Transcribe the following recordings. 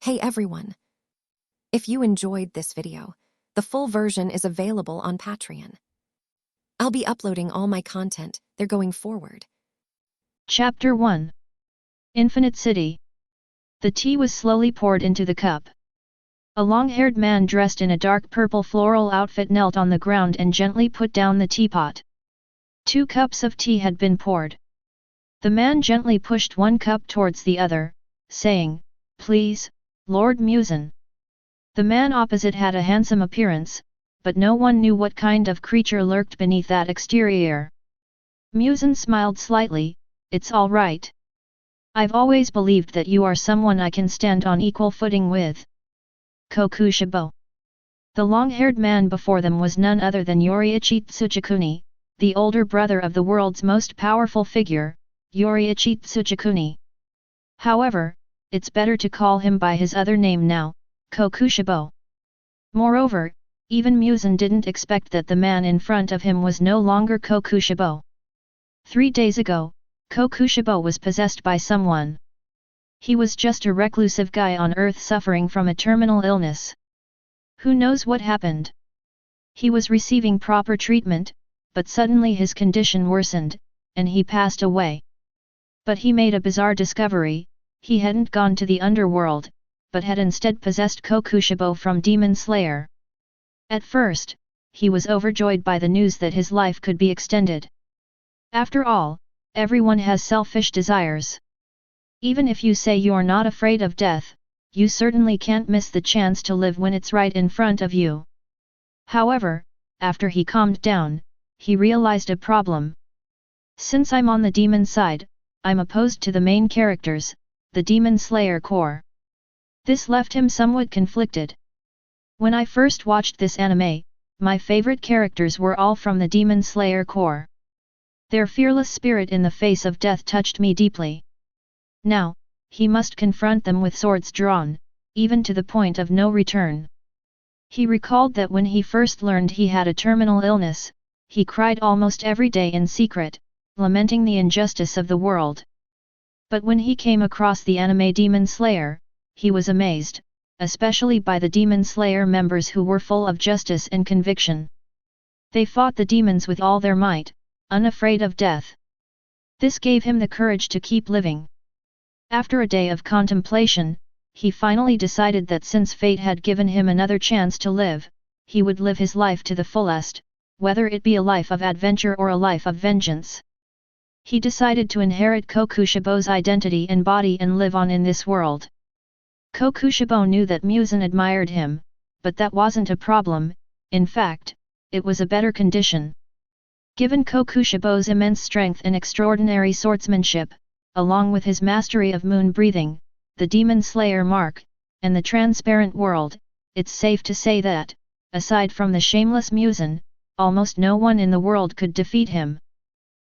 Hey everyone! If you enjoyed this video, the full version is available on Patreon. I'll be uploading all my content there going forward. Chapter 1. Infinite City. The tea was slowly poured into the cup. A long-haired man dressed in a dark purple floral outfit knelt on the ground and gently put down the teapot. 2 cups of tea had been poured. The man gently pushed one cup towards the other, saying, "Please, Lord Muzan." The man opposite had a handsome appearance, but no one knew what kind of creature lurked beneath that exterior. Muzan smiled slightly, "It's all right. I've always believed that you are someone I can stand on equal footing with." Kokushibo. The long-haired man before them was none other than Yoriichi Tsujikuni, the older brother of the world's most powerful figure, Yoriichi Tsujikuni. However, it's better to call him by his other name now, Kokushibo. Moreover, even Muzan didn't expect that the man in front of him was no longer Kokushibo. 3 days ago, Kokushibo was possessed by someone. He was just a reclusive guy on Earth suffering from a terminal illness. Who knows what happened? He was receiving proper treatment, but suddenly his condition worsened, and he passed away. But he made a bizarre discovery: he hadn't gone to the underworld, but had instead possessed Kokushibo from Demon Slayer. At first, he was overjoyed by the news that his life could be extended. After all, everyone has selfish desires. Even if you say you're not afraid of death, you certainly can't miss the chance to live when it's right in front of you. However, after he calmed down, he realized a problem. Since I'm on the demon side, I'm opposed to the main characters, the Demon Slayer Corps. This left him somewhat conflicted. When I first watched this anime, my favorite characters were all from the Demon Slayer Corps. Their fearless spirit in the face of death touched me deeply. Now, he must confront them with swords drawn, even to the point of no return. He recalled that when he first learned he had a terminal illness, he cried almost every day in secret, lamenting the injustice of the world. But when he came across the anime Demon Slayer, he was amazed, especially by the Demon Slayer members who were full of justice and conviction. They fought the demons with all their might, unafraid of death. This gave him the courage to keep living. After a day of contemplation, he finally decided that since fate had given him another chance to live, he would live his life to the fullest, whether it be a life of adventure or a life of vengeance. He decided to inherit Kokushibo's identity and body and live on in this world. Kokushibo knew that Muzan admired him, but that wasn't a problem. In fact, it was a better condition. Given Kokushibo's immense strength and extraordinary swordsmanship, along with his mastery of moon breathing, the Demon Slayer mark, and the transparent world, it's safe to say that, aside from the shameless Muzan, almost no one in the world could defeat him.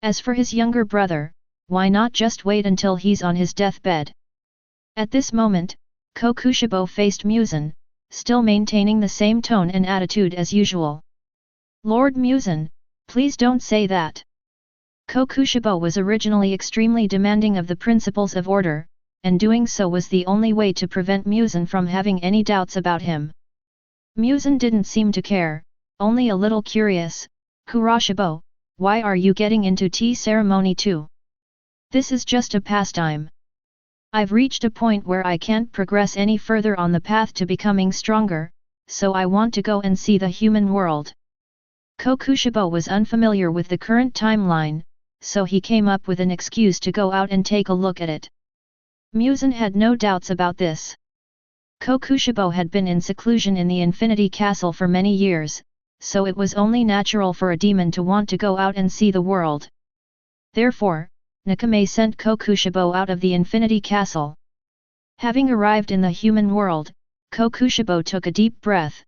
As for his younger brother, why not just wait until he's on his deathbed? At this moment, Kokushibo faced Muzan, still maintaining the same tone and attitude as usual. "Lord Muzan, please don't say that." Kokushibo was originally extremely demanding of the principles of order, and doing so was the only way to prevent Muzan from having any doubts about him. Muzan didn't seem to care, only a little curious. "Kuroshibo, why are you getting into tea ceremony too? This is just a pastime. I've reached a point where I can't progress any further on the path to becoming stronger, so I want to go and see the human world." Kokushibo was unfamiliar with the current timeline, so he came up with an excuse to go out and take a look at it. Muzan had no doubts about this. Kokushibo had been in seclusion in the Infinity Castle for many years, so it was only natural for a demon to want to go out and see the world. Therefore, Nakame sent Kokushibo out of the Infinity Castle. Having arrived in the human world, Kokushibo took a deep breath.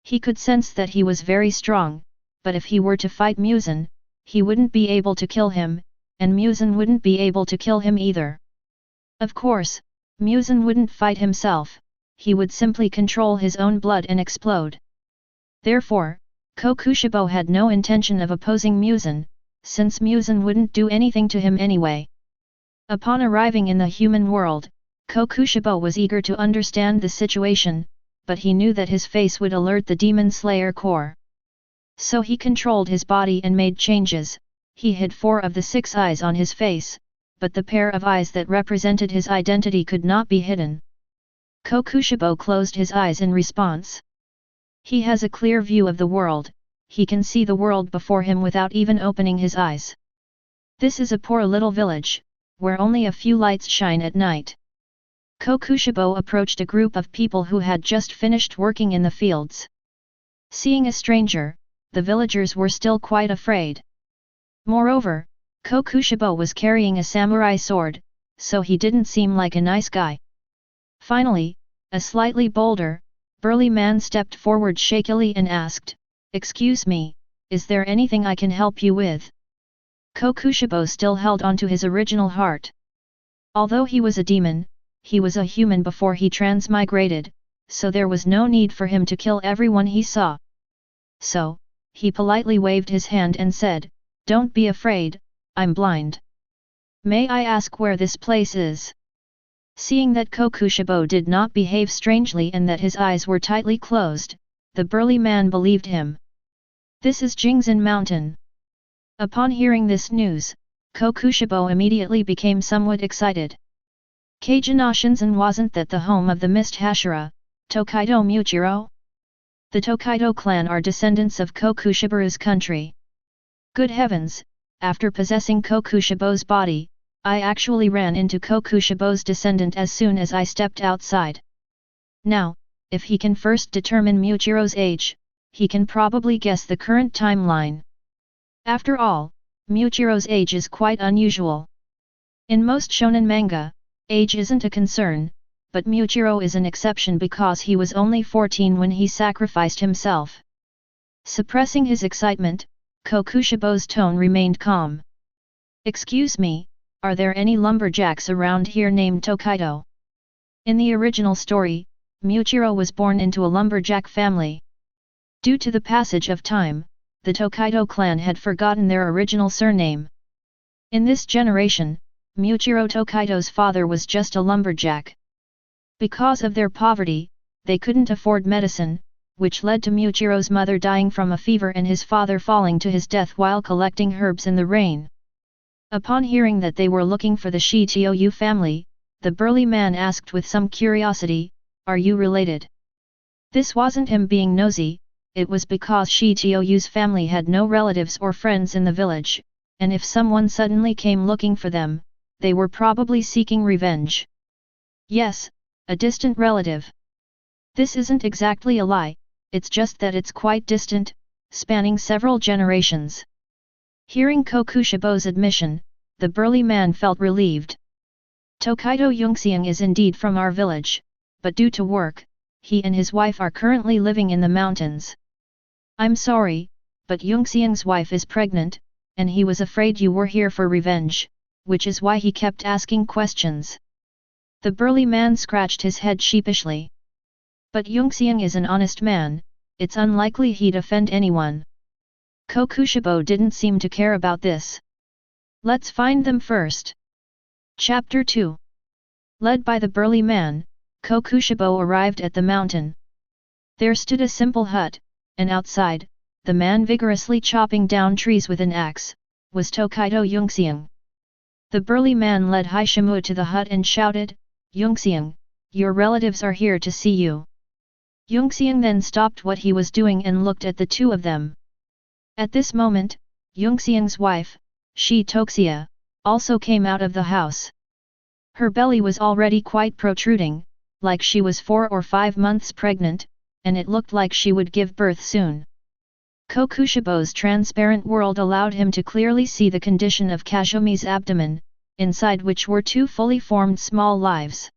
He could sense that he was very strong, but if he were to fight Muzan, he wouldn't be able to kill him, and Muzan wouldn't be able to kill him either. Of course, Muzan wouldn't fight himself, he would simply control his own blood and explode. Therefore, Kokushibo had no intention of opposing Muzan, since Muzan wouldn't do anything to him anyway. Upon arriving in the human world, Kokushibo was eager to understand the situation, but he knew that his face would alert the Demon Slayer Corps. So he controlled his body and made changes. He hid 4 of the 6 eyes on his face, but the pair of eyes that represented his identity could not be hidden. Kokushibo closed his eyes in response. He has a clear view of the world, he can see the world before him without even opening his eyes. This is a poor little village, where only a few lights shine at night. Kokushibo approached a group of people who had just finished working in the fields. Seeing a stranger, the villagers were still quite afraid. Moreover, Kokushibo was carrying a samurai sword, so he didn't seem like a nice guy. Finally, a slightly bolder, burly man stepped forward shakily and asked, "Excuse me, is there anything I can help you with?" Kokushibo still held on to his original heart. Although he was a demon, he was a human before he transmigrated, so there was no need for him to kill everyone he saw. So, he politely waved his hand and said, "Don't be afraid, I'm blind. May I ask where this place is?" Seeing that Kokushibo did not behave strangely and that his eyes were tightly closed, the burly man believed him. "This is Jingzan Mountain." Upon hearing this news, Kokushibo immediately became somewhat excited. Kajinashinzan, wasn't that the home of the Mist Hashira, Tokaido Muchiro? The Tokaido clan are descendants of Kokushibo's country. Good heavens, after possessing Kokushibo's body, I actually ran into Kokushibo's descendant as soon as I stepped outside. Now, if he can first determine Muchiro's age, he can probably guess the current timeline. After all, Muchiro's age is quite unusual. In most shonen manga, age isn't a concern, but Muchiro is an exception because he was only 14 when he sacrificed himself. Suppressing his excitement, Kokushibo's tone remained calm. "Excuse me, are there any lumberjacks around here named Tokaido?" In the original story, Muchiro was born into a lumberjack family. Due to the passage of time, the Tokaido clan had forgotten their original surname. In this generation, Muchiro Tokaido's father was just a lumberjack. Because of their poverty, they couldn't afford medicine, which led to Muchiro's mother dying from a fever and his father falling to his death while collecting herbs in the rain. Upon hearing that they were looking for the Shitoyu family, the burly man asked with some curiosity, "Are you related?" This wasn't him being nosy, it was because Shitoyu's family had no relatives or friends in the village, and if someone suddenly came looking for them, they were probably seeking revenge. "Yes, a distant relative." This isn't exactly a lie, it's just that it's quite distant, spanning several generations. Hearing Kokushibo's admission, the burly man felt relieved. "Tokaido Yungxiang is indeed from our village, but due to work, he and his wife are currently living in the mountains. I'm sorry, but Yungxiang's wife is pregnant, and he was afraid you were here for revenge, which is why he kept asking questions." The burly man scratched his head sheepishly. "But Yungxiang is an honest man, it's unlikely he'd offend anyone." Kokushibo didn't seem to care about this. "Let's find them first." Chapter 2. Led by the burly man, Kokushibo arrived at the mountain. There stood a simple hut, and outside, the man vigorously chopping down trees with an axe, was Tokaido Yungxiang. The burly man led Haishimu to the hut and shouted, "Yungxiang, your relatives are here to see you." Yungxiang then stopped what he was doing and looked at the two of them. At this moment, Yungxiang's wife, Shi Toxia, also came out of the house. Her belly was already quite protruding, like she was 4 or 5 months pregnant, and it looked like she would give birth soon. Kokushibo's transparent world allowed him to clearly see the condition of Kazumi's abdomen, inside which were 2 fully formed small lives.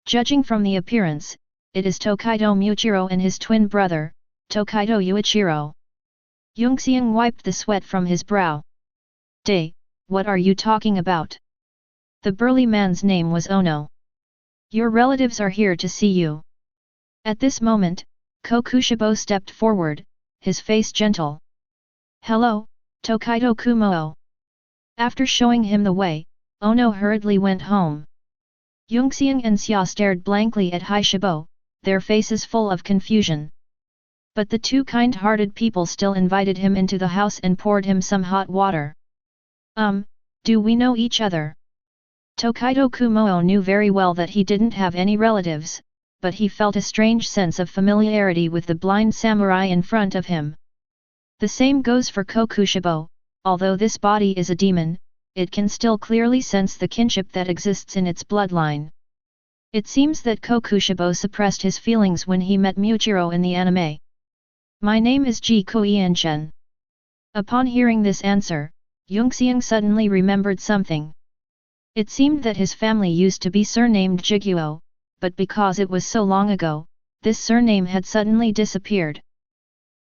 Judging from the appearance, it is Tokaido Muchiro and his twin brother, Tokaido Yuichiro. Yungxiang wiped the sweat from his brow. "Day, what are you talking about?" The burly man's name was Ono. "Your relatives are here to see you." At this moment, Kokushibo stepped forward, his face gentle. "Hello, Tokaido Kumoo." After showing him the way, Ono hurriedly went home. Yongxiang and Xia stared blankly at Kokushibo, their faces full of confusion. But the two kind-hearted people still invited him into the house and poured him some hot water. Do we know each other? Tokaido Kumoo knew very well that he didn't have any relatives, but he felt a strange sense of familiarity with the blind samurai in front of him. The same goes for Kokushibo, although this body is a demon, it can still clearly sense the kinship that exists in its bloodline. It seems that Kokushibo suppressed his feelings when he met Muichiro in the anime. My name is Ji Koienchen. Upon hearing this answer, Yongxiang suddenly remembered something. It seemed that his family used to be surnamed Jiguo, but because it was so long ago, this surname had suddenly disappeared.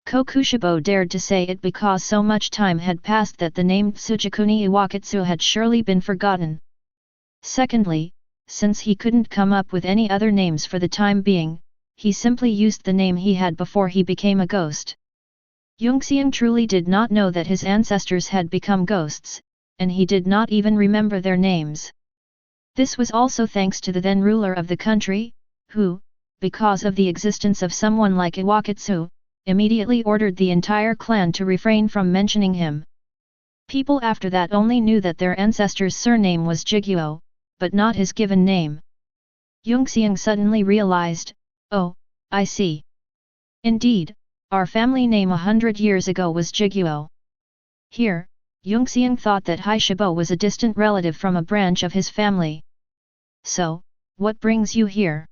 Kokushibo dared to say it because so much time had passed that the name Tsujikuni Iwakatsu had surely been forgotten. Secondly, since he couldn't come up with any other names for the time being, he simply used the name he had before he became a ghost. Yongxiang truly did not know that his ancestors had become ghosts, and he did not even remember their names. This was also thanks to the then ruler of the country, who, because of the existence of someone like Iwakatsu, immediately ordered the entire clan to refrain from mentioning him. People after that only knew that their ancestor's surname was Jiguo, but not his given name. Yongxiang suddenly realized, oh, I see. Indeed, our family name 100 years ago was Jiguo. Here, Yongxiang thought that Kokushibo was a distant relative from a branch of his family. So, what brings you here?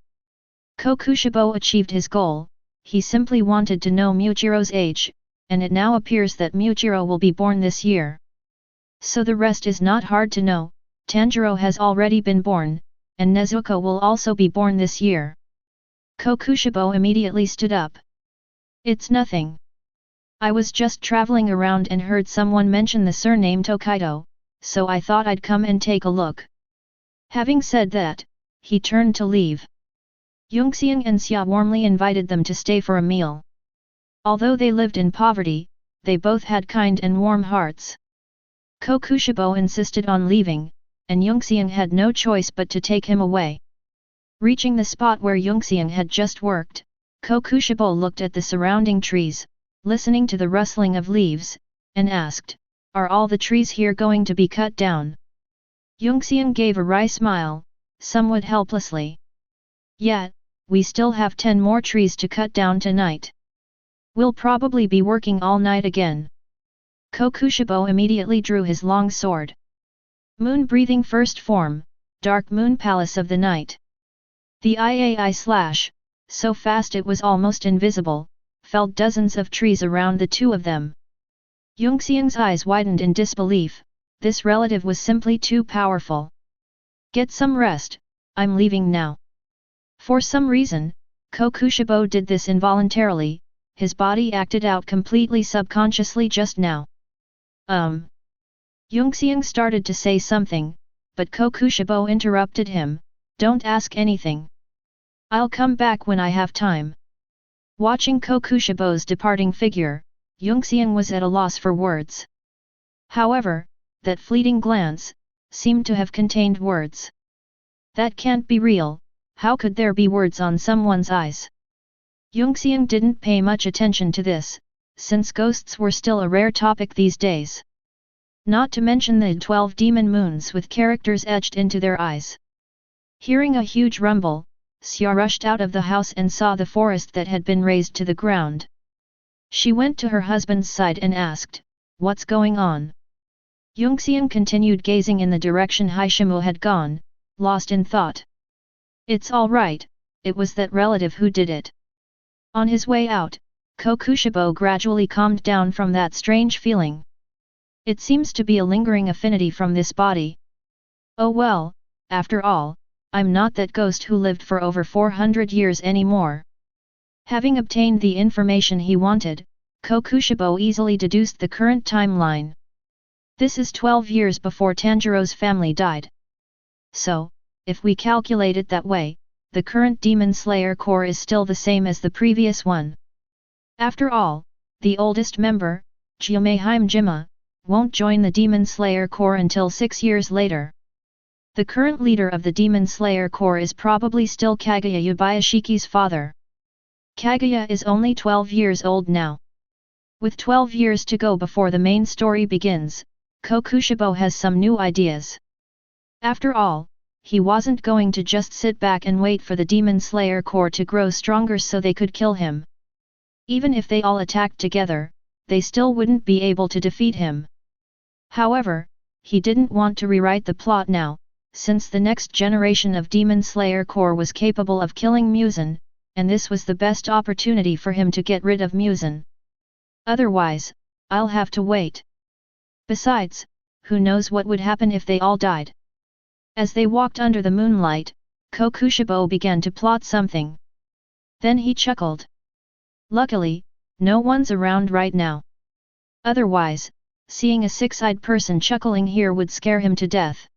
Kokushibo achieved his goal, he simply wanted to know Muichiro's age, and it now appears that Muichiro will be born this year. So the rest is not hard to know, Tanjiro has already been born, and Nezuko will also be born this year. Kokushibo immediately stood up. It's nothing. I was just traveling around and heard someone mention the surname Tokaido, so I thought I'd come and take a look. Having said that, he turned to leave. Yongxiang and Xia warmly invited them to stay for a meal. Although they lived in poverty, they both had kind and warm hearts. Kokushibo insisted on leaving, and Yongxiang had no choice but to take him away. Reaching the spot where Yongxiang had just worked, Kokushibo looked at the surrounding trees, listening to the rustling of leaves, and asked, "Are all the trees here going to be cut down?" Yongxiang gave a wry smile, somewhat helplessly. "Yeah, we still have 10 more trees to cut down tonight. We'll probably be working all night again." Kokushibo immediately drew his long sword. Moon-breathing first form, dark moon palace of the night. The IAI/, so fast it was almost invisible, felled dozens of trees around the two of them. Yongxiang's eyes widened in disbelief, this relative was simply too powerful. "Get some rest, I'm leaving now." For some reason, Kokushibo did this involuntarily, his body acted out completely subconsciously just now. Yongxiang started to say something, but Kokushibo interrupted him, "Don't ask anything. I'll come back when I have time." Watching Kokushibo's departing figure, Yongxiang was at a loss for words. However, that fleeting glance seemed to have contained words. That can't be real, how could there be words on someone's eyes? Yongxiang didn't pay much attention to this, since ghosts were still a rare topic these days. Not to mention the 12 demon moons with characters etched into their eyes. Hearing a huge rumble, Xia rushed out of the house and saw the forest that had been razed to the ground. She went to her husband's side and asked, "What's going on?" Yongxiang continued gazing in the direction Kokushibo had gone, lost in thought. "It's all right, it was that relative who did it." On his way out, Kokushibo gradually calmed down from that strange feeling. It seems to be a lingering affinity from this body. Oh well, after all, I'm not that ghost who lived for over 400 years anymore. Having obtained the information he wanted, Kokushibo easily deduced the current timeline. This is 12 years before Tanjiro's family died. So, if we calculate it that way, the current Demon Slayer Corps is still the same as the previous one. After all, the oldest member, Jumei Jima, won't join the Demon Slayer Corps until 6 years later. The current leader of the Demon Slayer Corps is probably still Kaguya Yubayashiki's father. Kaguya is only 12 years old now. With 12 years to go before the main story begins, Kokushibo has some new ideas. After all, he wasn't going to just sit back and wait for the Demon Slayer Corps to grow stronger so they could kill him. Even if they all attacked together, they still wouldn't be able to defeat him. However, he didn't want to rewrite the plot now, since the next generation of Demon Slayer Corps was capable of killing Muzan, and this was the best opportunity for him to get rid of Muzan. Otherwise, I'll have to wait. Besides, who knows what would happen if they all died. As they walked under the moonlight, Kokushibo began to plot something. Then he chuckled. Luckily, no one's around right now. Otherwise, seeing a six-eyed person chuckling here would scare him to death.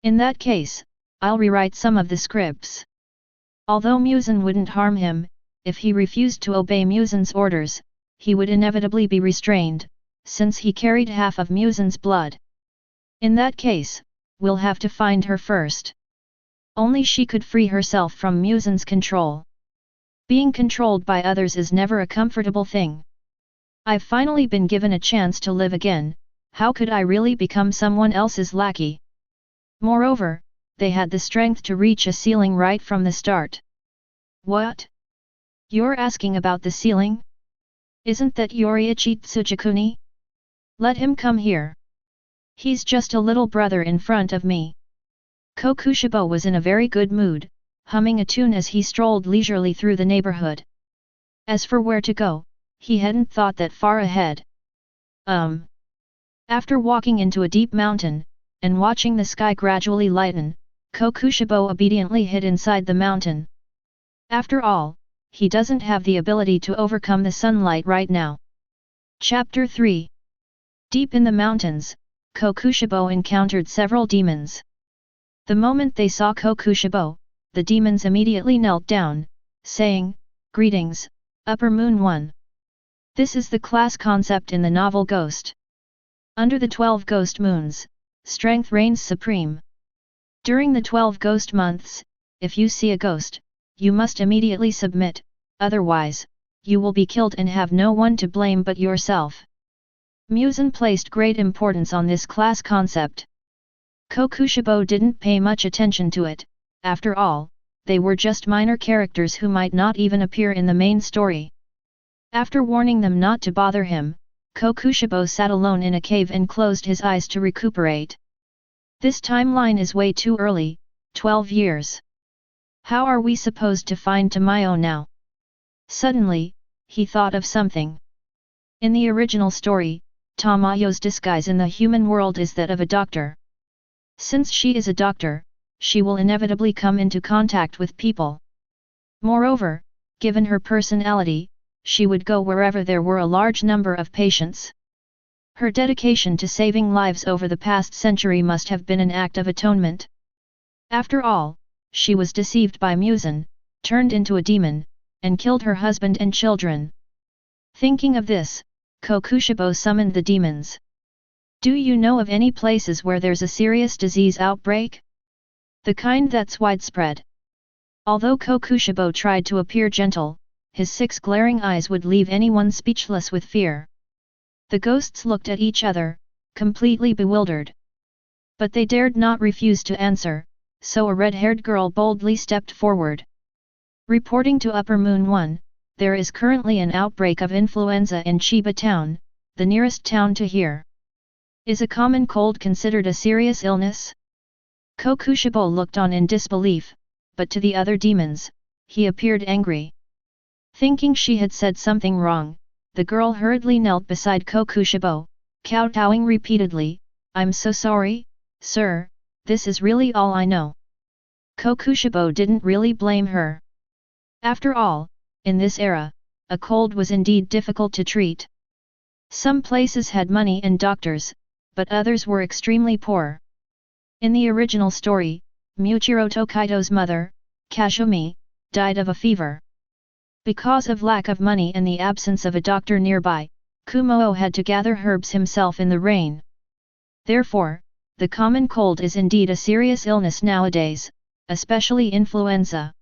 In that case, I'll rewrite some of the scripts. Although Muzan wouldn't harm him, if he refused to obey Muzan's orders, he would inevitably be restrained, since he carried half of Muzan's blood. In that case, we'll have to find her first. Only she could free herself from Muzan's control. Being controlled by others is never a comfortable thing. I've finally been given a chance to live again, how could I really become someone else's lackey? Moreover, they had the strength to reach a ceiling right from the start. What? You're asking about the ceiling? Isn't that Yoriichi Tsuchikuni? Let him come here. He's just a little brother in front of me. Kokushibo was in a very good mood, humming a tune as he strolled leisurely through the neighborhood. As for where to go, he hadn't thought that far ahead. After walking into a deep mountain, and watching the sky gradually lighten, Kokushibo obediently hid inside the mountain. After all, he doesn't have the ability to overcome the sunlight right now. Chapter 3. Deep in the mountains, Kokushibo encountered several demons. The moment they saw Kokushibo, the demons immediately knelt down, saying, "Greetings, Upper Moon One." This is the class concept in the novel Ghost. Under the 12 ghost moons, strength reigns supreme. During the 12 ghost months, if you see a ghost, you must immediately submit, otherwise, you will be killed and have no one to blame but yourself. Muzan placed great importance on this class concept. Kokushibo didn't pay much attention to it, after all, they were just minor characters who might not even appear in the main story. After warning them not to bother him, Kokushibo sat alone in a cave and closed his eyes to recuperate. This timeline is way too early, 12 years. How are we supposed to find Tamayo now? Suddenly, he thought of something. In the original story, Tamayo's disguise in the human world is that of a doctor. Since she is a doctor, she will inevitably come into contact with people. Moreover, given her personality, she would go wherever there were a large number of patients. Her dedication to saving lives over the past century must have been an act of atonement. After all, she was deceived by Muzan, turned into a demon, and killed her husband and children. Thinking of this, Kokushibo summoned the demons. Do you know of any places where there's a serious disease outbreak? The kind that's widespread. Although Kokushibo tried to appear gentle, his 6 glaring eyes would leave anyone speechless with fear. The ghosts looked at each other, completely bewildered. But they dared not refuse to answer, so a red-haired girl boldly stepped forward. Reporting to Upper Moon One, there is currently an outbreak of influenza in Chiba town, the nearest town to here. Is a common cold considered a serious illness? Kokushibo looked on in disbelief, but to the other demons, he appeared angry. Thinking she had said something wrong, the girl hurriedly knelt beside Kokushibo, kowtowing repeatedly, "I'm so sorry, sir, this is really all I know." Kokushibo didn't really blame her. After all, in this era, a cold was indeed difficult to treat. Some places had money and doctors, but others were extremely poor. In the original story, Muichiro Tokaido's mother, Kazumi, died of a fever. Because of lack of money and the absence of a doctor nearby, Kumoo had to gather herbs himself in the rain. Therefore, the common cold is indeed a serious illness nowadays, especially influenza.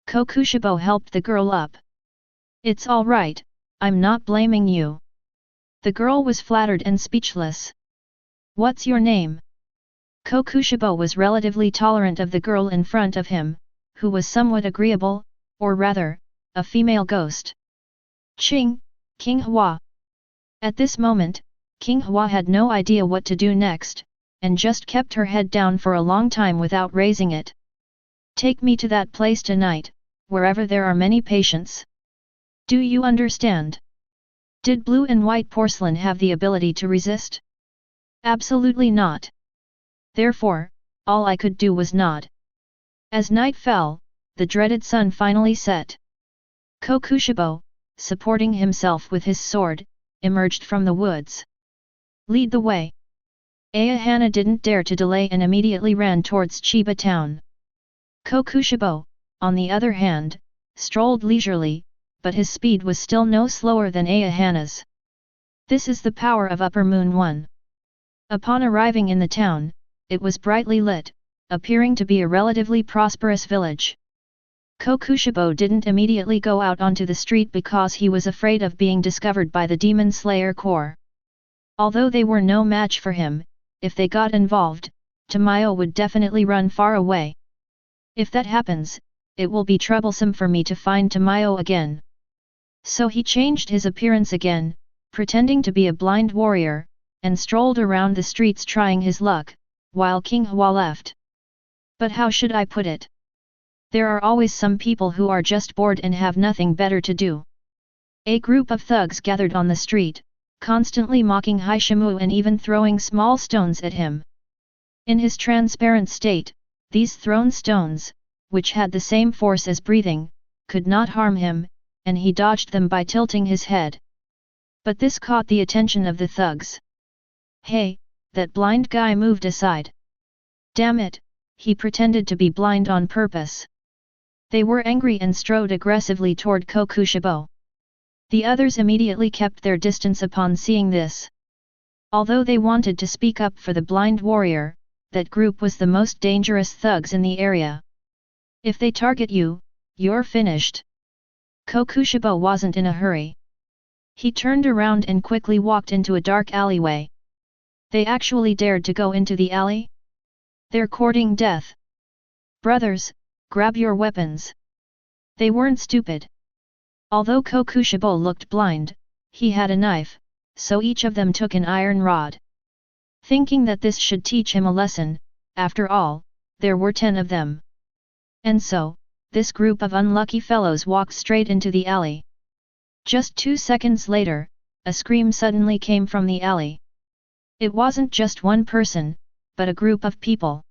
Kokushibo helped the girl up. It's all right, I'm not blaming you. The girl was flattered and speechless. What's your name? Kokushibo was relatively tolerant of the girl in front of him, who was somewhat agreeable, or rather, a female ghost. King Hua. At this moment, King Hua had no idea what to do next, and just kept her head down for a long time without raising it. Take me to that place tonight, wherever there are many patients. Do you understand? Did blue and white porcelain have the ability to resist? Absolutely not. Therefore, all I could do was nod. As night fell, the dreaded sun finally set. Kokushibo, supporting himself with his sword, emerged from the woods. Lead the way. Ayahana didn't dare to delay and immediately ran towards Chiba town. Kokushibo, on the other hand, strolled leisurely, but his speed was still no slower than Ayahana's. This is the power of Upper Moon 1. Upon arriving in the town, it was brightly lit, appearing to be a relatively prosperous village. Kokushibo didn't immediately go out onto the street because he was afraid of being discovered by the Demon Slayer Corps. Although they were no match for him, if they got involved, Tamayo would definitely run far away. If that happens, it will be troublesome for me to find Tamayo again. So he changed his appearance again, pretending to be a blind warrior, and strolled around the streets trying his luck, while King Hua left. But how should I put it? There are always some people who are just bored and have nothing better to do. A group of thugs gathered on the street, constantly mocking Haishimu and even throwing small stones at him. In his transparent state, these thrown stones, which had the same force as breathing, could not harm him, and he dodged them by tilting his head. But this caught the attention of the thugs. Hey, that blind guy moved aside. Damn it, he pretended to be blind on purpose. They were angry and strode aggressively toward Kokushibo. The others immediately kept their distance upon seeing this. Although they wanted to speak up for the blind warrior, that group was the most dangerous thugs in the area. If they target you, you're finished. Kokushibo wasn't in a hurry. He turned around and quickly walked into a dark alleyway. They actually dared to go into the alley? They're courting death. Brothers, grab your weapons. They weren't stupid. Although Kokushibo looked blind, he had a knife, so each of them took an iron rod. Thinking that this should teach him a lesson, after all, there were 10 of them. And so, this group of unlucky fellows walked straight into the alley. Just 2 seconds later, a scream suddenly came from the alley. It wasn't just one person, but a group of people.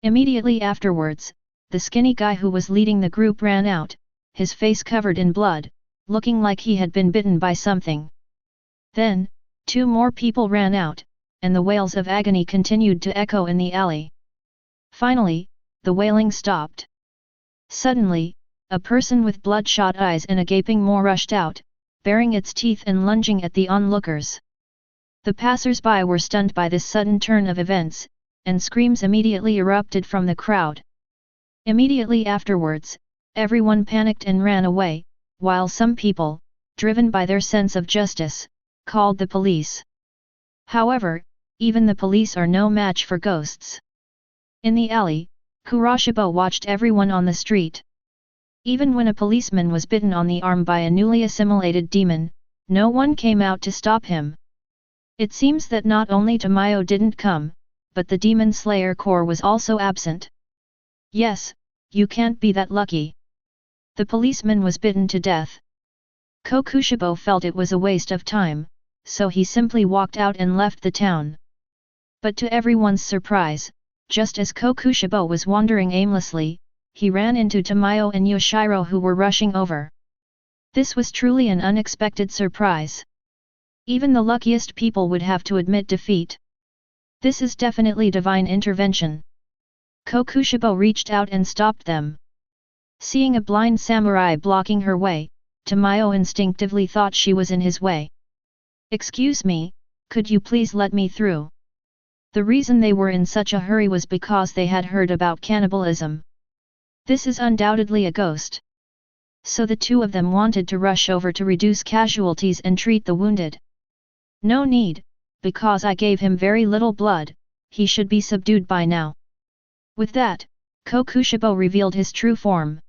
Immediately afterwards, the skinny guy who was leading the group ran out, his face covered in blood, looking like he had been bitten by something. Then, 2 more people ran out, and the wails of agony continued to echo in the alley. Finally, the wailing stopped. Suddenly, a person with bloodshot eyes and a gaping maw rushed out, baring its teeth and lunging at the onlookers. The passers-by were stunned by this sudden turn of events, and screams immediately erupted from the crowd. Immediately afterwards, everyone panicked and ran away, while some people, driven by their sense of justice, called the police. However, even the police are no match for ghosts. In the alley, Kuroshibo watched everyone on the street. Even when a policeman was bitten on the arm by a newly assimilated demon, no one came out to stop him. It seems that not only Tamayo didn't come, but the Demon Slayer Corps was also absent. Yes, you can't be that lucky. The policeman was bitten to death. Kokushibo felt it was a waste of time, so he simply walked out and left the town. But to everyone's surprise, just as Kokushibo was wandering aimlessly, he ran into Tamayo and Yoshiro who were rushing over. This was truly an unexpected surprise. Even the luckiest people would have to admit defeat. This is definitely divine intervention. Kokushibo reached out and stopped them. Seeing a blind samurai blocking her way, Tamayo instinctively thought she was in his way. "Excuse me, could you please let me through?" The reason they were in such a hurry was because they had heard about cannibalism. This is undoubtedly a ghost. So the two of them wanted to rush over to reduce casualties and treat the wounded. No need, because I gave him very little blood, he should be subdued by now. With that, Kokushibo revealed his true form.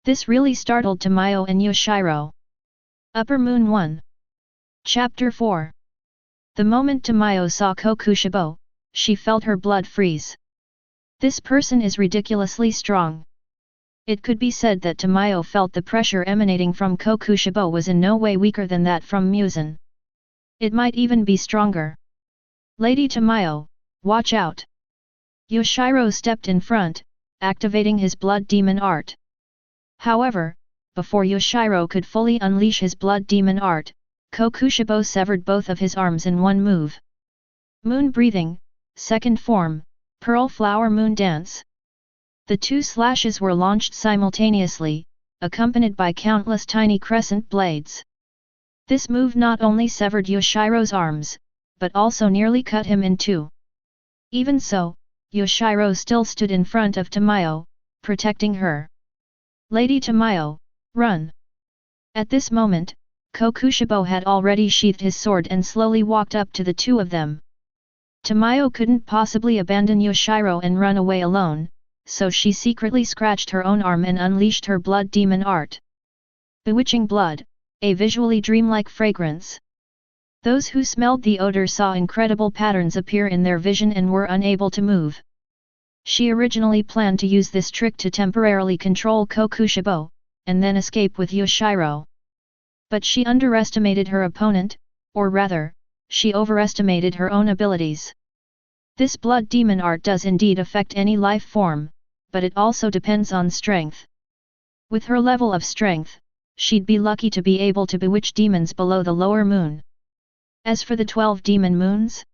This really startled Tamayo and Yoshiro. Upper Moon 1. Chapter 4. The moment Tamayo saw Kokushibo, she felt her blood freeze. This person is ridiculously strong. It could be said that Tamayo felt the pressure emanating from Kokushibo was in no way weaker than that from Muzan. It might even be stronger. Lady Tamayo, watch out! Yoshiro stepped in front, activating his blood demon art. However, before Yoshiro could fully unleash his blood demon art, Kokushibo severed both of his arms in one move. Moon breathing, second form, Pearl Flower Moon Dance. The two slashes were launched simultaneously, accompanied by countless tiny crescent blades. This move not only severed Yoshiro's arms, but also nearly cut him in two. Even so, Yoshiro still stood in front of Tamayo, protecting her. Lady Tamayo, run! At this moment, Kokushibo had already sheathed his sword and slowly walked up to the two of them. Tamayo couldn't possibly abandon Yoshiro and run away alone, so she secretly scratched her own arm and unleashed her blood demon art. Bewitching blood, a visually dreamlike fragrance. Those who smelled the odor saw incredible patterns appear in their vision and were unable to move. She originally planned to use this trick to temporarily control Kokushibo, and then escape with Yoshiro. But she underestimated her opponent, or rather, she overestimated her own abilities. This blood demon art does indeed affect any life form, but it also depends on strength. With her level of strength, she'd be lucky to be able to bewitch demons below the lower moon. As for the 12 demon moons?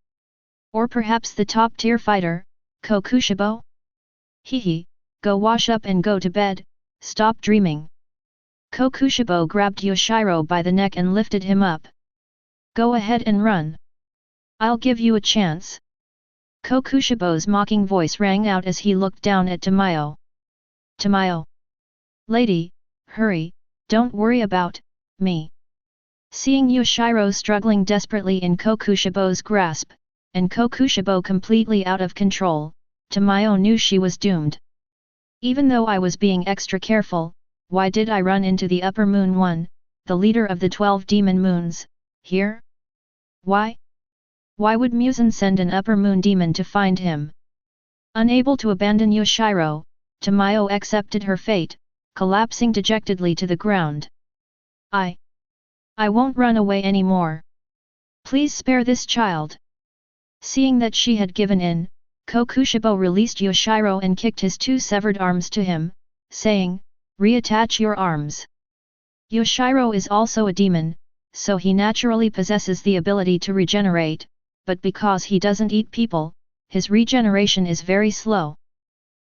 Or perhaps the top-tier fighter, Kokushibo? Hehe, go wash up and go to bed, stop dreaming. Kokushibo grabbed Yoshiro by the neck and lifted him up. Go ahead and run. I'll give you a chance. Kokushibo's mocking voice rang out as he looked down at Tamayo. Tamayo! Lady, hurry, don't worry about me. Seeing Yoshiro struggling desperately in Kokushibo's grasp, and Kokushibo completely out of control, Tamayo knew she was doomed. Even though I was being extra careful, why did I run into the Upper Moon 1, the leader of the 12 demon moons, here? Why? Why would Muzan send an Upper Moon demon to find him? Unable to abandon Yoshiro, Tamayo accepted her fate, collapsing dejectedly to the ground. I won't run away anymore. Please spare this child. Seeing that she had given in, Kokushibo released Yoshiro and kicked his two severed arms to him, saying, reattach your arms. Yoshiro is also a demon, so he naturally possesses the ability to regenerate, but because he doesn't eat people, his regeneration is very slow.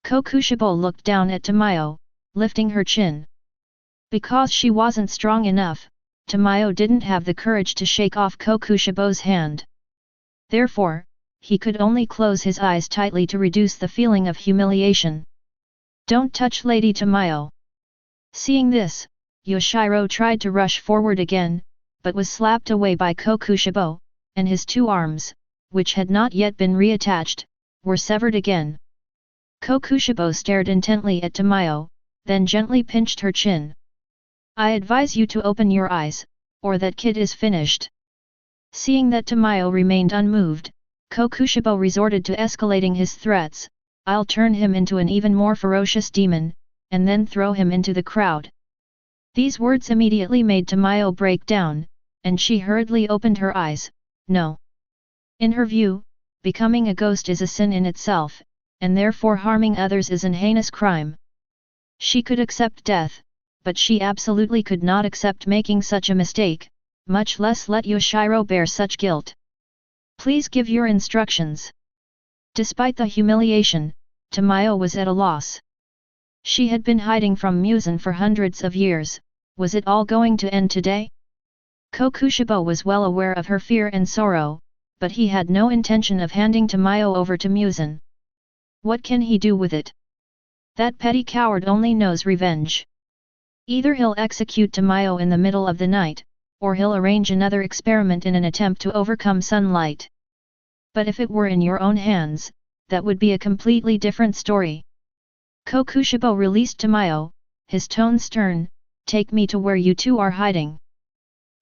Kokushibo looked down at Tamayo, lifting her chin. Because she wasn't strong enough, Tamayo didn't have the courage to shake off Kokushibo's hand. Therefore, he could only close his eyes tightly to reduce the feeling of humiliation. Don't touch Lady Tamayo. Seeing this, Yoshiro tried to rush forward again, but was slapped away by Kokushibo, and his two arms, which had not yet been reattached, were severed again. Kokushibo stared intently at Tamayo, then gently pinched her chin. I advise you to open your eyes, or that kid is finished. Seeing that Tamayo remained unmoved, Kokushibo resorted to escalating his threats. I'll turn him into an even more ferocious demon, and then throw him into the crowd. These words immediately made Tamayo break down, and she hurriedly opened her eyes. No. In her view, becoming a ghost is a sin in itself, and therefore harming others is an heinous crime. She could accept death, but she absolutely could not accept making such a mistake, much less let Yoshiro bear such guilt. Please give your instructions. Despite the humiliation, Tamayo was at a loss. She had been hiding from Muzan for hundreds of years. Was it all going to end today? Kokushibo was well aware of her fear and sorrow, but he had no intention of handing Tamayo over to Muzan. What can he do with it? That petty coward only knows revenge. Either he'll execute Tamayo in the middle of the night, or he'll arrange another experiment in an attempt to overcome sunlight. But if it were in your own hands, that would be a completely different story. Kokushibo released Tamayo, his tone stern, "Take me to where you two are hiding."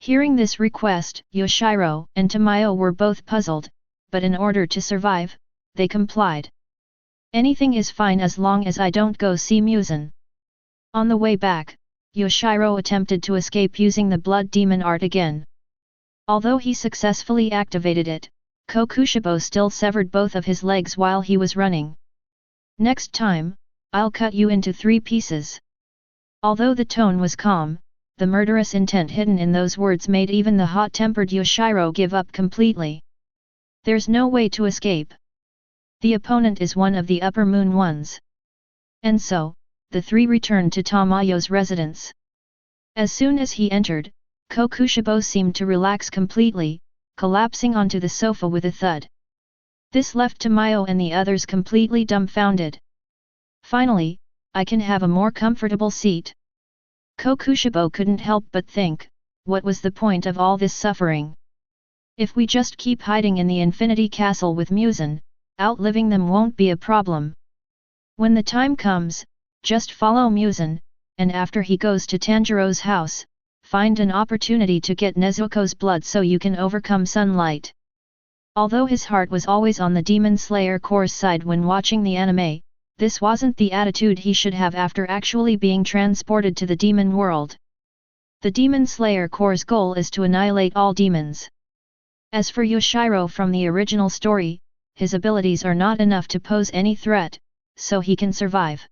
Hearing this request, Yoshiro and Tamayo were both puzzled, but in order to survive, they complied. "Anything is fine as long as I don't go see Muzan." On the way back, Yoshiro attempted to escape using the blood demon art again. Although he successfully activated it, Kokushibo still severed both of his legs while he was running. "Next time, I'll cut you into 3 pieces." Although the tone was calm, the murderous intent hidden in those words made even the hot-tempered Yoshiro give up completely. There's no way to escape. The opponent is one of the upper moon ones. And so, the 3 returned to Tamayo's residence. As soon as he entered, Kokushibo seemed to relax completely, collapsing onto the sofa with a thud. This left Tamayo and the others completely dumbfounded. "Finally, I can have a more comfortable seat." Kokushibo couldn't help but think, what was the point of all this suffering? If we just keep hiding in the Infinity Castle with Muzan, outliving them won't be a problem. When the time comes, just follow Muzan, and after he goes to Tanjiro's house, find an opportunity to get Nezuko's blood so you can overcome sunlight. Although his heart was always on the Demon Slayer Corps' side when watching the anime, this wasn't the attitude he should have after actually being transported to the demon world. The Demon Slayer Corps' goal is to annihilate all demons. As for Yoshiro from the original story, his abilities are not enough to pose any threat, so he can survive.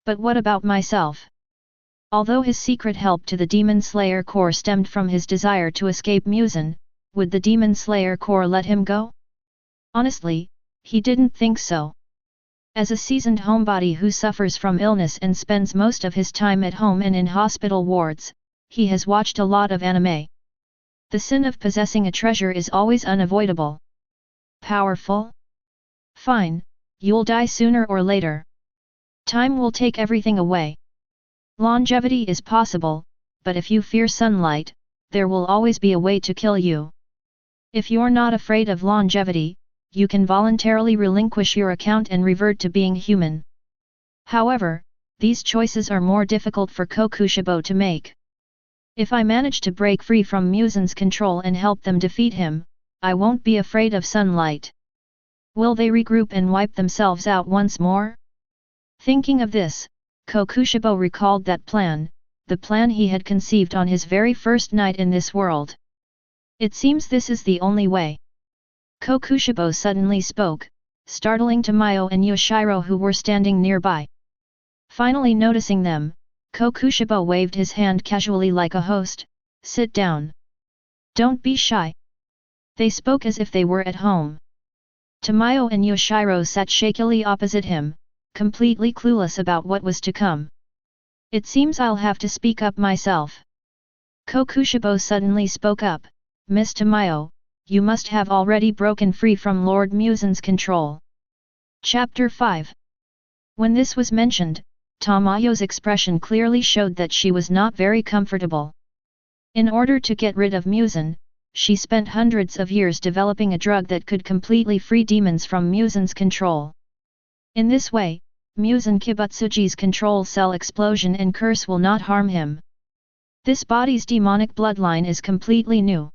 But what about myself? Although his secret help to the Demon Slayer Corps stemmed from his desire to escape Muzan, would the Demon Slayer Corps let him go? Honestly, he didn't think so. As a seasoned homebody who suffers from illness and spends most of his time at home and in hospital wards, he has watched a lot of anime. The sin of possessing a treasure is always unavoidable. Powerful? Fine, you'll die sooner or later. Time will take everything away. Longevity is possible, but if you fear sunlight, there will always be a way to kill you. If you're not afraid of longevity, you can voluntarily relinquish your account and revert to being human. However, these choices are more difficult for Kokushibo to make. If I manage to break free from Muzan's control and help them defeat him, I won't be afraid of sunlight. Will they regroup and wipe themselves out once more? Thinking of this, Kokushibo recalled that plan, the plan he had conceived on his very first night in this world. It seems this is the only way. Kokushibo suddenly spoke, startling Tamayo and Yoshiro who were standing nearby. Finally noticing them, Kokushibo waved his hand casually like a host, "Sit down. Don't be shy." They spoke as if they were at home. Tamayo and Yoshiro sat shakily opposite him, completely clueless about what was to come. "It seems I'll have to speak up myself." Kokushibo suddenly spoke up, "Miss Tamayo, you must have already broken free from Lord Muzan's control." Chapter 5. When this was mentioned, Tamayo's expression clearly showed that she was not very comfortable. In order to get rid of Muzan, she spent hundreds of years developing a drug that could completely free demons from Muzan's control. In this way, Muzan Kibutsuji's control cell explosion and curse will not harm him. This body's demonic bloodline is completely new.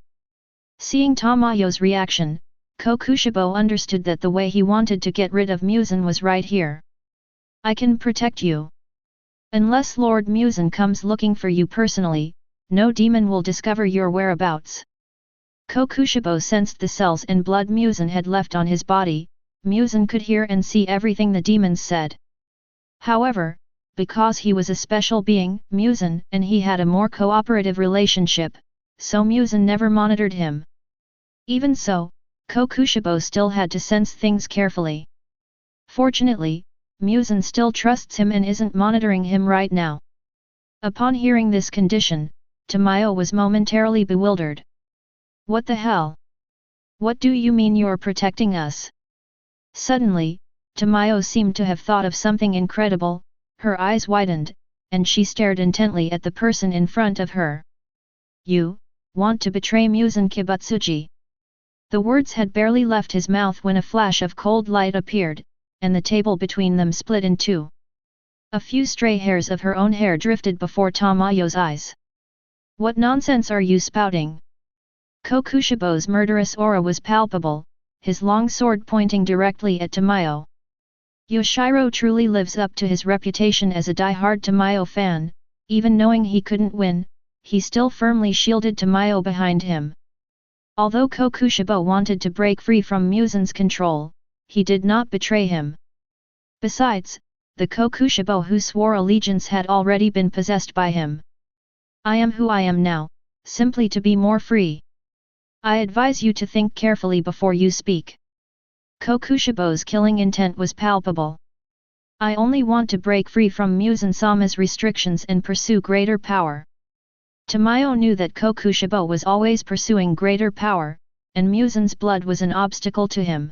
Seeing Tamayo's reaction, Kokushibo understood that the way he wanted to get rid of Muzan was right here. "I can protect you. Unless Lord Muzan comes looking for you personally, no demon will discover your whereabouts." Kokushibo sensed the cells and blood Muzan had left on his body. Muzan could hear and see everything the demons said. However, because he was a special being, Muzan, and he had a more cooperative relationship, so Muzan never monitored him. Even so, Kokushibo still had to sense things carefully. Fortunately, Muzan still trusts him and isn't monitoring him right now. Upon hearing this condition, Tamayo was momentarily bewildered. What the hell? What do you mean you're protecting us? Suddenly, Tamayo seemed to have thought of something incredible, her eyes widened, and she stared intently at the person in front of her. You want to betray Muzan Kibutsuji? The words had barely left his mouth when a flash of cold light appeared, and the table between them split in two. A few stray hairs of her own hair drifted before Tamayo's eyes. What nonsense are you spouting? Kokushibo's murderous aura was palpable, his long sword pointing directly at Tamayo. Yoshiro truly lives up to his reputation as a die-hard Tamayo fan, even knowing he couldn't win, he still firmly shielded Tamayo behind him. Although Kokushibo wanted to break free from Muzan's control, he did not betray him. Besides, the Kokushibo who swore allegiance had already been possessed by him. I am who I am now, simply to be more free. I advise you to think carefully before you speak. Kokushibo's killing intent was palpable. I only want to break free from Muzan-sama's restrictions and pursue greater power. Tamayo knew that Kokushibo was always pursuing greater power, and Muzan's blood was an obstacle to him.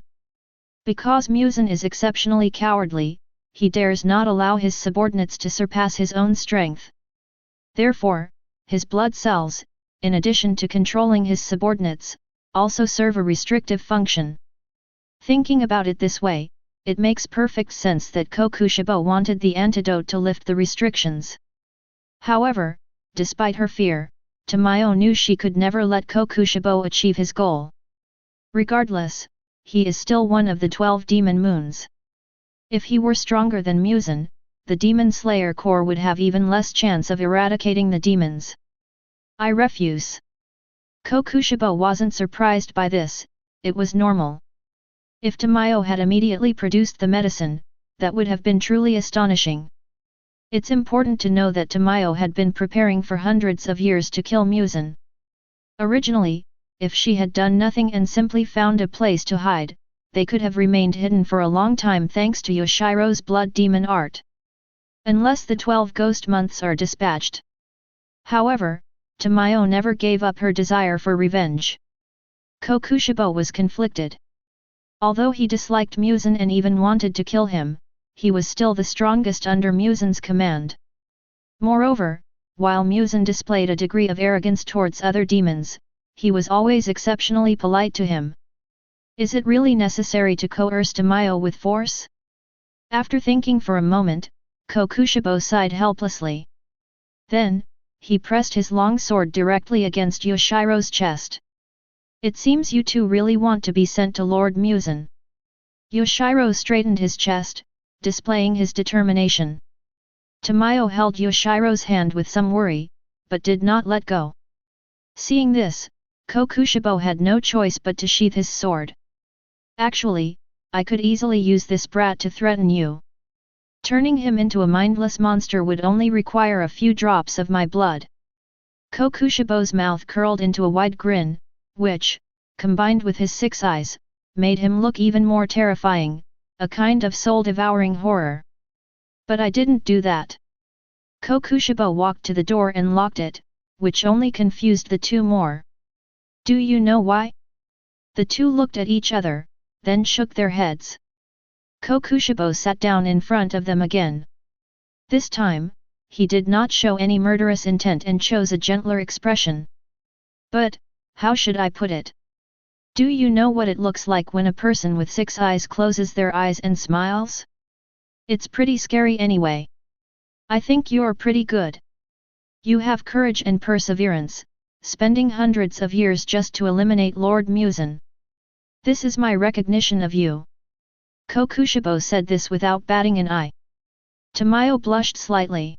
Because Muzan is exceptionally cowardly, he dares not allow his subordinates to surpass his own strength. Therefore, his blood cells, in addition to controlling his subordinates, also serve a restrictive function. Thinking about it this way, it makes perfect sense that Kokushibo wanted the antidote to lift the restrictions. However, despite her fear, Tamayo knew she could never let Kokushibo achieve his goal. Regardless, he is still one of the 12 demon moons. If he were stronger than Muzan, the Demon Slayer Corps would have even less chance of eradicating the demons. I refuse. Kokushibo wasn't surprised by this, it was normal. If Tamayo had immediately produced the medicine, that would have been truly astonishing. It's important to know that Tamayo had been preparing for hundreds of years to kill Muzan. Originally, if she had done nothing and simply found a place to hide, they could have remained hidden for a long time thanks to Yoshiro's blood demon art. Unless the 12 ghost months are dispatched. However, Tamayo never gave up her desire for revenge. Kokushibo was conflicted. Although he disliked Muzan and even wanted to kill him, he was still the strongest under Muzan's command. Moreover, while Muzan displayed a degree of arrogance towards other demons, he was always exceptionally polite to him. Is it really necessary to coerce Tamayo with force? After thinking for a moment, Kokushibo sighed helplessly. Then, he pressed his long sword directly against Yoshiro's chest. It seems you two really want to be sent to Lord Muzan. Yoshiro straightened his chest, displaying his determination. Tamayo held Yoshiro's hand with some worry, but did not let go. Seeing this, Kokushibo had no choice but to sheath his sword. Actually, I could easily use this brat to threaten you. Turning him into a mindless monster would only require a few drops of my blood. Kokushibo's mouth curled into a wide grin, which, combined with his 6 eyes, made him look even more terrifying, a kind of soul-devouring horror. But I didn't do that. Kokushibo walked to the door and locked it, which only confused the two more. Do you know why? The two looked at each other, then shook their heads. Kokushibo sat down in front of them again. This time, he did not show any murderous intent and chose a gentler expression. But, how should I put it? Do you know what it looks like when a person with 6 eyes closes their eyes and smiles? It's pretty scary anyway. I think you're pretty good. You have courage and perseverance, spending hundreds of years just to eliminate Lord Muzan. This is my recognition of you. Kokushibo said this without batting an eye. Tamayo blushed slightly.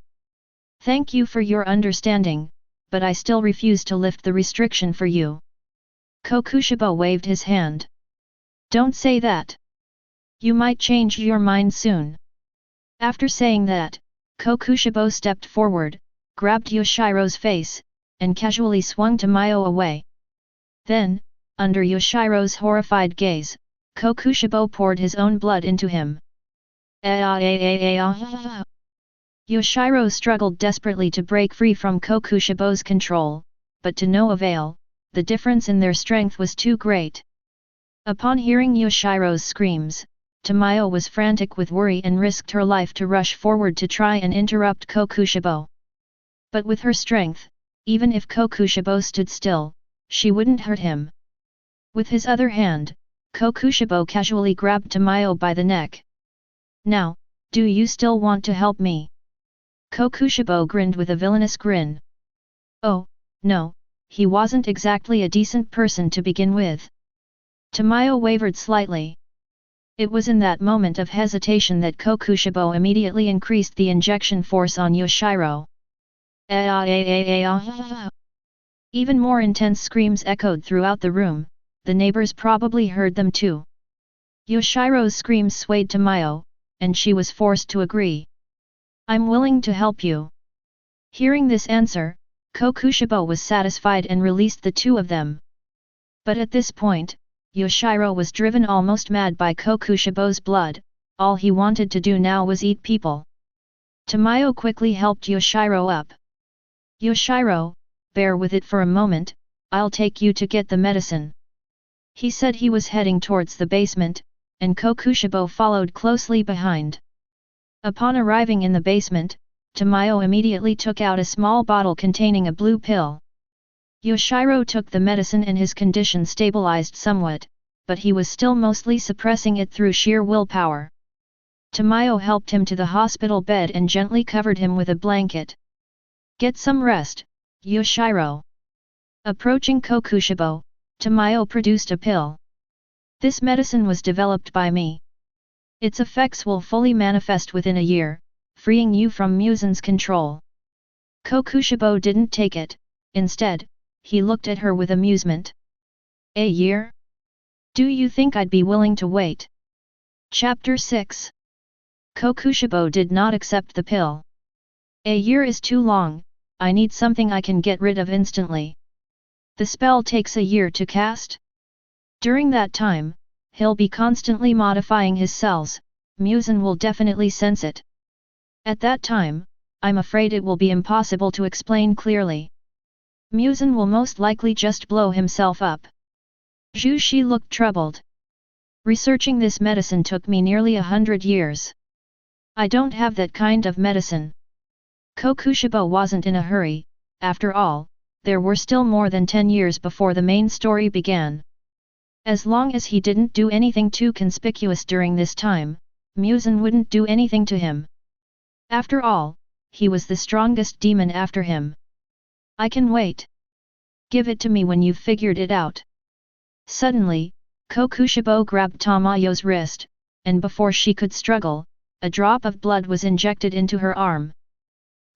Thank you for your understanding, but I still refuse to lift the restriction for you. Kokushibo waved his hand. Don't say that. You might change your mind soon. After saying that, Kokushibo stepped forward, grabbed Yoshiro's face, and casually swung Tamayo away. Then, under Yoshiro's horrified gaze, Kokushibo poured his own blood into him. Yoshiro struggled desperately to break free from Kokushibo's control, but to no avail, the difference in their strength was too great. Upon hearing Yoshiro's screams, Tamayo was frantic with worry and risked her life to rush forward to try and interrupt Kokushibo. But with her strength, even if Kokushibo stood still, she wouldn't hurt him. With his other hand, Kokushibo casually grabbed Tamayo by the neck. "Now, do you still want to help me?" Kokushibo grinned with a villainous grin. "Oh, no, he wasn't exactly a decent person to begin with." Tamayo wavered slightly. It was in that moment of hesitation that Kokushibo immediately increased the injection force on Yoshiro. Even more intense screams echoed throughout the room, the neighbors probably heard them too. Yoshiro's screams swayed Tamayo, and she was forced to agree. "I'm willing to help you." Hearing this answer, Kokushibo was satisfied and released the two of them. But at this point, Yoshiro was driven almost mad by Kokushibo's blood. All he wanted to do now was eat people. Tamayo quickly helped Yoshiro up. "Yoshiro, bear with it for a moment, I'll take you to get the medicine." He said he was heading towards the basement, and Kokushibo followed closely behind. Upon arriving in the basement, Tamayo immediately took out a small bottle containing a blue pill. Yoshiro took the medicine and his condition stabilized somewhat, but he was still mostly suppressing it through sheer willpower. Tamayo helped him to the hospital bed and gently covered him with a blanket. "Get some rest, Yoshiro." Approaching Kokushibo, Tamayo produced a pill. "This medicine was developed by me. Its effects will fully manifest within a year, freeing you from Muzan's control." Kokushibo didn't take it. Instead, he looked at her with amusement. "A year? Do you think I'd be willing to wait?" Chapter 6. Kokushibo did not accept the pill. "A year is too long, I need something I can get rid of instantly." "The spell takes a year to cast? During that time, he'll be constantly modifying his cells, Muzan will definitely sense it. At that time, I'm afraid it will be impossible to explain clearly. Muzan will most likely just blow himself up." Zhu Shi looked troubled. "Researching this medicine took me nearly 100 years. I don't have that kind of medicine." Kokushibo wasn't in a hurry. After all, there were still more than 10 years before the main story began. As long as he didn't do anything too conspicuous during this time, Muzan wouldn't do anything to him. After all, he was the strongest demon after him. "I can wait. Give it to me when you've figured it out." Suddenly, Kokushibo grabbed Tamayo's wrist, and before she could struggle, a drop of blood was injected into her arm.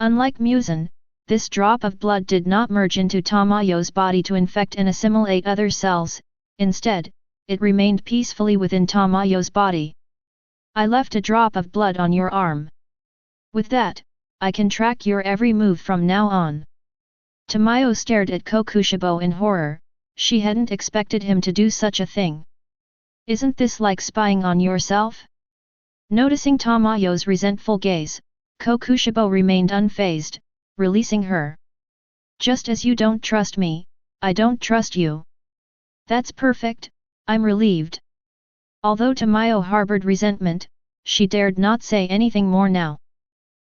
Unlike Muzan, this drop of blood did not merge into Tamayo's body to infect and assimilate other cells. Instead, it remained peacefully within Tamayo's body. "I left a drop of blood on your arm. With that, I can track your every move from now on." Tamayo stared at Kokushibo in horror. She hadn't expected him to do such a thing. "Isn't this like spying on yourself?" Noticing Tamayo's resentful gaze, Kokushibo remained unfazed, releasing her. "Just as you don't trust me, I don't trust you." "That's perfect, I'm relieved." Although Tamayo harbored resentment, she dared not say anything more now.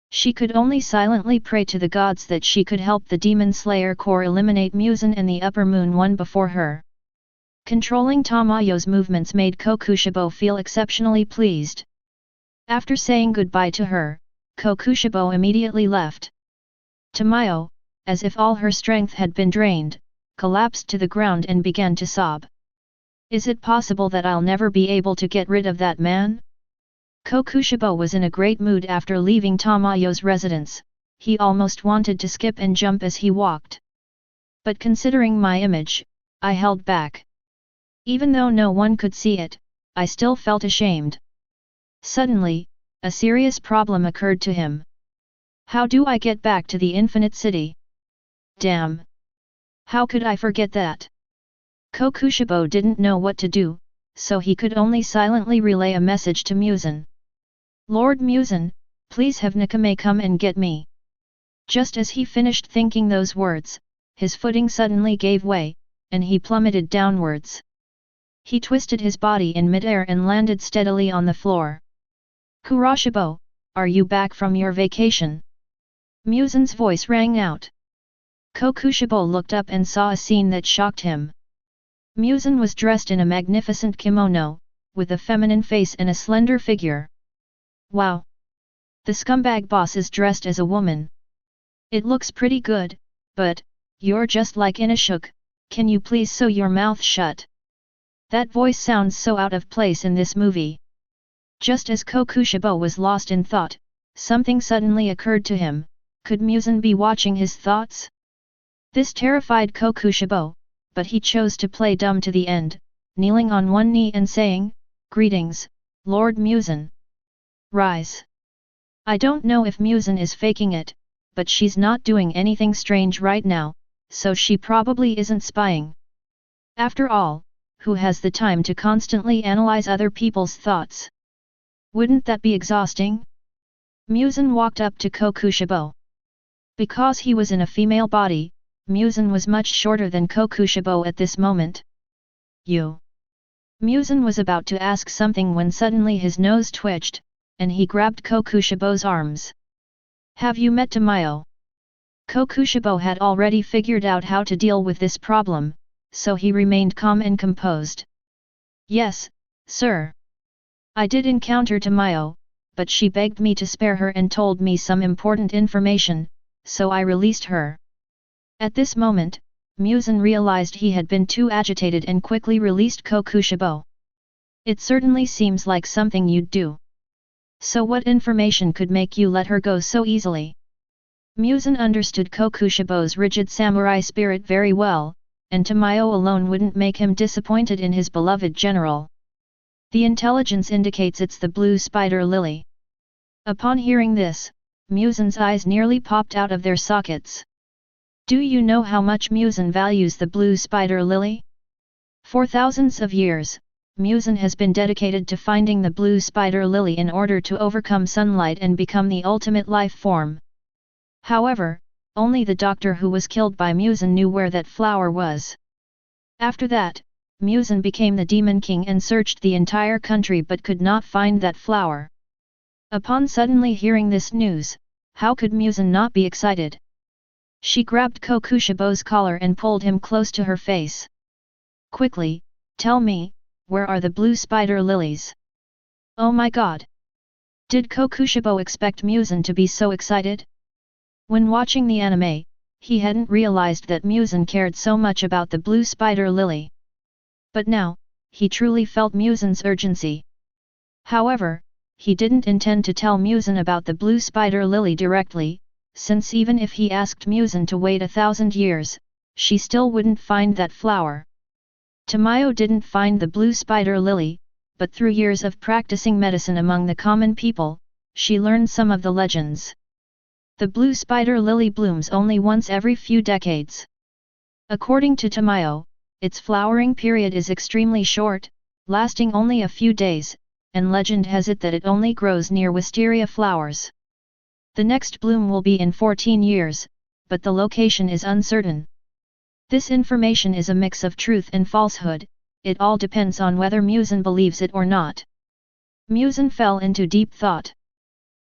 She could only silently pray to the gods that she could help the Demon Slayer Corps eliminate Muzan and the Upper Moon One before her. Controlling Tamayo's movements made Kokushibo feel exceptionally pleased. After saying goodbye to her, Kokushibo immediately left. Tamayo, as if all her strength had been drained, collapsed to the ground and began to sob. "Is it possible that I'll never be able to get rid of that man?" Kokushibo was in a great mood after leaving Tamayo's residence. He almost wanted to skip and jump as he walked. But considering my image, I held back. Even though no one could see it, I still felt ashamed. Suddenly, a serious problem occurred to him. How do I get back to the Infinite City? Damn! How could I forget that? Kokushibo didn't know what to do, so he could only silently relay a message to Muzan. "Lord Muzan, please have Nakame come and get me." Just as he finished thinking those words, his footing suddenly gave way, and he plummeted downwards. He twisted his body in midair and landed steadily on the floor. Kokushibo, are you back from your vacation? Muzan's voice rang out. Kokushibo looked up and saw a scene that shocked him. Muzan was dressed in a magnificent kimono, with a feminine face and a slender figure. Wow! The scumbag boss is dressed as a woman. It looks pretty good, but, you're just like Inashuk, can you please sew your mouth shut? That voice sounds so out of place in this movie. Just as Kokushibo was lost in thought, something suddenly occurred to him. Could Muzan be watching his thoughts? This terrified Kokushibo, but he chose to play dumb to the end, kneeling on one knee and saying, "Greetings, Lord Muzan. Rise." I don't know if Muzan is faking it, but she's not doing anything strange right now, so she probably isn't spying. After all, who has the time to constantly analyze other people's thoughts? Wouldn't that be exhausting? Muzan walked up to Kokushibo. Because he was in a female body, Muzan was much shorter than Kokushibo at this moment. You. Muzan was about to ask something when suddenly his nose twitched, and he grabbed Kokushibo's arms. Have you met Tamayo? Kokushibo had already figured out how to deal with this problem, so he remained calm and composed. Yes, sir. I did encounter Tamayo, but she begged me to spare her and told me some important information, so I released her. At this moment, Muzan realized he had been too agitated and quickly released Kokushibo. It certainly seems like something you'd do. So what information could make you let her go so easily? Muzan understood Kokushibo's rigid samurai spirit very well, and Tamayo alone wouldn't make him disappointed in his beloved general. The intelligence indicates it's the blue spider lily. Upon hearing this, Muzan's eyes nearly popped out of their sockets. Do you know how much Muzan values the blue spider lily? For thousands of years, Muzan has been dedicated to finding the blue spider lily in order to overcome sunlight and become the ultimate life form. However, only the doctor who was killed by Muzan knew where that flower was. After that, Muzan became the Demon King and searched the entire country but could not find that flower. Upon suddenly hearing this news, how could Muzan not be excited? She grabbed Kokushibo's collar and pulled him close to her face. Quickly, tell me, where are the blue spider lilies? Oh my god! Did Kokushibo expect Muzan to be so excited? When watching the anime, he hadn't realized that Muzan cared so much about the blue spider lily. But now, he truly felt Muzan's urgency. However, he didn't intend to tell Muzan about the blue spider lily directly, since even if he asked Muzan to wait 1,000 years, she still wouldn't find that flower. Tamayo didn't find the blue spider lily, but through years of practicing medicine among the common people, she learned some of the legends. The blue spider lily blooms only once every few decades. According to Tamayo, its flowering period is extremely short, lasting only a few days, and legend has it that it only grows near wisteria flowers. The next bloom will be in 14 years, but the location is uncertain. This information is a mix of truth and falsehood, it all depends on whether Muzan believes it or not. Muzan fell into deep thought.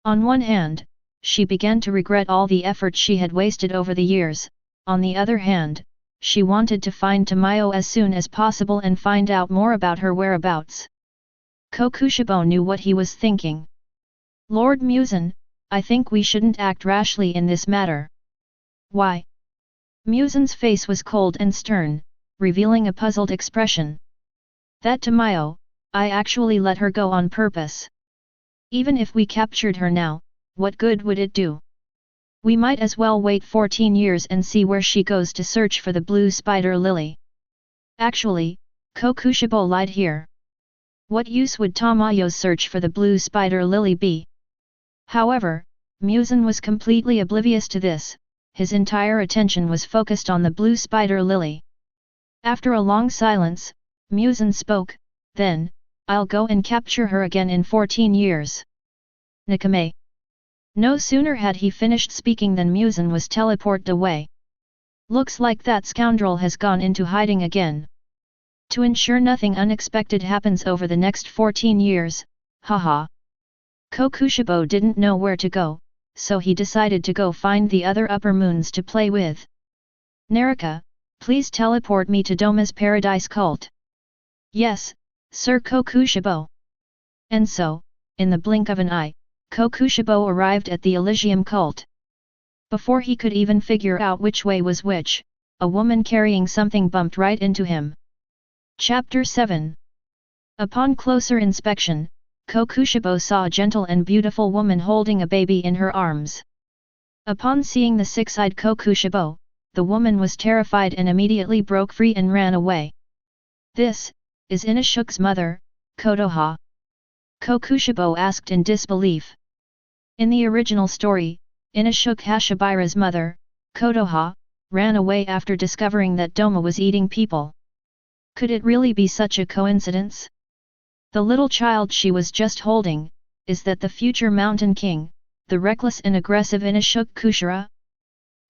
On one hand, she began to regret all the effort she had wasted over the years, on the other hand, she wanted to find Tamayo as soon as possible and find out more about her whereabouts. Kokushibo knew what he was thinking. Lord Muzan, I think we shouldn't act rashly in this matter. Why? Muzan's face was cold and stern, revealing a puzzled expression. That Tamayo, I actually let her go on purpose. Even if we captured her now, what good would it do? We might as well wait 14 years and see where she goes to search for the blue spider lily. Actually, Kokushibo lied here. What use would Tamayo's search for the blue spider lily be? However, Muzan was completely oblivious to this, his entire attention was focused on the blue spider lily. After a long silence, Muzan spoke, then, I'll go and capture her again in 14 years. Nakame. No sooner had he finished speaking than Muzan was teleported away. Looks like that scoundrel has gone into hiding again. To ensure nothing unexpected happens over the next 14 years, haha. Kokushibo didn't know where to go, so he decided to go find the other upper moons to play with. Naraka, please teleport me to Doma's paradise cult. Yes, Sir Kokushibo. And so, in the blink of an eye, Kokushibo arrived at the Elysium cult. Before he could even figure out which way was which, a woman carrying something bumped right into him. Chapter 7. Upon closer inspection, Kokushibo saw a gentle and beautiful woman holding a baby in her arms. Upon seeing the six-eyed Kokushibo, the woman was terrified and immediately broke free and ran away. This is Inashuk's mother, Kotoha? Kokushibo asked in disbelief. In the original story, Inashuk Hashibire's mother, Kotoha, ran away after discovering that Doma was eating people. Could it really be such a coincidence? The little child she was just holding, is that the future Mountain King, the reckless and aggressive Inashuk Kushira?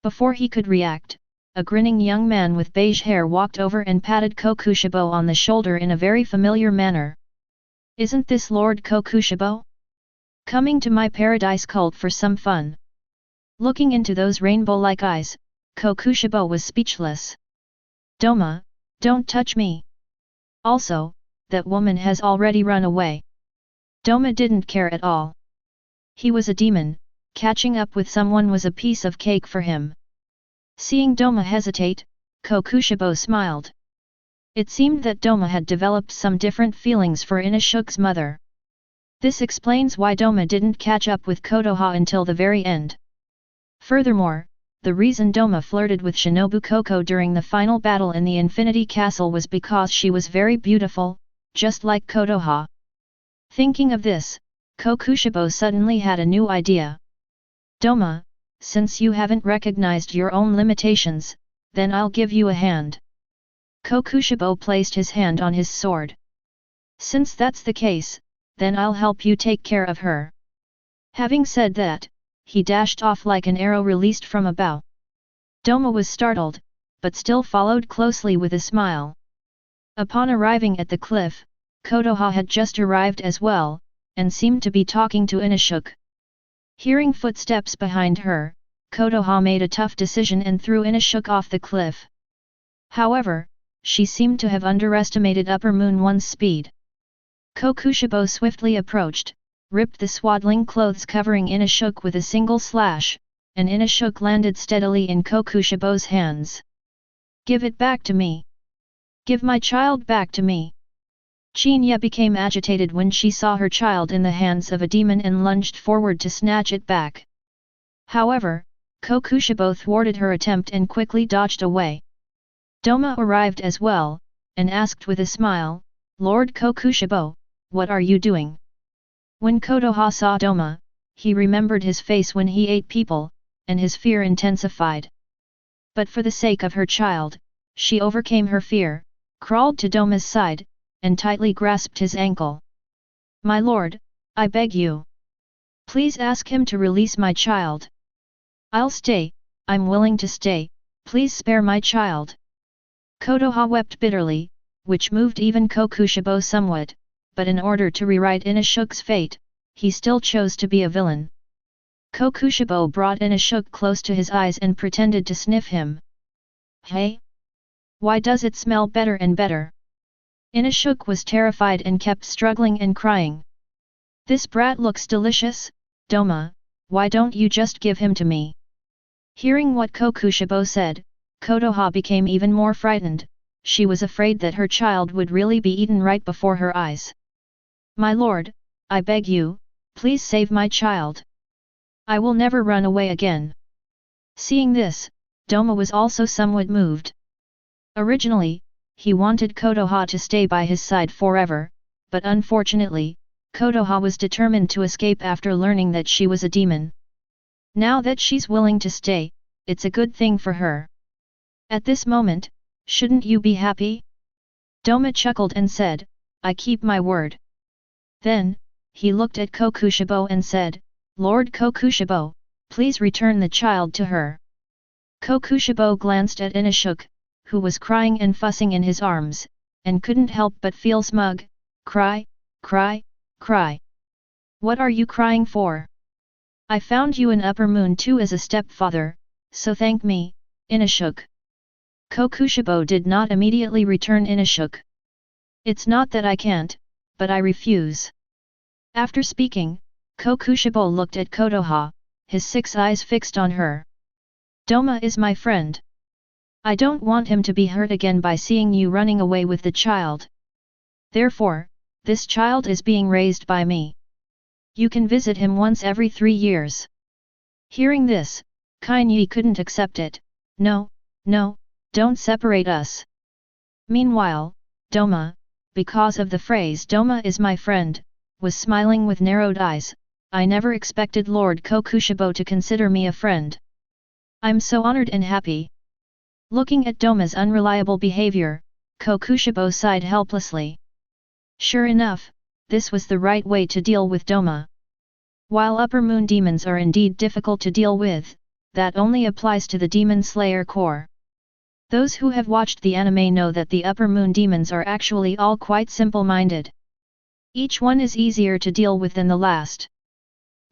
Before he could react, a grinning young man with beige hair walked over and patted Kokushibo on the shoulder in a very familiar manner. Isn't this Lord Kokushibo? Coming to my paradise cult for some fun? Looking into those rainbow-like eyes, Kokushibo was speechless. Doma, don't touch me. Also, that woman has already run away. Doma didn't care at all. He was a demon, catching up with someone was a piece of cake for him. Seeing Doma hesitate, Kokushibo smiled. It seemed that Doma had developed some different feelings for Inashuk's mother. This explains why Doma didn't catch up with Kotoha until the very end. Furthermore, the reason Doma flirted with Shinobu Koko during the final battle in the Infinity Castle was because she was very beautiful, just like Kotoha. Thinking of this, Kokushibo suddenly had a new idea. Doma, since you haven't recognized your own limitations, then I'll give you a hand. Kokushibo placed his hand on his sword. Since that's the case, then I'll help you take care of her. Having said that, he dashed off like an arrow released from a bow. Doma was startled, but still followed closely with a smile. Upon arriving at the cliff, Kotoha had just arrived as well, and seemed to be talking to Inashuk. Hearing footsteps behind her, Kotoha made a tough decision and threw Inashuk off the cliff. However, she seemed to have underestimated Upper Moon One's speed. Kokushibo swiftly approached, ripped the swaddling clothes covering Inashuk with a single slash, and Inashuk landed steadily in Kokushibo's hands. Give it back to me! Give my child back to me! Chinya became agitated when she saw her child in the hands of a demon and lunged forward to snatch it back. However, Kokushibo thwarted her attempt and quickly dodged away. Doma arrived as well, and asked with a smile, Lord Kokushibo, what are you doing? When Kotoha saw Doma, he remembered his face when he ate people, and his fear intensified. But for the sake of her child, she overcame her fear, crawled to Doma's side, and tightly grasped his ankle. My lord, I beg you. Please ask him to release my child. I'll stay, I'm willing to stay, please spare my child. Kotoha wept bitterly, which moved even Kokushibo somewhat, but in order to rewrite Inashuk's fate, he still chose to be a villain. Kokushibo brought Inashuk close to his eyes and pretended to sniff him. Hey? Why does it smell better and better? Inashuk was terrified and kept struggling and crying. This brat looks delicious, Doma, why don't you just give him to me? Hearing what Kokushibo said, Kotoha became even more frightened, she was afraid that her child would really be eaten right before her eyes. My lord, I beg you, please save my child. I will never run away again. Seeing this, Doma was also somewhat moved. Originally, he wanted Kotoha to stay by his side forever, but unfortunately, Kotoha was determined to escape after learning that she was a demon. Now that she's willing to stay, it's a good thing for her. At this moment, shouldn't you be happy? Doma chuckled and said, I keep my word. Then, he looked at Kokushibo and said, Lord Kokushibo, please return the child to her. Kokushibo glanced at Inashuk, who was crying and fussing in his arms, and couldn't help but feel smug. Cry, cry, cry. What are you crying for? I found you in Upper Moon too as a stepfather, so thank me, Inashuk. Kokushibo did not immediately return Inashuk. It's not that I can't, but I refuse. After speaking, Kokushibo looked at Kotoha, his 6 eyes fixed on her. Doma is my friend. I don't want him to be hurt again by seeing you running away with the child. Therefore, this child is being raised by me. You can visit him once every 3 years. Hearing this, Kainyi couldn't accept it. No, no, don't separate us. Meanwhile, Doma, because of the phrase Doma is my friend, was smiling with narrowed eyes. I never expected Lord Kokushibo to consider me a friend. I'm so honored and happy. Looking at Doma's unreliable behavior, Kokushibo sighed helplessly. Sure enough, this was the right way to deal with Doma. While Upper Moon demons are indeed difficult to deal with, that only applies to the Demon Slayer Corps. Those who have watched the anime know that the Upper Moon demons are actually all quite simple-minded. Each one is easier to deal with than the last.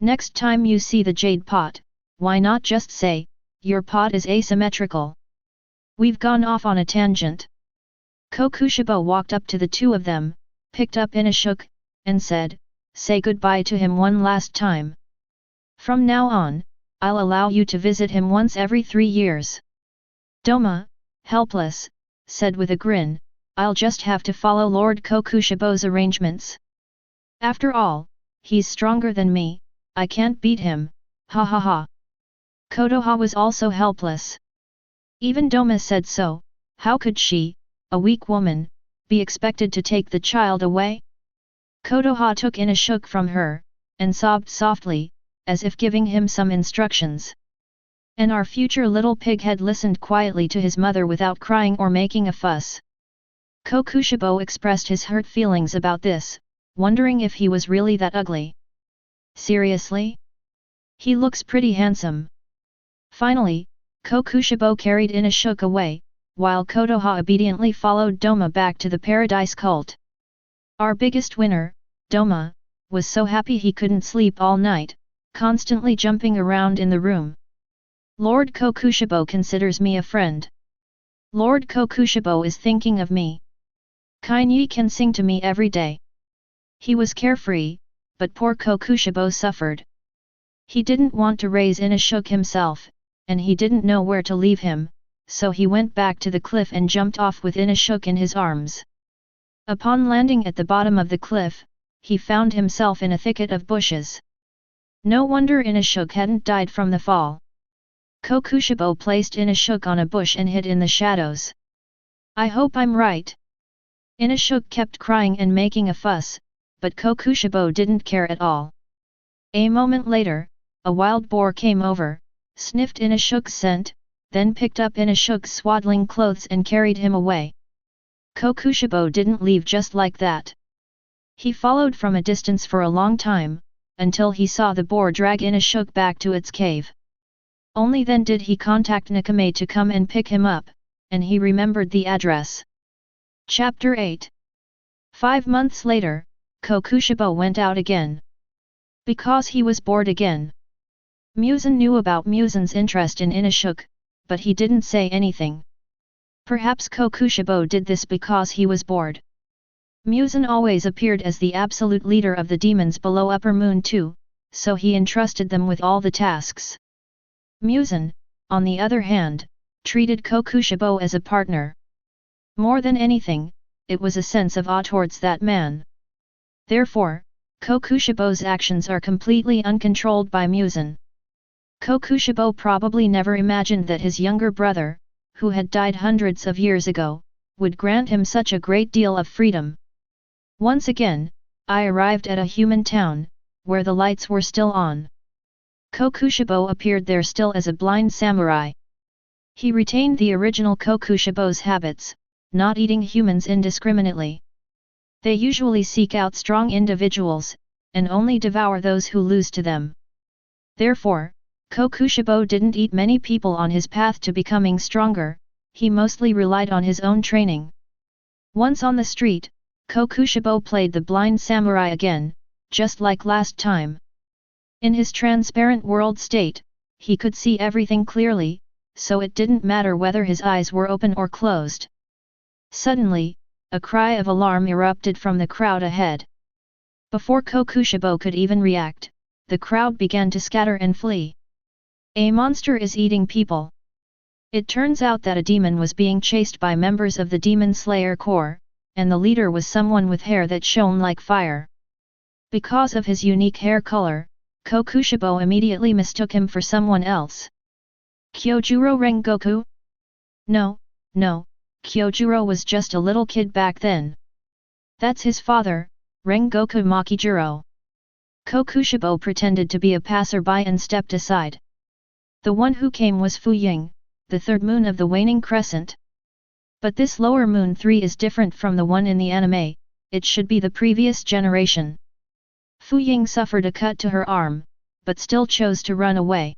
Next time you see the jade pot, why not just say, your pot is asymmetrical. We've gone off on a tangent. Kokushibo walked up to the two of them, picked up Inashuk, and said, say goodbye to him one last time. From now on, I'll allow you to visit him once every 3 years. Doma, helpless, said with a grin, I'll just have to follow Lord Kokushibo's arrangements. After all, he's stronger than me, I can't beat him, ha ha ha. Kotoha was also helpless. Even Doma said so. How could she, a weak woman, be expected to take the child away? Kotoha took Inashuk from her, and sobbed softly, as if giving him some instructions. And our future little pighead listened quietly to his mother without crying or making a fuss. Kokushibo expressed his hurt feelings about this, wondering if he was really that ugly. Seriously? He looks pretty handsome. Finally, Kokushibo carried Inashuk away, while Kotoha obediently followed Doma back to the Paradise Cult. Our biggest winner, Doma, was so happy he couldn't sleep all night, constantly jumping around in the room. Lord Kokushibo considers me a friend. Lord Kokushibo is thinking of me. Kainyi can sing to me every day. He was carefree, but poor Kokushibo suffered. He didn't want to raise Inashuk himself, and he didn't know where to leave him, so he went back to the cliff and jumped off with Inashuk in his arms. Upon landing at the bottom of the cliff, he found himself in a thicket of bushes. No wonder Inashuk hadn't died from the fall. Kokushibo placed Inashuk on a bush and hid in the shadows. I hope I'm right. Inashuk kept crying and making a fuss, but Kokushibo didn't care at all. A moment later, a wild boar came over, sniffed Inashuk's scent, then picked up Inashuk's swaddling clothes and carried him away. Kokushibo didn't leave just like that. He followed from a distance for a long time, until he saw the boar drag Inashuk back to its cave. Only then did he contact Nakame to come and pick him up, and he remembered the address. Chapter 8. 5 months later, Kokushibo went out again. Because he was bored again. Muzan knew about Muzan's interest in Inashuk, but he didn't say anything. Perhaps Kokushibo did this because he was bored. Muzan always appeared as the absolute leader of the demons below Upper Moon too, so he entrusted them with all the tasks. Muzan, on the other hand, treated Kokushibo as a partner. More than anything, it was a sense of awe towards that man. Therefore, Kokushibo's actions are completely uncontrolled by Muzan. Kokushibo probably never imagined that his younger brother, who had died hundreds of years ago, would grant him such a great deal of freedom. Once again, I arrived at a human town, where the lights were still on. Kokushibo appeared there still as a blind samurai. He retained the original Kokushibo's habits, not eating humans indiscriminately. They usually seek out strong individuals, and only devour those who lose to them. Therefore, Kokushibo didn't eat many people on his path to becoming stronger, he mostly relied on his own training. Once on the street, Kokushibo played the blind samurai again, just like last time. In his transparent world state, he could see everything clearly, so it didn't matter whether his eyes were open or closed. Suddenly, a cry of alarm erupted from the crowd ahead. Before Kokushibo could even react, the crowd began to scatter and flee. A monster is eating people. It turns out that a demon was being chased by members of the Demon Slayer Corps, and the leader was someone with hair that shone like fire. Because of his unique hair color, Kokushibo immediately mistook him for someone else. Kyojuro Rengoku? No, Kyojuro was just a little kid back then. That's his father, Rengoku Makijuro. Kokushibo pretended to be a passerby and stepped aside. The one who came was Fuying, the third moon of the waning crescent. But this lower moon 3 is different from the one in the anime, it should be the previous generation. Fuying suffered a cut to her arm, but still chose to run away.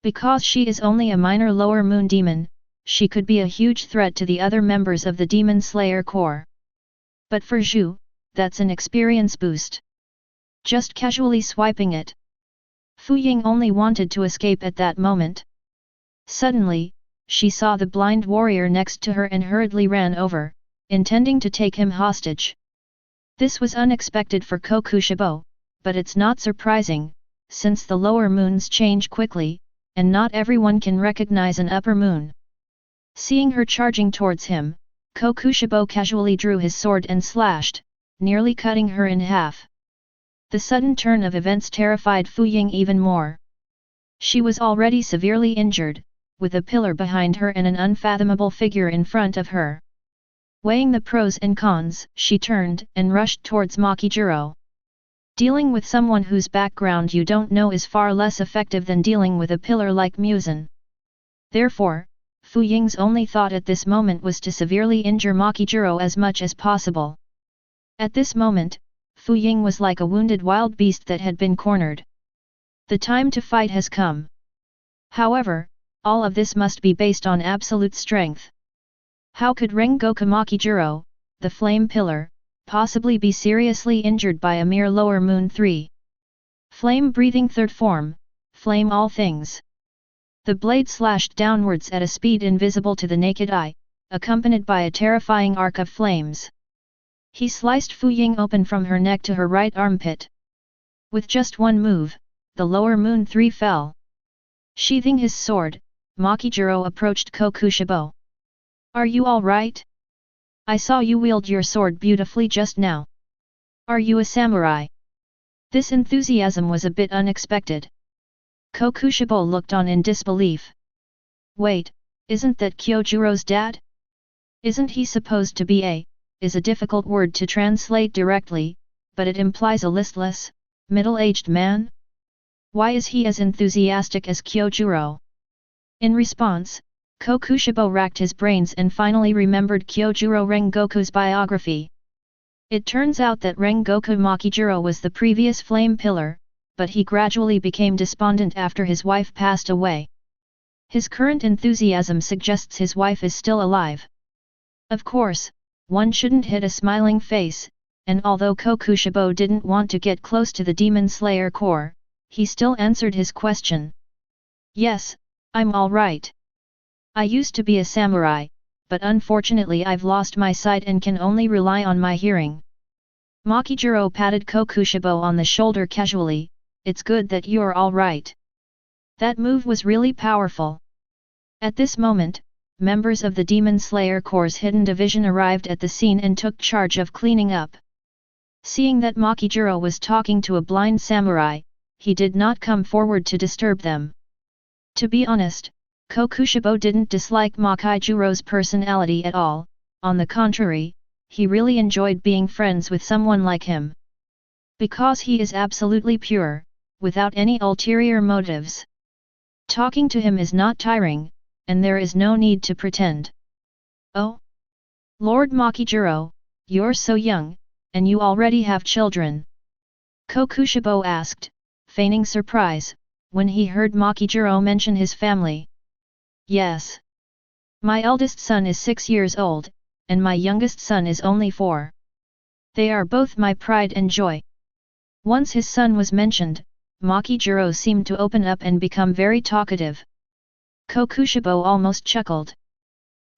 Because she is only a minor lower moon demon, she could be a huge threat to the other members of the Demon Slayer Corps. But for Zhu, that's an experience boost. Just casually swiping it. Fuying only wanted to escape at that moment. Suddenly, she saw the blind warrior next to her and hurriedly ran over, intending to take him hostage. This was unexpected for Kokushibo, but it's not surprising, since the lower moons change quickly, and not everyone can recognize an upper moon. Seeing her charging towards him, Kokushibo casually drew his sword and slashed, nearly cutting her in half. The sudden turn of events terrified Fuying even more. She was already severely injured, with a pillar behind her and an unfathomable figure in front of her. Weighing the pros and cons, she turned and rushed towards Makijuro. Dealing with someone whose background you don't know is far less effective than dealing with a pillar like Muzan. Therefore, Fuying's only thought at this moment was to severely injure Makijuro as much as possible. At this moment, Fuying was like a wounded wild beast that had been cornered. The time to fight has come. However, all of this must be based on absolute strength. How could Rengoku Makijuro, the flame pillar, possibly be seriously injured by a mere lower moon 3? Flame-breathing third form, flame all things. The blade slashed downwards at a speed invisible to the naked eye, accompanied by a terrifying arc of flames. He sliced Fuying open from her neck to her right armpit. With just one move, the lower moon 3 fell. Sheathing his sword, Makijuro approached Kokushibo. Are you all right? I saw you wield your sword beautifully just now. Are you a samurai? This enthusiasm was a bit unexpected. Kokushibo looked on in disbelief. Wait, isn't that Kyojuro's dad? Isn't he supposed to be is a difficult word to translate directly, but it implies a listless, middle-aged man? Why is he as enthusiastic as Kyojuro? In response, Kokushibo racked his brains and finally remembered Kyojuro Rengoku's biography. It turns out that Rengoku Makijuro was the previous flame pillar, but he gradually became despondent after his wife passed away. His current enthusiasm suggests his wife is still alive. Of course, one shouldn't hit a smiling face, and although Kokushibo didn't want to get close to the Demon Slayer Corps, he still answered his question. Yes, I'm all right. I used to be a samurai, but unfortunately I've lost my sight and can only rely on my hearing. Makijuro patted Kokushibo on the shoulder casually. It's good that you're all right. That move was really powerful. At this moment, members of the Demon Slayer Corps' hidden division arrived at the scene and took charge of cleaning up. Seeing that Makijuro was talking to a blind samurai, he did not come forward to disturb them. To be honest, Kokushibo didn't dislike Makijuro's personality at all, on the contrary, he really enjoyed being friends with someone like him. Because he is absolutely pure, without any ulterior motives. Talking to him is not tiring, and there is no need to pretend. Oh? Lord Makijuro, you're so young, and you already have children? Kokushibo asked, feigning surprise, when he heard Makijuro mention his family. Yes. My eldest son is 6 years old, and my youngest son is only 4. They are both my pride and joy. Once his son was mentioned, Makijiro seemed to open up and become very talkative. Kokushibo almost chuckled.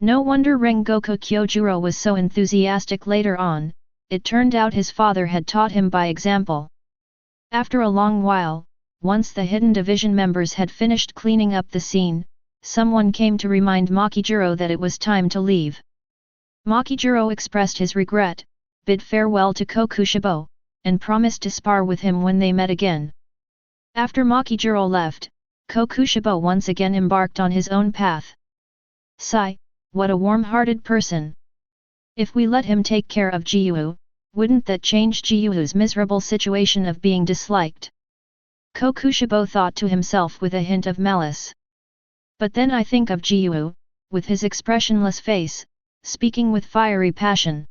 No wonder Rengoku Kyojuro was so enthusiastic later on, it turned out his father had taught him by example. After a long while, once the hidden division members had finished cleaning up the scene, someone came to remind Makijiro that it was time to leave. Makijiro expressed his regret, bid farewell to Kokushibo, and promised to spar with him when they met again. After Makijiro left, Kokushibo once again embarked on his own path. Sigh, what a warm-hearted person. If we let him take care of Jiu, wouldn't that change Jiu's miserable situation of being disliked? Kokushibo thought to himself with a hint of malice. But then I think of Jiu, with his expressionless face, speaking with fiery passion.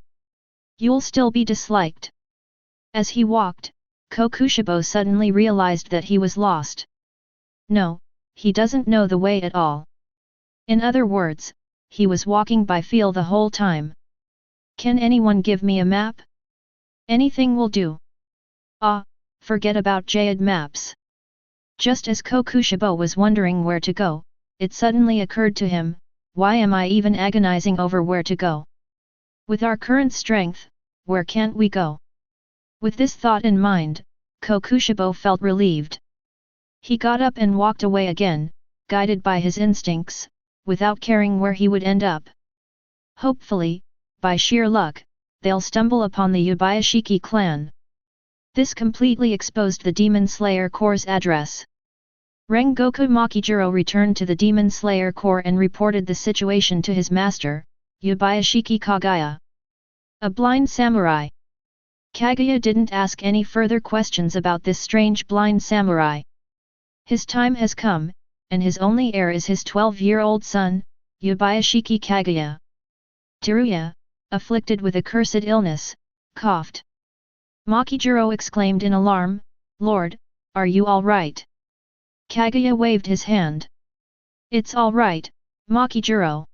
You'll still be disliked. As he walked, Kokushibo suddenly realized that he was lost. No, he doesn't know the way at all. In other words, he was walking by feel the whole time. Can anyone give me a map? Anything will do. Ah, forget about Jade maps. Just as Kokushibo was wondering where to go, it suddenly occurred to him, why am I even agonizing over where to go? With our current strength, where can't we go? With this thought in mind, Kokushibo felt relieved. He got up and walked away again, guided by his instincts, without caring where he would end up. Hopefully, by sheer luck, they'll stumble upon the Yubayashiki clan. This completely exposed the Demon Slayer Corps' address. Rengoku Makijiro returned to the Demon Slayer Corps and reported the situation to his master, Yubayashiki Kagaya. A blind samurai. Kagaya didn't ask any further questions about this strange blind samurai. His time has come, and his only heir is his 12-year-old son, Yubayashiki Kagaya. Teruya, afflicted with a cursed illness, coughed. Makijiro exclaimed in alarm, "Lord, are you all right?" Kagaya waved his hand. "It's all right, Makijiro.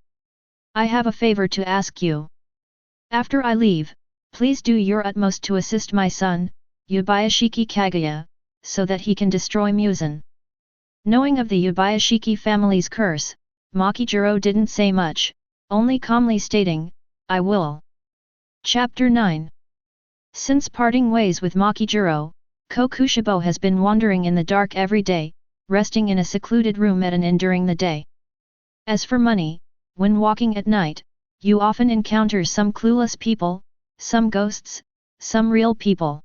I have a favor to ask you. After I leave, please do your utmost to assist my son, Yubayashiki Kagaya, so that he can destroy Muzan." Knowing of the Yubayashiki family's curse, Makijiro didn't say much, only calmly stating, "I will." Chapter 9. Since parting ways with Makijiro, Kokushibo has been wandering in the dark every day, resting in a secluded room at an inn during the day. As for money, when walking at night, you often encounter some clueless people, some ghosts, some real people.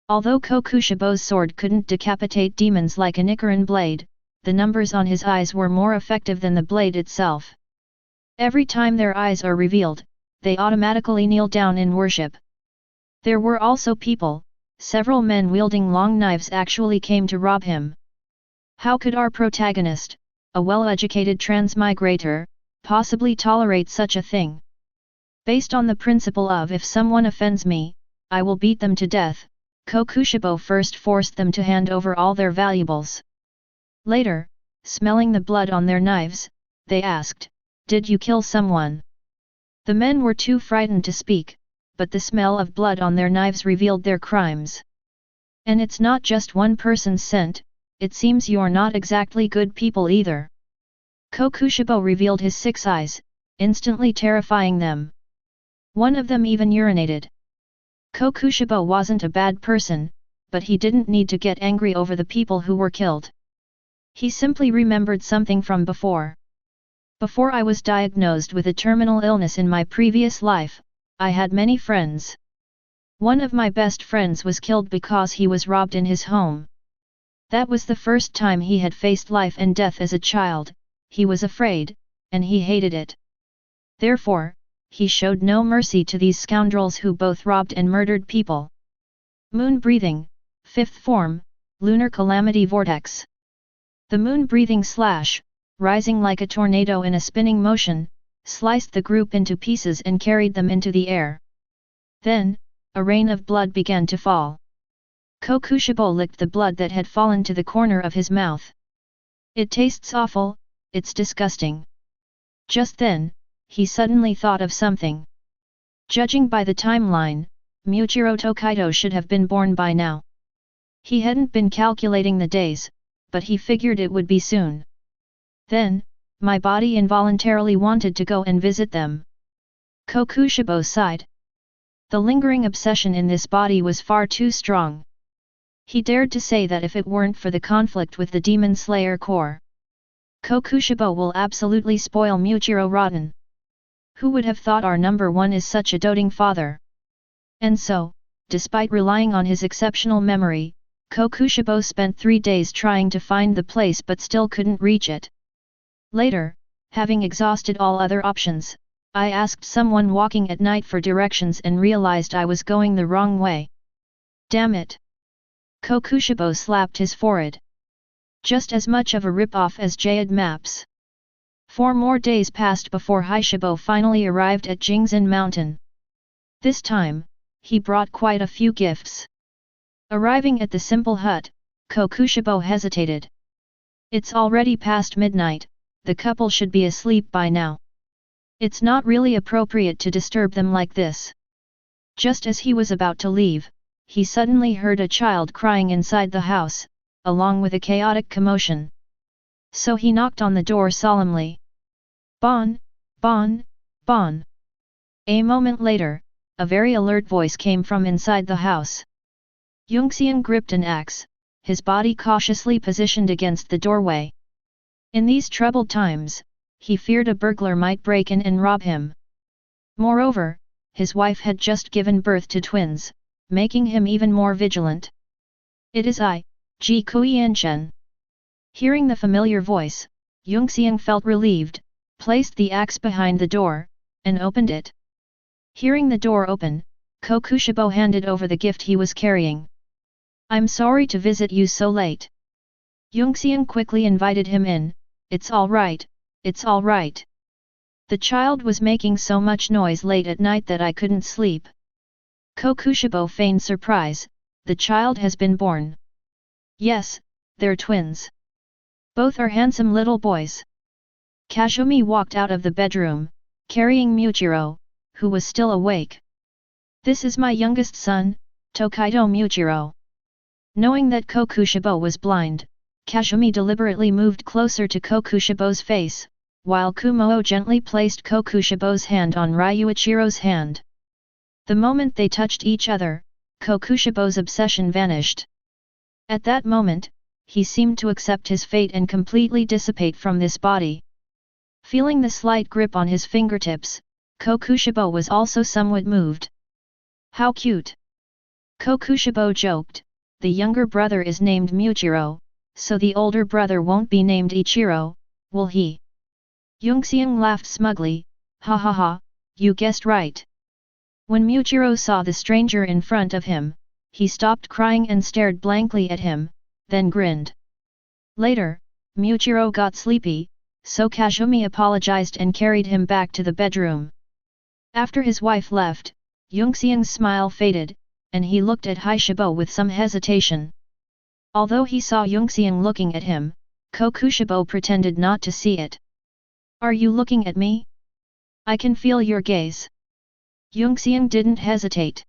Although Kokushibo's sword couldn't decapitate demons like a Nichiren blade, the numbers on his eyes were more effective than the blade itself. Every time their eyes are revealed, they automatically kneel down in worship. There were also people, several men wielding long knives actually came to rob him. How could our protagonist, a well-educated transmigrator, possibly tolerate such a thing? Based on the principle of if someone offends me, I will beat them to death, Kokushibo first forced them to hand over all their valuables. Later, smelling the blood on their knives, they asked, "Did you kill someone?" The men were too frightened to speak, but the smell of blood on their knives revealed their crimes. And it's not just one person's scent, it seems you're not exactly good people either. Kokushibo revealed his 6 eyes, instantly terrifying them. One of them even urinated. Kokushibo wasn't a bad person, but he didn't need to get angry over the people who were killed. He simply remembered something from before. Before I was diagnosed with a terminal illness in my previous life, I had many friends. One of my best friends was killed because he was robbed in his home. That was the first time he had faced life and death as a child, he was afraid, and he hated it. Therefore, he showed no mercy to these scoundrels who both robbed and murdered people. Moon-breathing, 5th form, lunar calamity vortex. The moon-breathing slash, rising like a tornado in a spinning motion, sliced the group into pieces and carried them into the air. Then, a rain of blood began to fall. Kokushibo licked the blood that had fallen to the corner of his mouth. "It tastes awful, it's disgusting." Just then, he suddenly thought of something. Judging by the timeline, Muichiro Tokaido should have been born by now. He hadn't been calculating the days, but he figured it would be soon. Then, my body involuntarily wanted to go and visit them. Kokushibo sighed. The lingering obsession in this body was far too strong. He dared to say that if it weren't for the conflict with the Demon Slayer Corps, Kokushibo will absolutely spoil Muichiro rotten. Who would have thought our number one is such a doting father? And so, despite relying on his exceptional memory, Kokushibo spent 3 days trying to find the place but still couldn't reach it. Later, having exhausted all other options, I asked someone walking at night for directions and realized I was going the wrong way. Damn it! Kokushibo slapped his forehead. Just as much of a rip-off as Jade Maps. 4 more days passed before Haishibo finally arrived at Jingzan Mountain. This time, he brought quite a few gifts. Arriving at the simple hut, Kokushibo hesitated. It's already past midnight, the couple should be asleep by now. It's not really appropriate to disturb them like this. Just as he was about to leave, he suddenly heard a child crying inside the house, along with a chaotic commotion. So he knocked on the door solemnly. Bon, bon, bon. A moment later, a very alert voice came from inside the house. Yongxian gripped an axe, his body cautiously positioned against the doorway. In these troubled times, he feared a burglar might break in and rob him. Moreover, his wife had just given birth to twins, making him even more vigilant. It is I, Ji Kuiyanchen. Hearing the familiar voice, Yongxian felt relieved, placed the axe behind the door, and opened it. Hearing the door open, Kokushibo handed over the gift he was carrying. I'm sorry to visit you so late. Yongxian quickly invited him in. It's all right, it's all right. The child was making so much noise late at night that I couldn't sleep. Kokushibo feigned surprise. The child has been born. Yes, they're twins. Both are handsome little boys. Kazumi walked out of the bedroom, carrying Muichiro, who was still awake. This is my youngest son, Tokaido Muichiro. Knowing that Kokushibo was blind, Kazumi deliberately moved closer to Kokushibo's face, while Kumoo gently placed Kokushibo's hand on Ryuichiro's hand. The moment they touched each other, Kokushibo's obsession vanished. At that moment, he seemed to accept his fate and completely dissipate from this body. Feeling the slight grip on his fingertips, Kokushibo was also somewhat moved. How cute! Kokushibo joked, the younger brother is named Muichiro, so the older brother won't be named Ichiro, will he? Yongxian laughed smugly, ha ha ha, you guessed right. When Muichiro saw the stranger in front of him, he stopped crying and stared blankly at him, then grinned. Later, Muichiro got sleepy, so Kazumi apologized and carried him back to the bedroom. After his wife left, Yongxian's smile faded, and he looked at Haishibo with some hesitation. Although he saw Yongxian looking at him, Kokushibo pretended not to see it. Are you looking at me? I can feel your gaze. Yongxian didn't hesitate.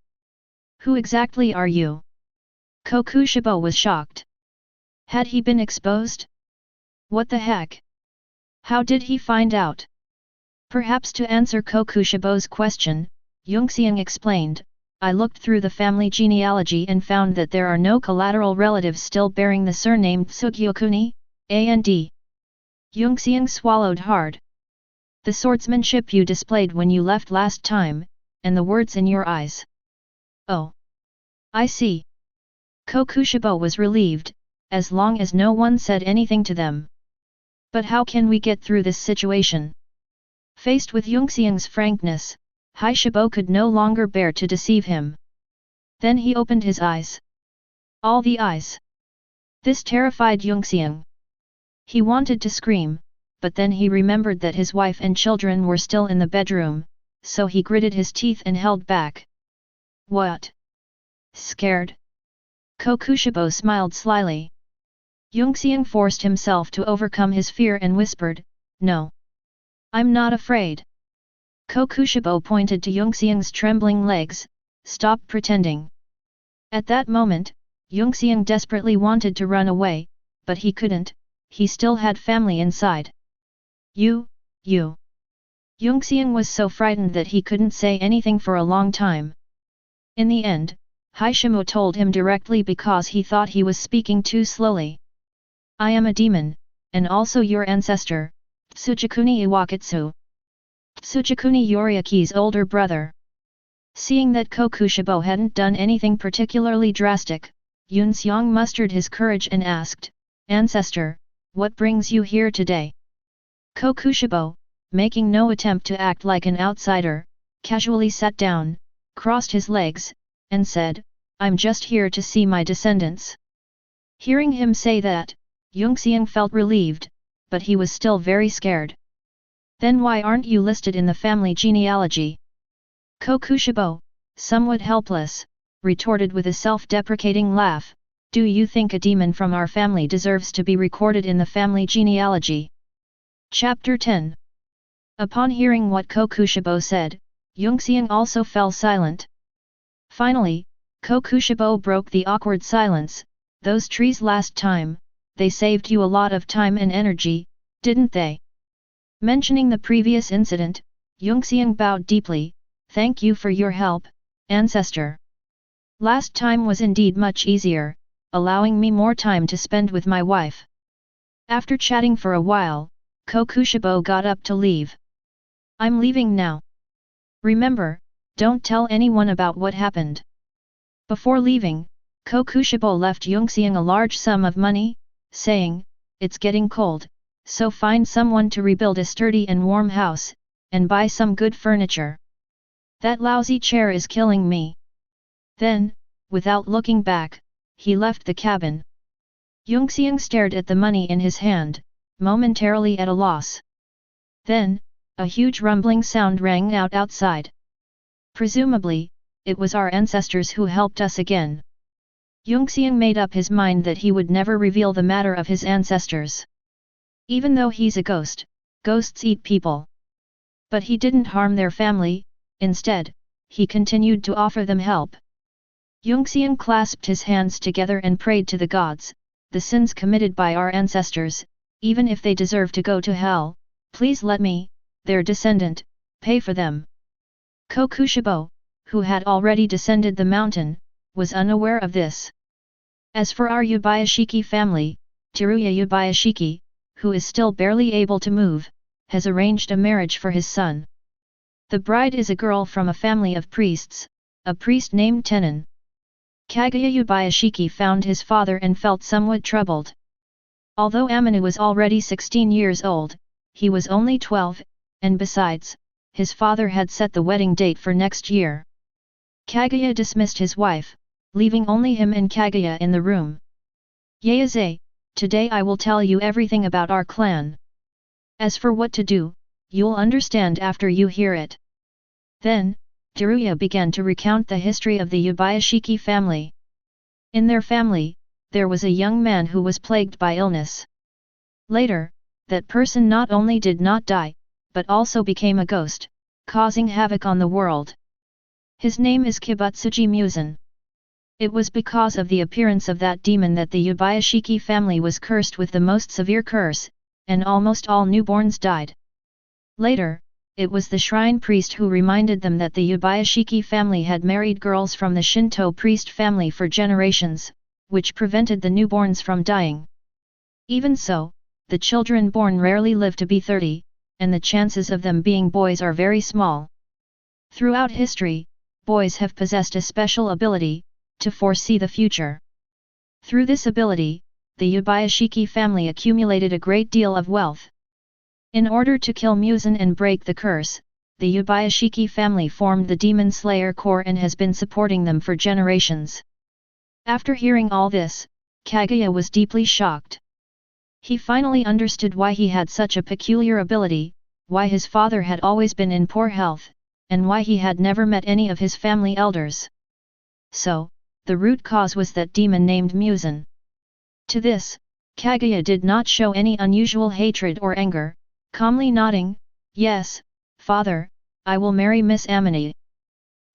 Who exactly are you? Kokushibo was shocked. Had he been exposed? What the heck? How did he find out? Perhaps to answer Kokushibo's question, Yongxian explained, I looked through the family genealogy and found that there are no collateral relatives still bearing the surname Tsugyokuni, and. Yongxian swallowed hard. The swordsmanship you displayed when you left last time, and the words in your eyes. Oh. I see. Kokushibo was relieved, as long as no one said anything to them. But how can we get through this situation? Faced with Yongxian's frankness, Haishibo could no longer bear to deceive him. Then he opened his eyes. All the eyes. This terrified Yongxian. He wanted to scream, but then he remembered that his wife and children were still in the bedroom, so he gritted his teeth and held back. What? Scared? Kokushibo smiled slyly. Yongxian forced himself to overcome his fear and whispered, No. I'm not afraid. Kokushibo pointed to Yongxiang's trembling legs, "Stop pretending." At that moment, Yongxiang desperately wanted to run away, but he couldn't, he still had family inside. You. Yongxiang was so frightened that he couldn't say anything for a long time. In the end, Haishimo told him directly because he thought he was speaking too slowly. "I am a demon, and also your ancestor, Tsuchikuni Iwakatsu. Tsuchikuni Yoriaki's older brother." Seeing that Kokushibo hadn't done anything particularly drastic, Yunxiang mustered his courage and asked, "Ancestor, what brings you here today?" Kokushibo, making no attempt to act like an outsider, casually sat down, crossed his legs, and said, "I'm just here to see my descendants." Hearing him say that, Yongxiang felt relieved, but he was still very scared. "Then why aren't you listed in the family genealogy?" Kokushibo, somewhat helpless, retorted with a self-deprecating laugh, "Do you think a demon from our family deserves to be recorded in the family genealogy?" Chapter 10. Upon hearing what Kokushibo said, Yongxiang also fell silent. Finally, Kokushibo broke the awkward silence. "Those trees last time, they saved you a lot of time and energy, didn't they?" Mentioning the previous incident, Yongxiang bowed deeply, "Thank you for your help, ancestor. Last time was indeed much easier, allowing me more time to spend with my wife." After chatting for a while, Kokushibo got up to leave. "I'm leaving now. Remember, don't tell anyone about what happened." Before leaving, Kokushibo left Yongxiang a large sum of money, saying, "It's getting cold, so find someone to rebuild a sturdy and warm house, and buy some good furniture. That lousy chair is killing me." Then, without looking back, he left the cabin. Yongxiang stared at the money in his hand, momentarily at a loss. Then, a huge rumbling sound rang out outside. Presumably, it was our ancestors who helped us again. Yongxiang made up his mind that he would never reveal the matter of his ancestors. Even though he's a ghost, ghosts eat people. But he didn't harm their family, instead, he continued to offer them help. Yongxiang clasped his hands together and prayed to the gods, "The sins committed by our ancestors, even if they deserve to go to hell, please let me, their descendant, pay for them." Kokushibo, who had already descended the mountain, was unaware of this. As for our Yubayashiki family, Teruya Yubayashiki, who is still barely able to move, has arranged a marriage for his son. The bride is a girl from a family of priests, a priest named Tenon. Kaguya Yubayashiki found his father and felt somewhat troubled. Although Aminu was already 16 years old, he was only 12, and besides, his father had set the wedding date for next year. Kaguya dismissed his wife, leaving only him and Kaguya in the room. "Yaeze, today I will tell you everything about our clan. As for what to do, you'll understand after you hear it." Then, Teruya began to recount the history of the Yubayashiki family. In their family, there was a young man who was plagued by illness. Later, that person not only did not die, but also became a ghost, causing havoc on the world. His name is Kibutsuji Muzan. It was because of the appearance of that demon that the Yubayashiki family was cursed with the most severe curse, and almost all newborns died. Later, it was the shrine priest who reminded them that the Yubayashiki family had married girls from the Shinto priest family for generations, which prevented the newborns from dying. Even so, the children born rarely live to be 30, and the chances of them being boys are very small. Throughout history, boys have possessed a special ability, to foresee the future. Through this ability, the Yubayashiki family accumulated a great deal of wealth. In order to kill Muzan and break the curse, the Yubayashiki family formed the Demon Slayer Corps and has been supporting them for generations. After hearing all this, Kaguya was deeply shocked. He finally understood why he had such a peculiar ability, why his father had always been in poor health, and why he had never met any of his family elders. So, the root cause was that demon named Muzan. To this, Kaguya did not show any unusual hatred or anger, calmly nodding, "Yes, father, I will marry Miss Amine.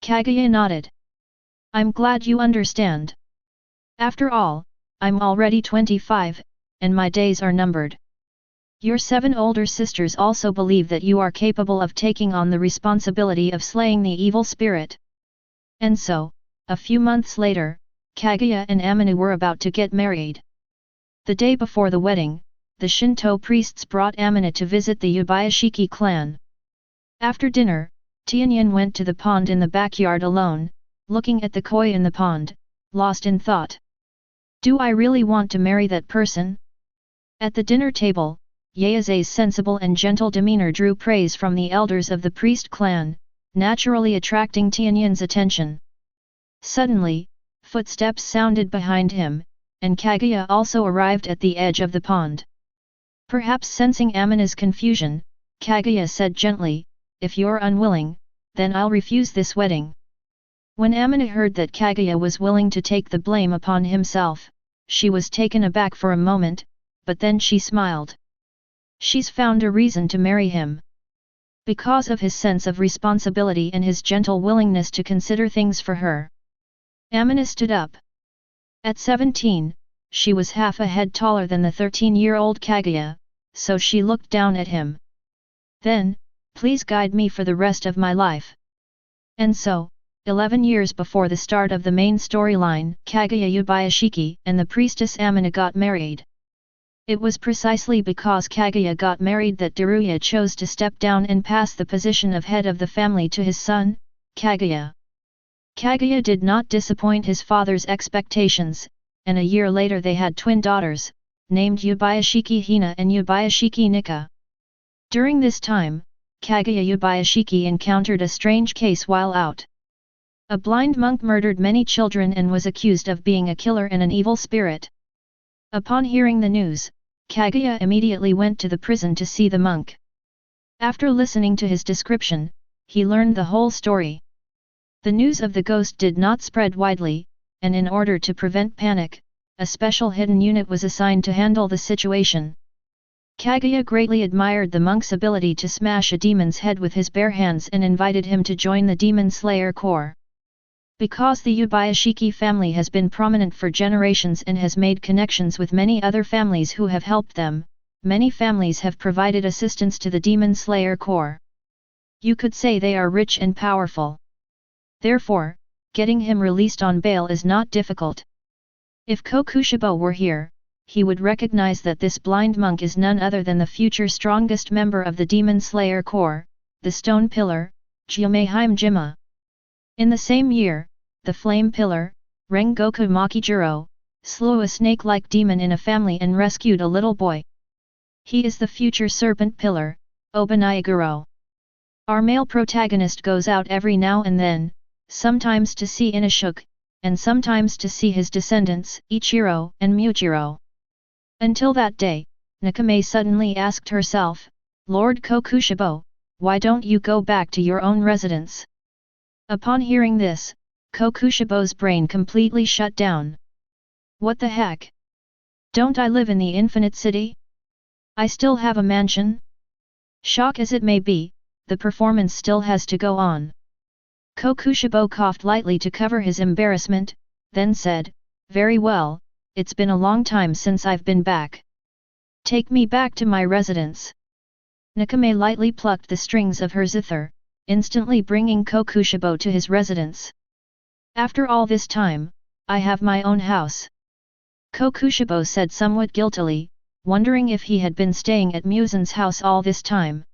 Kaguya nodded. I'm glad you understand. After all, I'm already 25, and my days are numbered. Your 7 older sisters also believe that you are capable of taking on the responsibility of slaying the evil spirit. And so, a few months later, Kaguya and Amine were about to get married. The day before the wedding, the Shinto priests brought Amine to visit the Yubayashiki clan. After dinner, Tianyan went to the pond in the backyard alone, looking at the koi in the pond, lost in thought. Do I really want to marry that person? At the dinner table, Yeaze's sensible and gentle demeanor drew praise from the elders of the priest clan, naturally attracting Tianyan's attention. Suddenly, footsteps sounded behind him, and Kaguya also arrived at the edge of the pond. Perhaps sensing Amine's confusion, Kaguya said gently, if you're unwilling, then I'll refuse this wedding. When Amine heard that Kaguya was willing to take the blame upon himself, she was taken aback for a moment, but then she smiled. She's found a reason to marry him. Because of his sense of responsibility and his gentle willingness to consider things for her. Amine stood up. At 17, she was half a head taller than the 13-year-old Kaguya, so she looked down at him. Then, please guide me for the rest of my life. And so, 11 years before the start of the main storyline, Kaguya Yubayashiki and the priestess Amine got married. It was precisely because Kaguya got married that Daruya chose to step down and pass the position of head of the family to his son, Kaguya. Kaguya did not disappoint his father's expectations, and a year later they had twin daughters, named Yubayashiki Hina and Yubayashiki Nika. During this time, Kaguya Yubayashiki encountered a strange case while out. A blind monk murdered many children and was accused of being a killer and an evil spirit. Upon hearing the news, Kaguya immediately went to the prison to see the monk. After listening to his description, he learned the whole story. The news of the ghost did not spread widely, and in order to prevent panic, a special hidden unit was assigned to handle the situation. Kaguya greatly admired the monk's ability to smash a demon's head with his bare hands and invited him to join the Demon Slayer Corps. Because the Yubayashiki family has been prominent for generations and has made connections with many other families who have helped them, many families have provided assistance to the Demon Slayer Corps. You could say they are rich and powerful. Therefore, getting him released on bail is not difficult. If Kokushibo were here, he would recognize that this blind monk is none other than the future strongest member of the Demon Slayer Corps, the Stone Pillar, Gyumeheim Jima. In the same year, the Flame Pillar, Rengoku Makijuro, slew a snake-like demon in a family and rescued a little boy. He is the future Serpent Pillar, Obanayaguro. Our male protagonist goes out every now and then, sometimes to see Inashuk, and sometimes to see his descendants, Ichiro and Muchiro. Until that day, Nakame suddenly asked herself, Lord Kokushibo, why don't you go back to your own residence? Upon hearing this, Kokushibo's brain completely shut down. What the heck? Don't I live in the Infinite City? I still have a mansion? Shock as it may be, the performance still has to go on. Kokushibo coughed lightly to cover his embarrassment, then said, Very well, it's been a long time since I've been back. Take me back to my residence. Nakame lightly plucked the strings of her zither, instantly bringing Kokushibo to his residence. After all this time, I have my own house. Kokushibo said somewhat guiltily, wondering if he had been staying at Muzan's house all this time.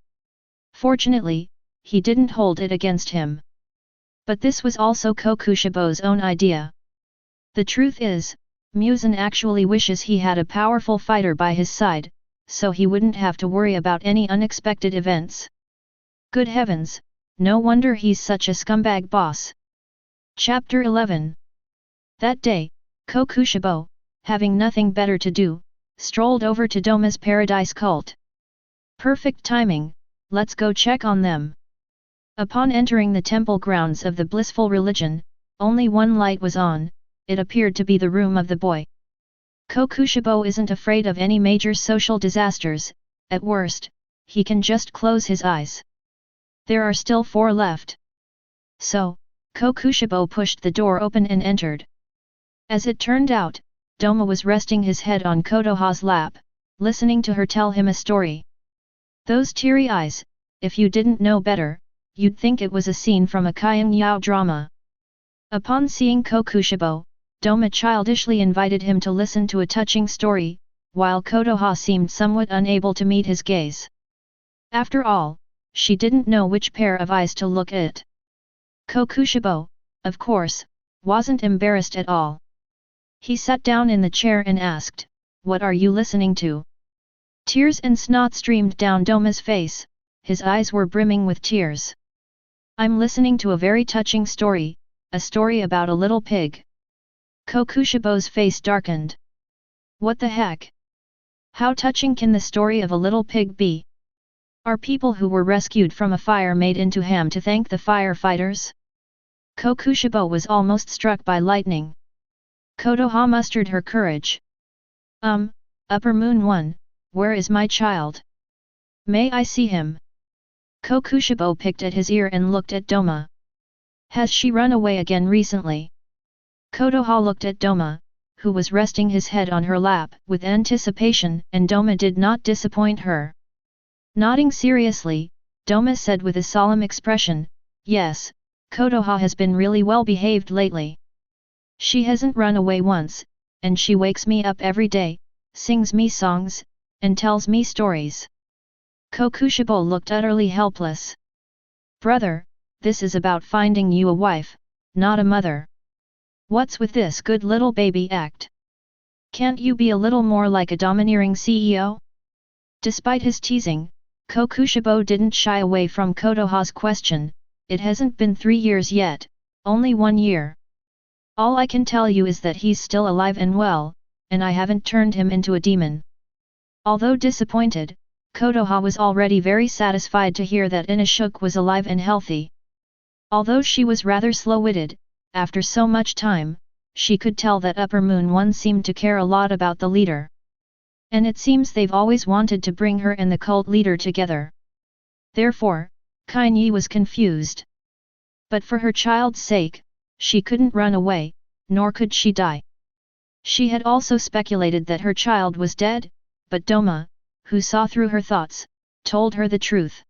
Fortunately, he didn't hold it against him. But this was also Kokushibo's own idea. The truth is, Muzan actually wishes he had a powerful fighter by his side, so he wouldn't have to worry about any unexpected events. Good heavens, no wonder he's such a scumbag boss. Chapter 11. That day, Kokushibo, having nothing better to do, strolled over to Doma's Paradise cult. Perfect timing, let's go check on them. Upon entering the temple grounds of the blissful religion, only one light was on, it appeared to be the room of the boy. Kokushibo isn't afraid of any major social disasters, at worst, he can just close his eyes. There are still 4 left. So, Kokushibo pushed the door open and entered. As it turned out, Doma was resting his head on Kotoha's lap, listening to her tell him a story. Those teary eyes, if you didn't know better, you'd think it was a scene from a Kaiyan Yao drama. Upon seeing Kokushibo, Doma childishly invited him to listen to a touching story, while Kotoha seemed somewhat unable to meet his gaze. After all, she didn't know which pair of eyes to look at. Kokushibo, of course, wasn't embarrassed at all. He sat down in the chair and asked, "What are you listening to?" Tears and snot streamed down Doma's face, his eyes were brimming with tears. "I'm listening to a very touching story, a story about a little pig." Kokushibo's face darkened. What the heck? How touching can the story of a little pig be? Are people who were rescued from a fire made into ham to thank the firefighters? Kokushibo was almost struck by lightning. Kotoha mustered her courage. Upper Moon 1, where is my child? May I see him?" Kokushibo picked at his ear and looked at Doma. "Has she run away again recently?" Kotoha looked at Doma, who was resting his head on her lap with anticipation, and Doma did not disappoint her. Nodding seriously, Doma said with a solemn expression, "Yes, Kotoha has been really well behaved lately. She hasn't run away once, and she wakes me up every day, sings me songs, and tells me stories." Kokushibo looked utterly helpless. "Brother, this is about finding you a wife, not a mother. What's with this good little baby act? Can't you be a little more like a domineering CEO?" Despite his teasing, Kokushibo didn't shy away from Kotoha's question. "It hasn't been 3 years yet, only 1 year. All I can tell you is that he's still alive and well, and I haven't turned him into a demon." Although disappointed, Kotoha was already very satisfied to hear that Inashuk was alive and healthy. Although she was rather slow-witted, after so much time, she could tell that Upper Moon 1 seemed to care a lot about the leader. And it seems they've always wanted to bring her and the cult leader together. Therefore, Kainyi was confused. But for her child's sake, she couldn't run away, nor could she die. She had also speculated that her child was dead, but Doma, who saw through her thoughts, told her the truth.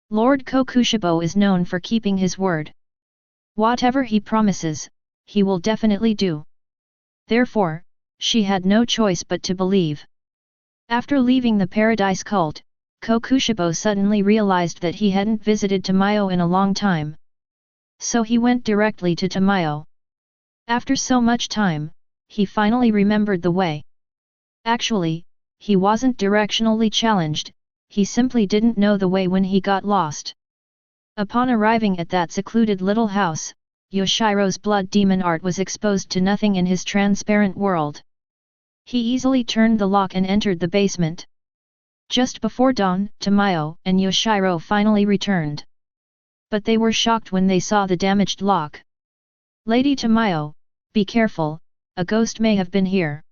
Lord Kokushibo is known for keeping his word. Whatever he promises, he will definitely do. Therefore, she had no choice but to believe. After leaving the Paradise Cult, Kokushibo suddenly realized that he hadn't visited Tamayo in a long time. So he went directly to Tamayo. After so much time, he finally remembered the way. Actually, he wasn't directionally challenged, he simply didn't know the way when he got lost. Upon arriving at that secluded little house, Yoshiro's blood demon art was exposed to nothing in his transparent world. He easily turned the lock and entered the basement. Just before dawn, Tamayo and Yoshiro finally returned. But they were shocked when they saw the damaged lock. "Lady Tamayo, be careful, a ghost may have been here."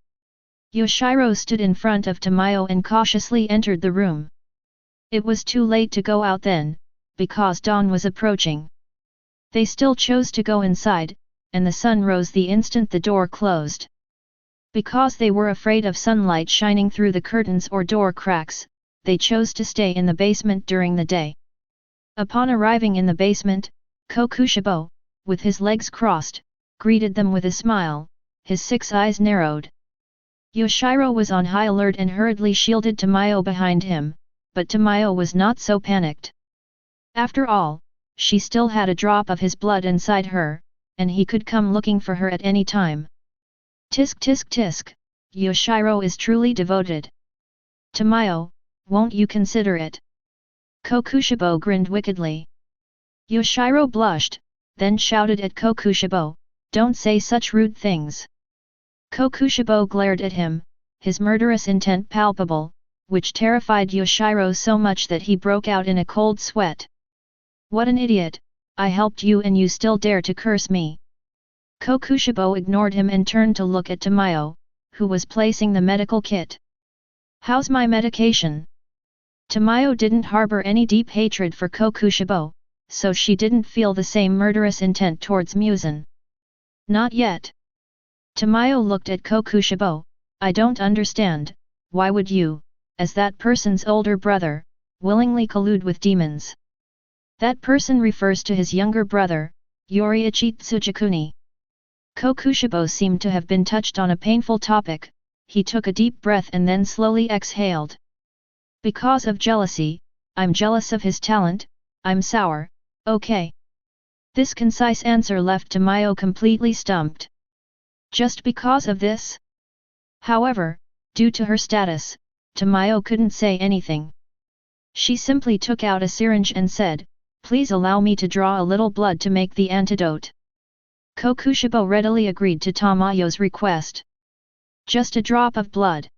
Yoshiro stood in front of Tamayo and cautiously entered the room. It was too late to go out then, because dawn was approaching. They still chose to go inside, and the sun rose the instant the door closed. Because they were afraid of sunlight shining through the curtains or door cracks, they chose to stay in the basement during the day. Upon arriving in the basement, Kokushibo, with his legs crossed, greeted them with a smile, his 6 eyes narrowed. Yoshiro was on high alert and hurriedly shielded Tamayo behind him, but Tamayo was not so panicked. After all, she still had a drop of his blood inside her, and he could come looking for her at any time. Tisk tisk tisk, Yoshiro is truly devoted. Tamayo, won't you consider it? Kokushibo grinned wickedly. Yoshiro blushed, then shouted at Kokushibo, "Don't say such rude things." Kokushibo glared at him, his murderous intent palpable, which terrified Yoshiro so much that he broke out in a cold sweat. "What an idiot, I helped you and you still dare to curse me." Kokushibo ignored him and turned to look at Tamayo, who was placing the medical kit. "How's my medication?" Tamayo didn't harbor any deep hatred for Kokushibo, so she didn't feel the same murderous intent towards Muzan. Not yet. Tamayo looked at Kokushibo. I don't understand, why would you, as that person's older brother, willingly collude with demons? That person refers to his younger brother, Yoriichi Tsujikuni. Kokushibo seemed to have been touched on a painful topic. He took a deep breath and then slowly exhaled. Because of jealousy, I'm jealous of his talent, I'm sour, okay. This concise answer left Tamayo completely stumped. Just because of this? However, due to her status, Tamayo couldn't say anything. She simply took out a syringe and said, "Please allow me to draw a little blood to make the antidote." Kokushibo readily agreed to Tamayo's request. Just a drop of blood.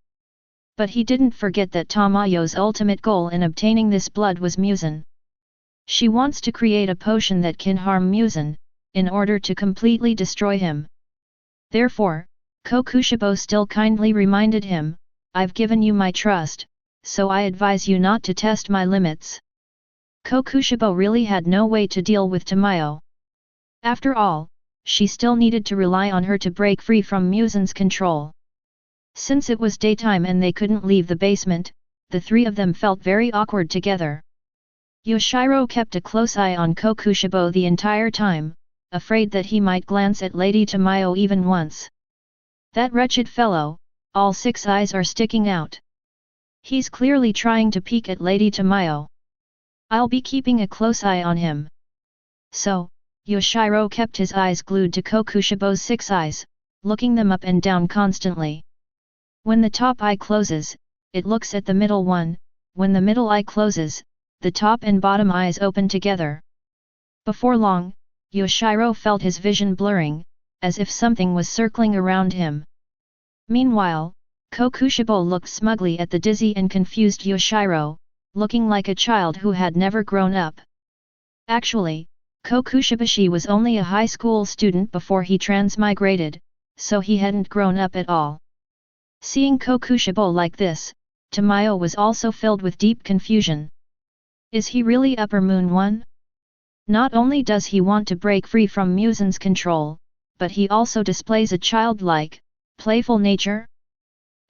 But he didn't forget that Tamayo's ultimate goal in obtaining this blood was Muzan. She wants to create a potion that can harm Muzan, in order to completely destroy him. Therefore, Kokushibo still kindly reminded him, "I've given you my trust, so I advise you not to test my limits." Kokushibo really had no way to deal with Tamayo. After all, she still needed to rely on her to break free from Muzan's control. Since it was daytime and they couldn't leave the basement, the three of them felt very awkward together. Yoshiro kept a close eye on Kokushibo the entire time, afraid that he might glance at Lady Tamayo even once. That wretched fellow, all 6 eyes are sticking out. He's clearly trying to peek at Lady Tamayo. I'll be keeping a close eye on him. So, Yoshiro kept his eyes glued to Kokushibo's 6 eyes, looking them up and down constantly. When the top eye closes, it looks at the middle one, when the middle eye closes, the top and bottom eyes open together. Before long, Yoshiro felt his vision blurring, as if something was circling around him. Meanwhile, Kokushibo looked smugly at the dizzy and confused Yoshiro, looking like a child who had never grown up. Actually, Kokushibashi was only a high school student before he transmigrated, so he hadn't grown up at all. Seeing Kokushibo like this, Tamayo was also filled with deep confusion. Is he really Upper Moon One? Not only does he want to break free from Muzan's control, but he also displays a childlike, playful nature?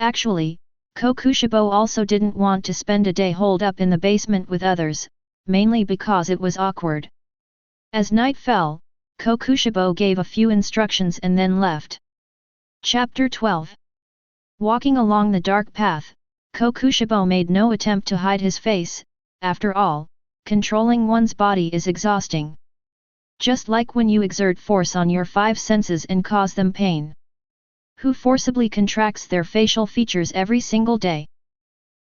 Actually, Kokushibo also didn't want to spend a day holed up in the basement with others, mainly because it was awkward. As night fell, Kokushibo gave a few instructions and then left. Chapter 12. Walking along the dark path, Kokushibo made no attempt to hide his face. After all, controlling one's body is exhausting. Just like when you exert force on your 5 senses and cause them pain. Who forcibly contracts their facial features every single day?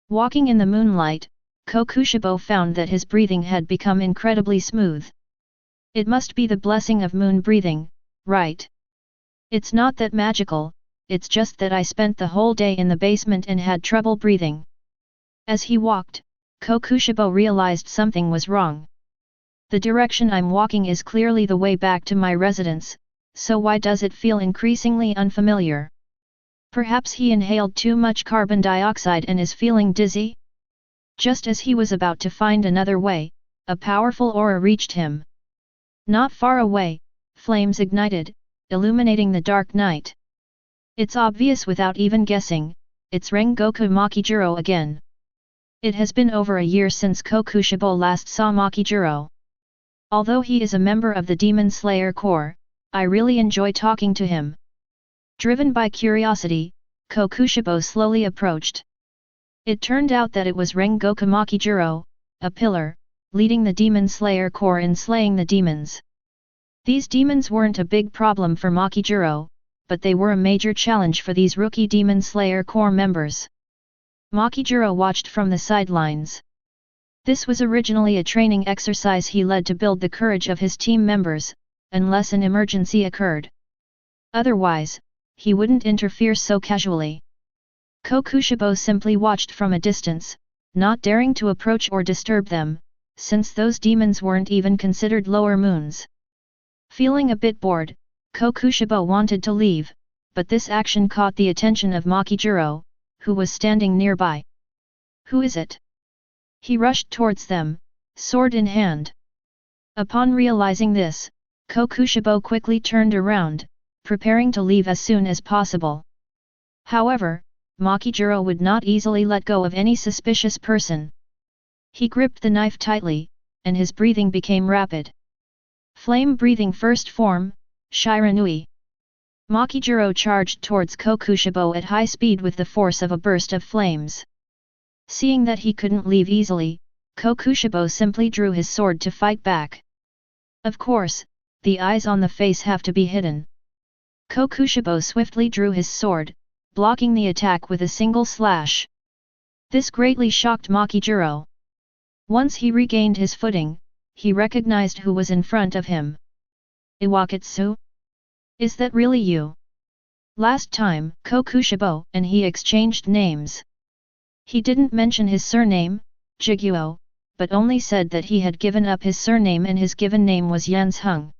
Walking in the moonlight, Kokushibo found that his breathing had become incredibly smooth. It must be the blessing of moon breathing, right? It's not that magical, it's just that I spent the whole day in the basement and had trouble breathing. As he walked, Kokushibo realized something was wrong. The direction I'm walking is clearly the way back to my residence, so why does it feel increasingly unfamiliar? Perhaps he inhaled too much carbon dioxide and is feeling dizzy? Just as he was about to find another way, a powerful aura reached him. Not far away, flames ignited, illuminating the dark night. It's obvious without even guessing, it's Rengoku Makijiro again. It has been over a year since Kokushibo last saw Makijiro. Although he is a member of the Demon Slayer Corps, I really enjoy talking to him. Driven by curiosity, Kokushibo slowly approached. It turned out that it was Rengoku Makijiro, a pillar, leading the Demon Slayer Corps in slaying the demons. These demons weren't a big problem for Makijiro, but they were a major challenge for these rookie Demon Slayer Corps members. Makijiro watched from the sidelines. This was originally a training exercise he led to build the courage of his team members, unless an emergency occurred. Otherwise, he wouldn't interfere so casually. Kokushibo simply watched from a distance, not daring to approach or disturb them, since those demons weren't even considered lower moons. Feeling a bit bored, Kokushibo wanted to leave, but this action caught the attention of Makijiro, who was standing nearby. Who is it? He rushed towards them, sword in hand. Upon realizing this, Kokushibo quickly turned around, preparing to leave as soon as possible. However, Makijiro would not easily let go of any suspicious person. He gripped the knife tightly, and his breathing became rapid. Flame breathing first form, Shiranui. Makijiro charged towards Kokushibo at high speed with the force of a burst of flames. Seeing that he couldn't leave easily, Kokushibo simply drew his sword to fight back. Of course, the eyes on the face have to be hidden. Kokushibo swiftly drew his sword, blocking the attack with a single slash. This greatly shocked Makijiro. Once he regained his footing, he recognized who was in front of him. Iwakatsu? Is that really you? Last time, Kokushibo and he exchanged names. He didn't mention his surname, Jiguo, but only said that he had given up his surname and his given name was Yansheng.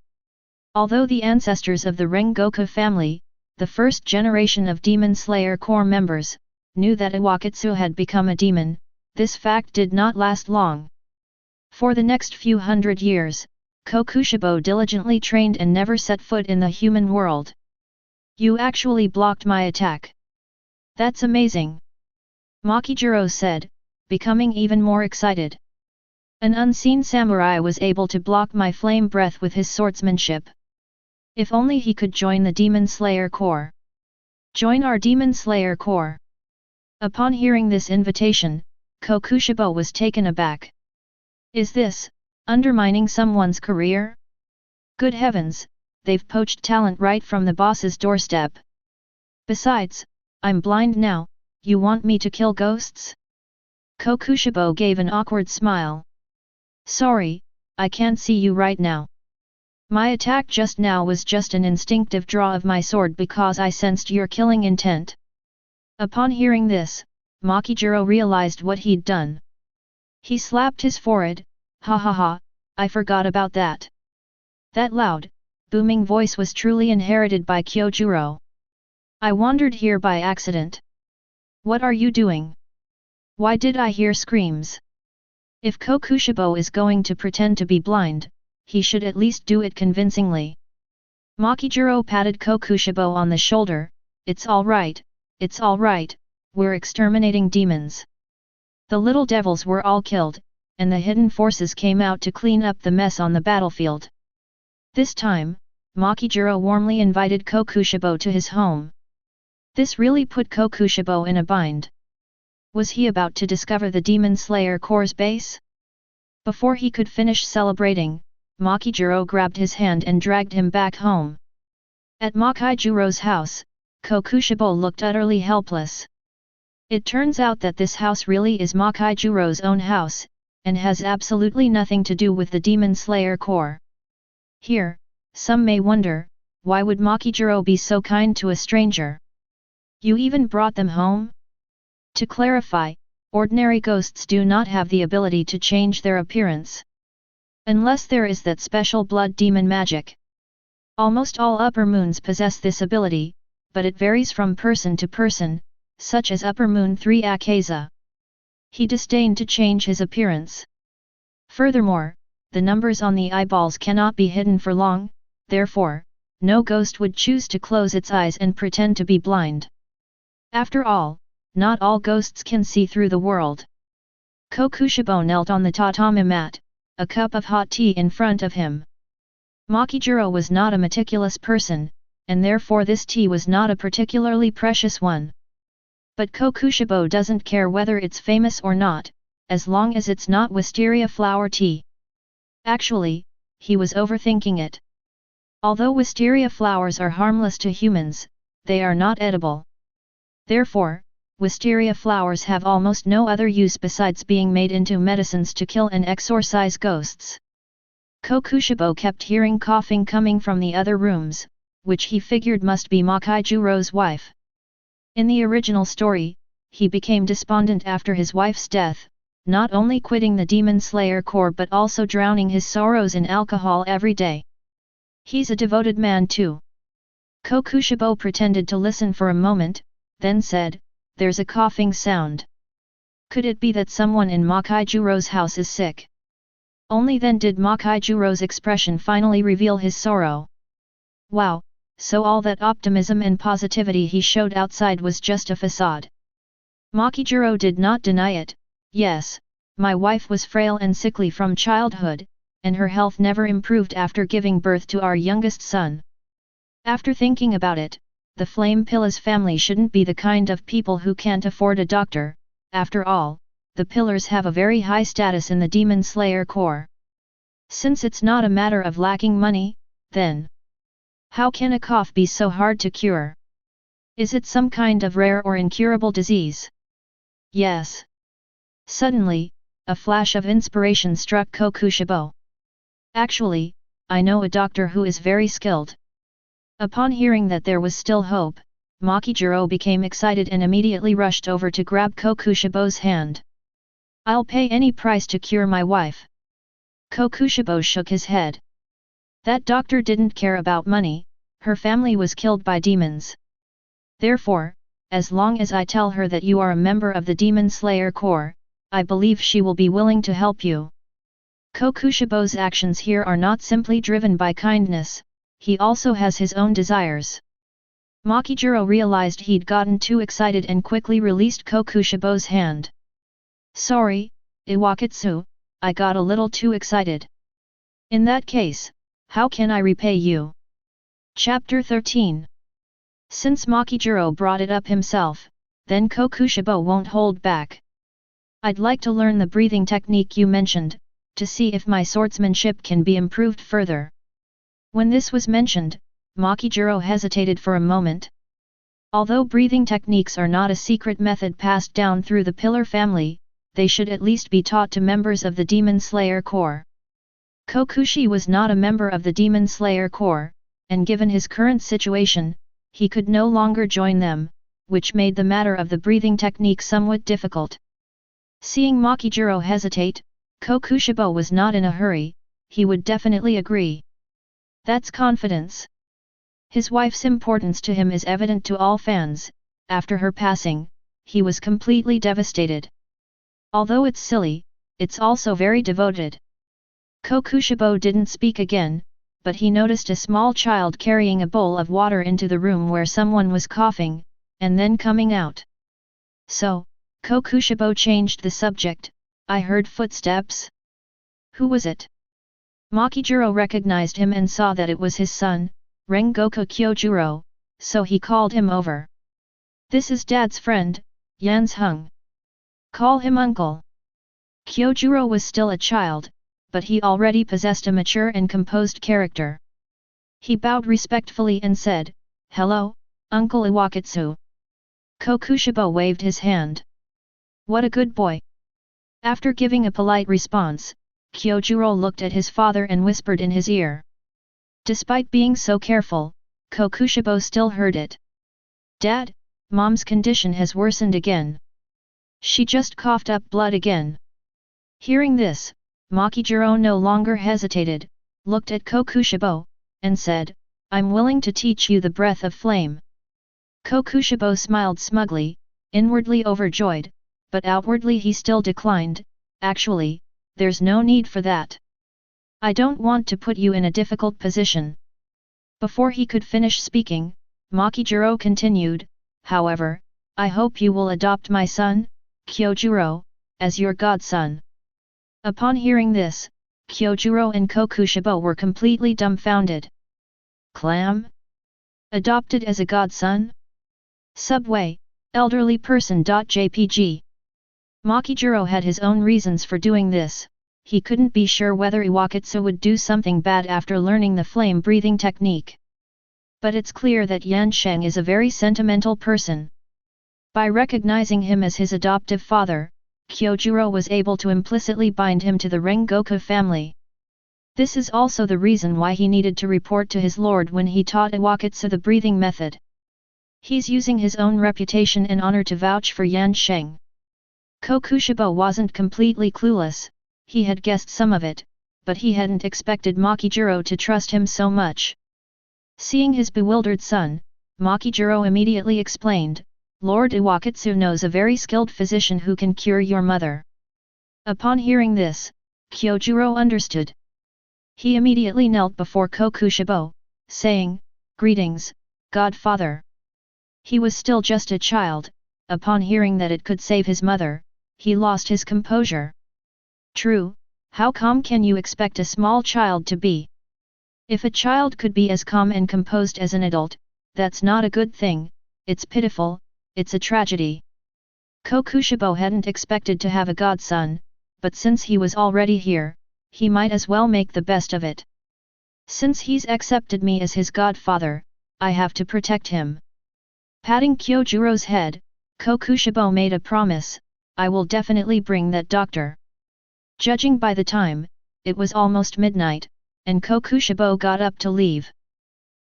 Although the ancestors of the Rengoku family, the first generation of Demon Slayer Corps members, knew that Iwakatsu had become a demon, this fact did not last long. For the next few hundred years, Kokushibo diligently trained and never set foot in the human world. You actually blocked my attack. That's amazing. Makijiro said, becoming even more excited. An unseen samurai was able to block my flame breath with his swordsmanship. If only he could join the Demon Slayer Corps. Join our Demon Slayer Corps. Upon hearing this invitation, Kokushibo was taken aback. Is this undermining someone's career? Good heavens, they've poached talent right from the boss's doorstep. Besides, I'm blind now, you want me to kill ghosts? Kokushibo gave an awkward smile. Sorry, I can't see you right now. My attack just now was just an instinctive draw of my sword because I sensed your killing intent. Upon hearing this, Makijiro realized what he'd done. He slapped his forehead, ha ha ha, I forgot about that. That loud, booming voice was truly inherited by Kyojuro. I wandered here by accident. What are you doing? Why did I hear screams? If Kokushibo is going to pretend to be blind, he should at least do it convincingly. Makijiro patted Kokushibo on the shoulder, it's alright, we're exterminating demons. The little devils were all killed, and the hidden forces came out to clean up the mess on the battlefield. This time, Makijiro warmly invited Kokushibo to his home. This really put Kokushibo in a bind. Was he about to discover the Demon Slayer Corps' base? Before he could finish celebrating, Makijiro grabbed his hand and dragged him back home. At Makijiro's house, Kokushibo looked utterly helpless. It turns out that this house really is Makijiro's own house, and has absolutely nothing to do with the Demon Slayer Corps. Here, some may wonder, why would Makijiro be so kind to a stranger? You even brought them home? To clarify, ordinary ghosts do not have the ability to change their appearance. Unless there is that special blood demon magic. Almost all upper moons possess this ability, but it varies from person to person, such as Upper Moon 3 Akaza. He disdained to change his appearance. Furthermore, the numbers on the eyeballs cannot be hidden for long, therefore, no ghost would choose to close its eyes and pretend to be blind. After all, not all ghosts can see through the world. Kokushibo knelt on the tatami mat, a cup of hot tea in front of him. Makijiro was not a meticulous person, and therefore this tea was not a particularly precious one. But Kokushibo doesn't care whether it's famous or not, as long as it's not wisteria flower tea. Actually, he was overthinking it. Although wisteria flowers are harmless to humans, they are not edible. Therefore, wisteria flowers have almost no other use besides being made into medicines to kill and exorcise ghosts. Kokushibo kept hearing coughing coming from the other rooms, which he figured must be Makijiro's wife. In the original story, he became despondent after his wife's death, not only quitting the Demon Slayer Corps but also drowning his sorrows in alcohol every day. He's a devoted man too. Kokushibo pretended to listen for a moment, then said, "There's a coughing sound." Could it be that someone in Makijuro's house is sick? Only then did Makijuro's expression finally reveal his sorrow. Wow, so all that optimism and positivity he showed outside was just a facade. Makijuro did not deny it. Yes, my wife was frail and sickly from childhood, and her health never improved after giving birth to our youngest son. After thinking about it, the Flame Pilla's family shouldn't be the kind of people who can't afford a doctor. After all, the Pillars have a very high status in the Demon Slayer Corps. Since it's not a matter of lacking money, then how can a cough be so hard to cure? Is it some kind of rare or incurable disease? Yes. Suddenly, a flash of inspiration struck Kokushibo. Actually, I know a doctor who is very skilled. Upon hearing that there was still hope, Makijuro became excited and immediately rushed over to grab Kokushibo's hand. I'll pay any price to cure my wife. Kokushibo shook his head. That doctor didn't care about money, her family was killed by demons. Therefore, as long as I tell her that you are a member of the Demon Slayer Corps, I believe she will be willing to help you. Kokushibo's actions here are not simply driven by kindness, he also has his own desires. Makijuro realized he'd gotten too excited and quickly released Kokushibo's hand. Sorry, Iwakitsu, I got a little too excited. In that case, how can I repay you? Chapter 13. Since Makijuro brought it up himself, then Kokushibo won't hold back. I'd like to learn the breathing technique you mentioned, to see if my swordsmanship can be improved further. When this was mentioned, Makijuro hesitated for a moment. Although breathing techniques are not a secret method passed down through the Pillar family, they should at least be taught to members of the Demon Slayer Corps. Kokushi was not a member of the Demon Slayer Corps, and given his current situation, he could no longer join them, which made the matter of the breathing technique somewhat difficult. Seeing Makijuro hesitate, Kokushibo was not in a hurry, he would definitely agree. That's confidence. His wife's importance to him is evident to all fans. After her passing, he was completely devastated. Although it's silly, it's also very devoted. Kokushibo didn't speak again, but he noticed a small child carrying a bowl of water into the room where someone was coughing, and then coming out. So, Kokushibo changed the subject. I heard footsteps. Who was it? Makijuro recognized him and saw that it was his son, Rengoku Kyojuro, so he called him over. This is Dad's friend, Yansheng. Call him uncle. Kyojuro was still a child, but he already possessed a mature and composed character. He bowed respectfully and said, Hello, Uncle Iwakitsu. Kokushibo waved his hand. What a good boy. After giving a polite response, Kyojuro looked at his father and whispered in his ear. Despite being so careful, Kokushibo still heard it. Dad, Mom's condition has worsened again. She just coughed up blood again. Hearing this, Makijuro no longer hesitated, looked at Kokushibo, and said, I'm willing to teach you the breath of flame. Kokushibo smiled smugly, inwardly overjoyed, but outwardly he still declined. Actually, there's no need for that. I don't want to put you in a difficult position. Before he could finish speaking, Makijuro continued, however, I hope you will adopt my son, Kyojuro, as your godson. Upon hearing this, Kyojuro and Kokushibo were completely dumbfounded. Clam? Adopted as a godson? Subway, elderly person.jpg. Makijuro had his own reasons for doing this. He couldn't be sure whether Iwakitsu would do something bad after learning the flame breathing technique. But it's clear that Yansheng is a very sentimental person. By recognizing him as his adoptive father, Kyojuro was able to implicitly bind him to the Rengoku family. This is also the reason why he needed to report to his lord when he taught Iwakitsu the breathing method. He's using his own reputation and honor to vouch for Yansheng. Kokushibo wasn't completely clueless, he had guessed some of it, but he hadn't expected Makijuro to trust him so much. Seeing his bewildered son, Makijuro immediately explained, Lord Iwakatsu knows a very skilled physician who can cure your mother. Upon hearing this, Kyojuro understood. He immediately knelt before Kokushibo, saying, "Greetings, Godfather." He was still just a child. Upon hearing that it could save his mother, he lost his composure. True, how calm can you expect a small child to be? If a child could be as calm and composed as an adult, that's not a good thing, it's pitiful, it's a tragedy. Kokushibo hadn't expected to have a godson, but since he was already here, he might as well make the best of it. Since he's accepted me as his godfather, I have to protect him. Patting Kyojuro's head, Kokushibo made a promise, "I will definitely bring that doctor." Judging by the time, it was almost midnight, and Kokushibo got up to leave.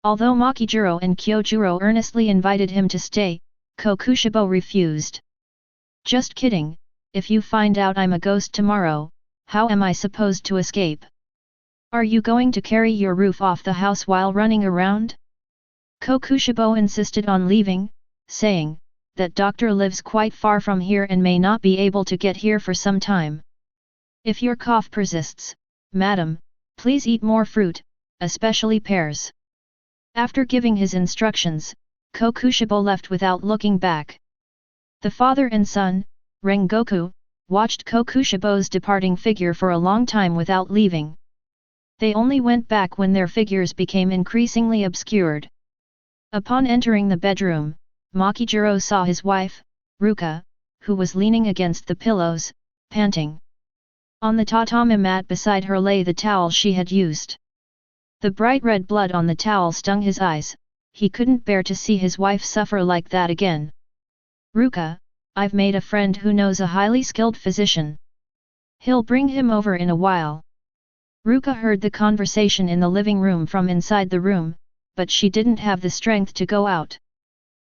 Although Makijuro and Kyojuro earnestly invited him to stay, Kokushibo refused. "Just kidding, if you find out I'm a ghost tomorrow, how am I supposed to escape? Are you going to carry your roof off the house while running around?" Kokushibo insisted on leaving, saying, "That doctor lives quite far from here and may not be able to get here for some time. If your cough persists, madam, please eat more fruit, especially pears." After giving his instructions, Kokushibo left without looking back. The father and son, Rengoku, watched Kokushibo's departing figure for a long time without leaving. They only went back when their figures became increasingly obscured. Upon entering the bedroom, Makijuro saw his wife, Ruka, who was leaning against the pillows, panting. On the tatami mat beside her lay the towel she had used. The bright red blood on the towel stung his eyes. He couldn't bear to see his wife suffer like that again. "Ruka, I've made a friend who knows a highly skilled physician. He'll bring him over in a while." Ruka heard the conversation in the living room from inside the room, but she didn't have the strength to go out.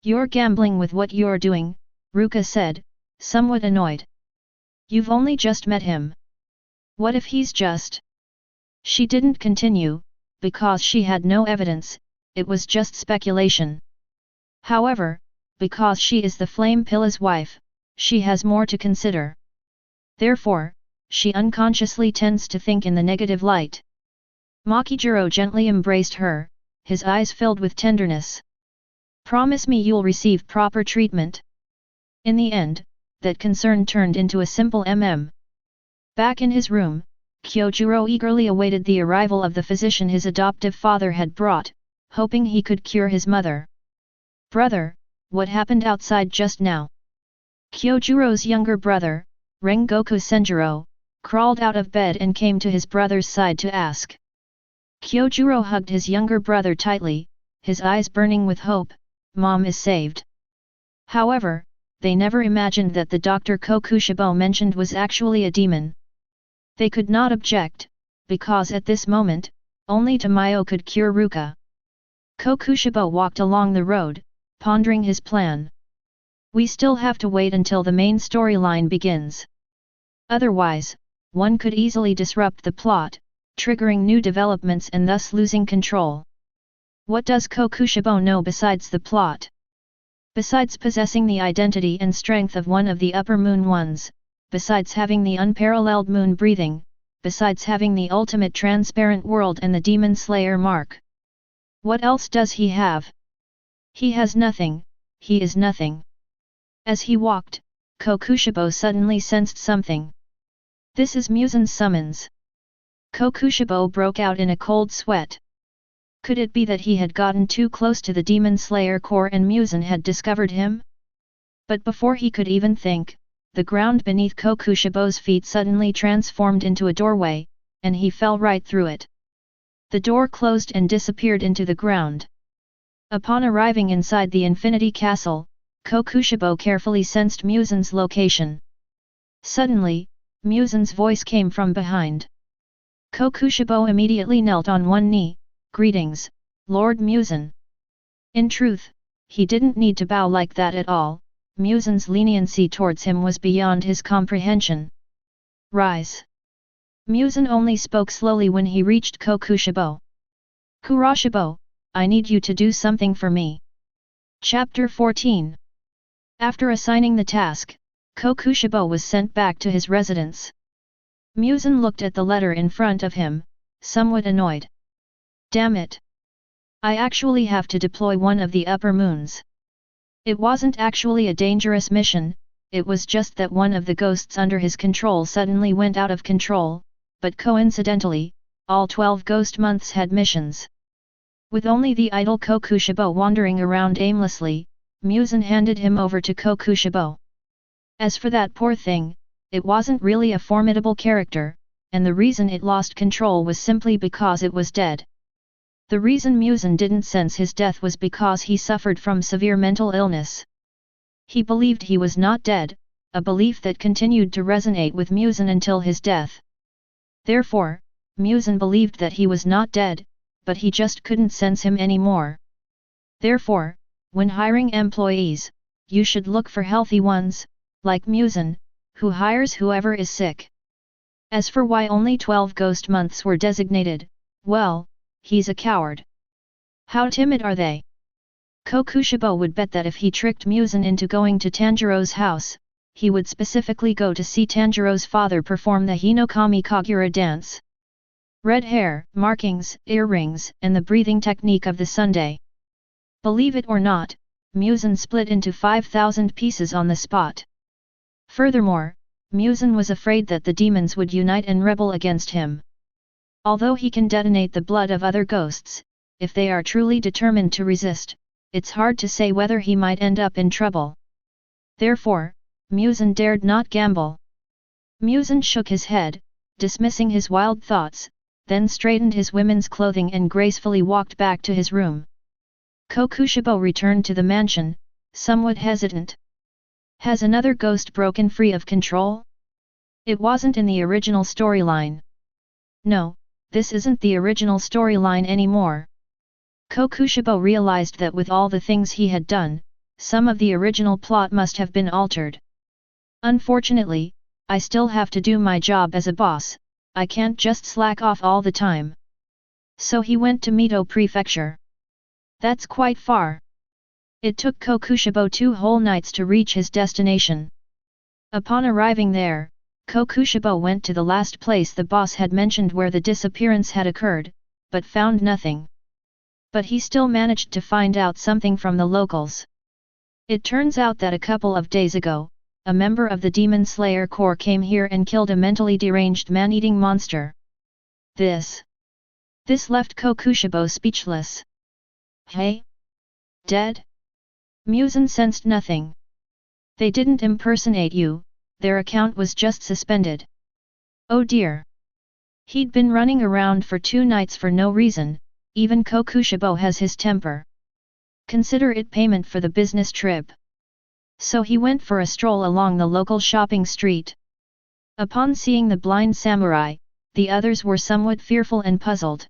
"You're gambling with what you're doing," Ruka said, somewhat annoyed. "You've only just met him. What if he's just—" She didn't continue, because she had no evidence, it was just speculation. However, because she is the flame pilla's wife, she has more to consider. Therefore, she unconsciously tends to think in the negative light. Makijuro gently embraced her, his eyes filled with tenderness. "Promise me you'll receive proper treatment." In the end, that concern turned into a simple Back in his room, Kyojuro eagerly awaited the arrival of the physician his adoptive father had brought, hoping he could cure his mother. "Brother, what happened outside just now?" Kyojuro's younger brother, Rengoku Senjuro, crawled out of bed and came to his brother's side to ask. Kyojuro hugged his younger brother tightly, his eyes burning with hope. "Mom is saved." However, they never imagined that the Dr. Kokushibo mentioned was actually a demon. They could not object, because at this moment, only Tamayo could cure Ruka. Kokushibo walked along the road, pondering his plan. "We still have to wait until the main storyline begins. Otherwise, one could easily disrupt the plot, triggering new developments and thus losing control. What does Kokushibo know besides the plot? Besides possessing the identity and strength of one of the upper moon ones, besides having the unparalleled moon breathing, besides having the ultimate transparent world and the demon slayer mark. What else does he have? He has nothing, he is nothing." As he walked, Kokushibo suddenly sensed something. "This is Muzan's summons." Kokushibo broke out in a cold sweat. Could it be that he had gotten too close to the demon slayer core and Muzan had discovered him? But before he could even think, the ground beneath Kokushibo's feet suddenly transformed into a doorway, and he fell right through it. The door closed and disappeared into the ground. Upon arriving inside the Infinity Castle, Kokushibo carefully sensed Muzan's location. Suddenly, Muzan's voice came from behind. Kokushibo immediately knelt on one knee. "Greetings, Lord Muzan." In truth, he didn't need to bow like that at all. Muzan's leniency towards him was beyond his comprehension. "Rise." Muzan only spoke slowly when he reached Kokushibo. "Kuroshibo, I need you to do something for me." Chapter 14. After assigning the task, Kokushibo was sent back to his residence. Muzan looked at the letter in front of him, somewhat annoyed. Damn it! I actually have to deploy one of the upper moons. It wasn't actually a dangerous mission, it was just that one of the ghosts under his control suddenly went out of control, but coincidentally, all 12 ghost months had missions. With only the idle Kokushibo wandering around aimlessly, Muzan handed him over to Kokushibo. As for that poor thing, it wasn't really a formidable character, and the reason it lost control was simply because it was dead. The reason Muzan didn't sense his death was because he suffered from severe mental illness. He believed he was not dead, a belief that continued to resonate with Muzan until his death. Therefore, Muzan believed that he was not dead, but he just couldn't sense him anymore. Therefore, when hiring employees, you should look for healthy ones, like Muzan, who hires whoever is sick. As for why only 12 ghost months were designated, well, he's a coward. How timid are they? Kokushibo would bet that if he tricked Muzan into going to Tanjiro's house, he would specifically go to see Tanjiro's father perform the Hinokami Kagura dance. Red hair, markings, earrings, and the breathing technique of the Sunday. Believe it or not, Muzan split into 5,000 pieces on the spot. Furthermore, Muzan was afraid that the demons would unite and rebel against him. Although he can detonate the blood of other ghosts, if they are truly determined to resist, it's hard to say whether he might end up in trouble. Therefore, Muzan dared not gamble. Muzan shook his head, dismissing his wild thoughts, then straightened his women's clothing and gracefully walked back to his room. Kokushibo returned to the mansion, somewhat hesitant. Has another ghost broken free of control? It wasn't in the original storyline. No, this isn't the original storyline anymore. Kokushibo realized that with all the things he had done, some of the original plot must have been altered. Unfortunately, I still have to do my job as a boss, I can't just slack off all the time. So he went to Mito Prefecture. That's quite far. It took Kokushibo 2 whole nights to reach his destination. Upon arriving there, Kokushibo went to the last place the boss had mentioned where the disappearance had occurred, but found nothing. But he still managed to find out something from the locals. It turns out that a couple of days ago, a member of the Demon Slayer Corps came here and killed a mentally deranged man-eating monster. This left Kokushibo speechless. Hey? Dead? Muzan sensed nothing. They didn't impersonate you, their account was just suspended. Oh dear. He'd been running around for 2 nights for no reason, even Kokushibo has his temper. Consider it payment for the business trip. So he went for a stroll along the local shopping street. Upon seeing the blind samurai, the others were somewhat fearful and puzzled.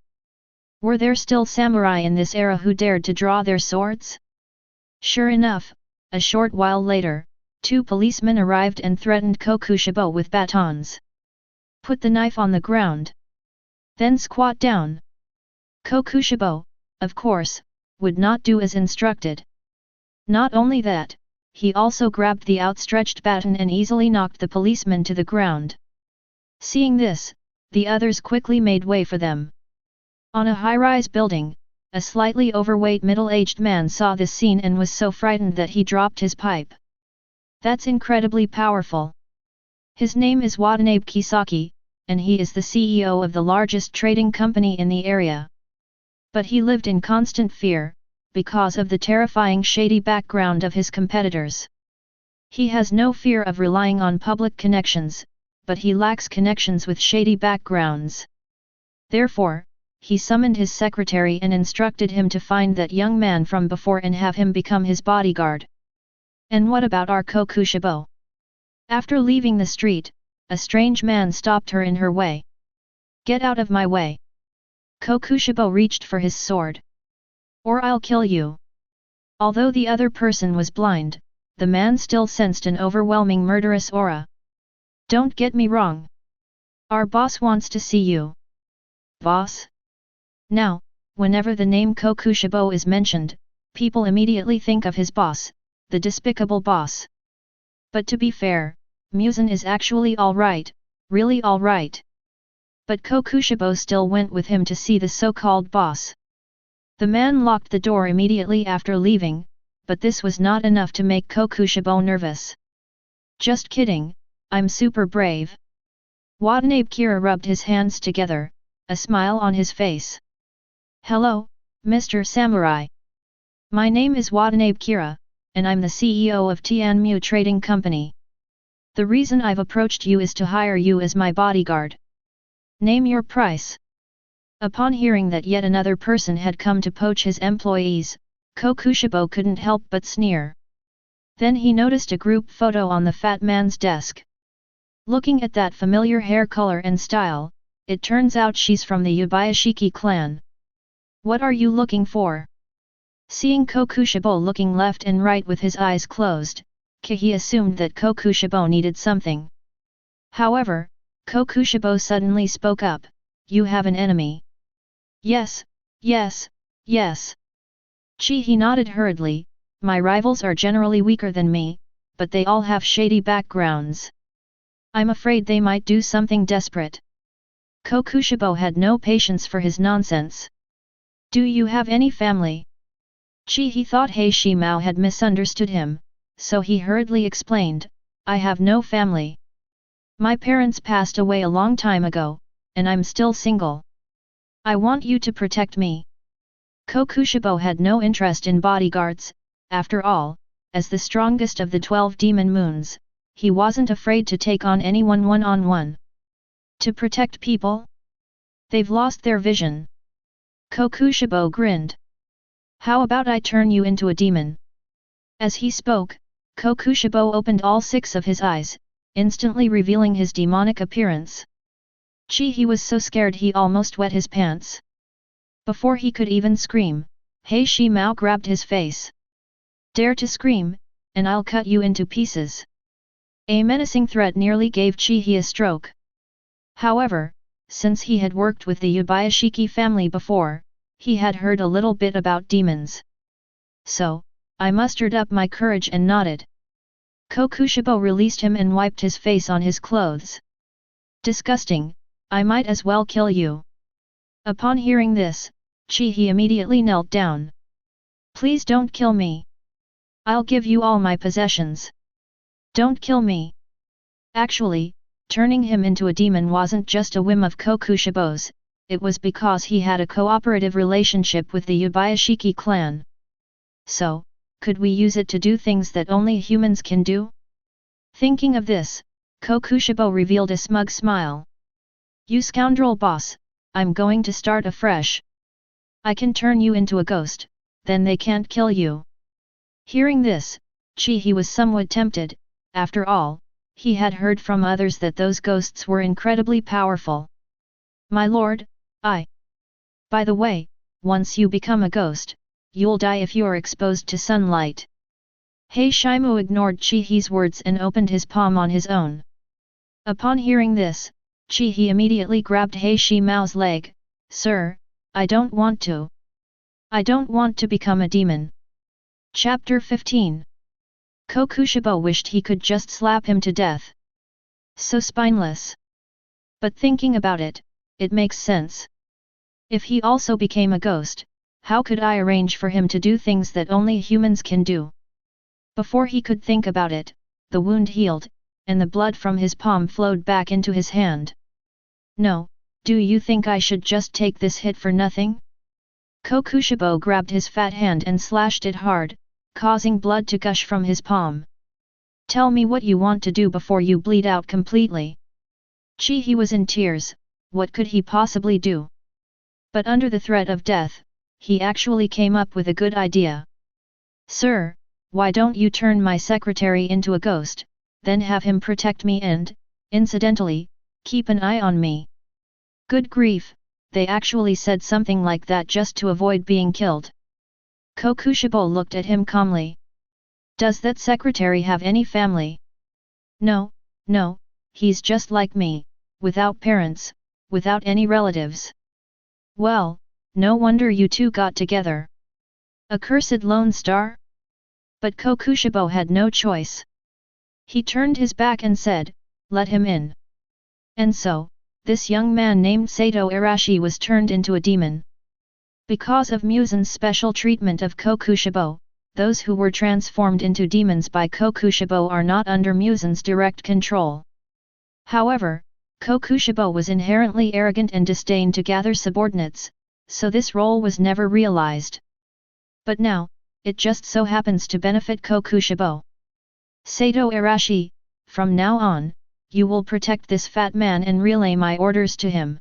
Were there still samurai in this era who dared to draw their swords? Sure enough, a short while later, 2 policemen arrived and threatened Kokushibo with batons. Put the knife on the ground. Then squat down. Kokushibo, of course, would not do as instructed. Not only that, he also grabbed the outstretched baton and easily knocked the policeman to the ground. Seeing this, the others quickly made way for them. On a high-rise building, a slightly overweight middle-aged man saw this scene and was so frightened that he dropped his pipe. That's incredibly powerful. His name is Watanabe Kisaki, and he is the CEO of the largest trading company in the area. But he lived in constant fear, because of the terrifying shady background of his competitors. He has no fear of relying on public connections, but he lacks connections with shady backgrounds. Therefore, he summoned his secretary and instructed him to find that young man from before and have him become his bodyguard. And what about our Kokushibo? After leaving the street, a strange man stopped her in her way. Get out of my way. Kokushibo reached for his sword. Or I'll kill you. Although the other person was blind, the man still sensed an overwhelming murderous aura. Don't get me wrong. Our boss wants to see you. Boss? Now, whenever the name Kokushibo is mentioned, people immediately think of his boss, the despicable boss. But to be fair, Muzan is actually alright, really alright. But Kokushibo still went with him to see the so-called boss. The man locked the door immediately after leaving, but this was not enough to make Kokushibo nervous. Just kidding, I'm super brave. Watanabe Kira rubbed his hands together, a smile on his face. Hello, Mr. Samurai. My name is Watanabe Kira, and I'm the CEO of Tianmu Trading Company. The reason I've approached you is to hire you as my bodyguard. Name your price. Upon hearing that yet another person had come to poach his employees, Kokushibo couldn't help but sneer. Then he noticed a group photo on the fat man's desk. Looking at that familiar hair color and style, it turns out she's from the Yubayashiki clan. What are you looking for? Seeing Kokushibo looking left and right with his eyes closed, he assumed that Kokushibo needed something. However, Kokushibo suddenly spoke up, "You have an enemy." "Yes, yes, yes." He nodded hurriedly, "My rivals are generally weaker than me, but they all have shady backgrounds. I'm afraid they might do something desperate." Kokushibo had no patience for his nonsense. "Do you have any family?" He thought He Mao had misunderstood him, so he hurriedly explained, "I have no family. My parents passed away a long time ago, and I'm still single. I want you to protect me." Kokushibo had no interest in bodyguards. After all, as the strongest of the 12 demon moons, he wasn't afraid to take on anyone one-on-one. To protect people? They've lost their vision. Kokushibo grinned. "How about I turn you into a demon?" As he spoke, Kokushibo opened all 6 of his eyes, instantly revealing his demonic appearance. He was so scared he almost wet his pants. Before he could even scream, He Mao grabbed his face. "Dare to scream, and I'll cut you into pieces." A menacing threat nearly gave He a stroke. However, since he had worked with the Yubayashiki family before, he had heard a little bit about demons. So, I mustered up my courage and nodded. Kokushibo released him and wiped his face on his clothes. "Disgusting, I might as well kill you." Upon hearing this, he immediately knelt down. "Please don't kill me. I'll give you all my possessions. Don't kill me." Actually, turning him into a demon wasn't just a whim of Kokushibo's, it was because he had a cooperative relationship with the Yubayashiki clan. "So, could we use it to do things that only humans can do?" Thinking of this, Kokushibo revealed a smug smile. "You scoundrel boss, I'm going to start afresh. I can turn you into a ghost, then they can't kill you." Hearing this, he was somewhat tempted. After all, he had heard from others that those ghosts were incredibly powerful. "My lord, By the way, once you become a ghost, you'll die if you're exposed to sunlight." Shimu ignored Chihi's words and opened his palm on his own. Upon hearing this, Chihi immediately grabbed He Mao's leg. "Sir, I don't want to. I don't want to become a demon." Chapter 15. Kokushibo wished he could just slap him to death. So spineless. But thinking about it, it makes sense. If he also became a ghost, how could I arrange for him to do things that only humans can do? Before he could think about it, the wound healed, and the blood from his palm flowed back into his hand. "No, do you think I should just take this hit for nothing?" Kokushibo grabbed his fat hand and slashed it hard, causing blood to gush from his palm. "Tell me what you want to do before you bleed out completely." He was in tears. What could he possibly do? But under the threat of death, he actually came up with a good idea. "Sir, why don't you turn my secretary into a ghost, then have him protect me and, incidentally, keep an eye on me?" Good grief, they actually said something like that just to avoid being killed. Kokushibo looked at him calmly. "Does that secretary have any family?" No, he's just like me, without parents, without any relatives." "Well, no wonder you two got together. Accursed Lone Star?" But Kokushibo had no choice. He turned his back and said, "Let him in." And so, this young man named Sato Arashi was turned into a demon. Because of Muzan's special treatment of Kokushibo, those who were transformed into demons by Kokushibo are not under Muzan's direct control. However, Kokushibo was inherently arrogant and disdained to gather subordinates, so this role was never realized. But now, it just so happens to benefit Kokushibo. Sato Arashi, from now on, you will protect this fat man and relay my orders to him.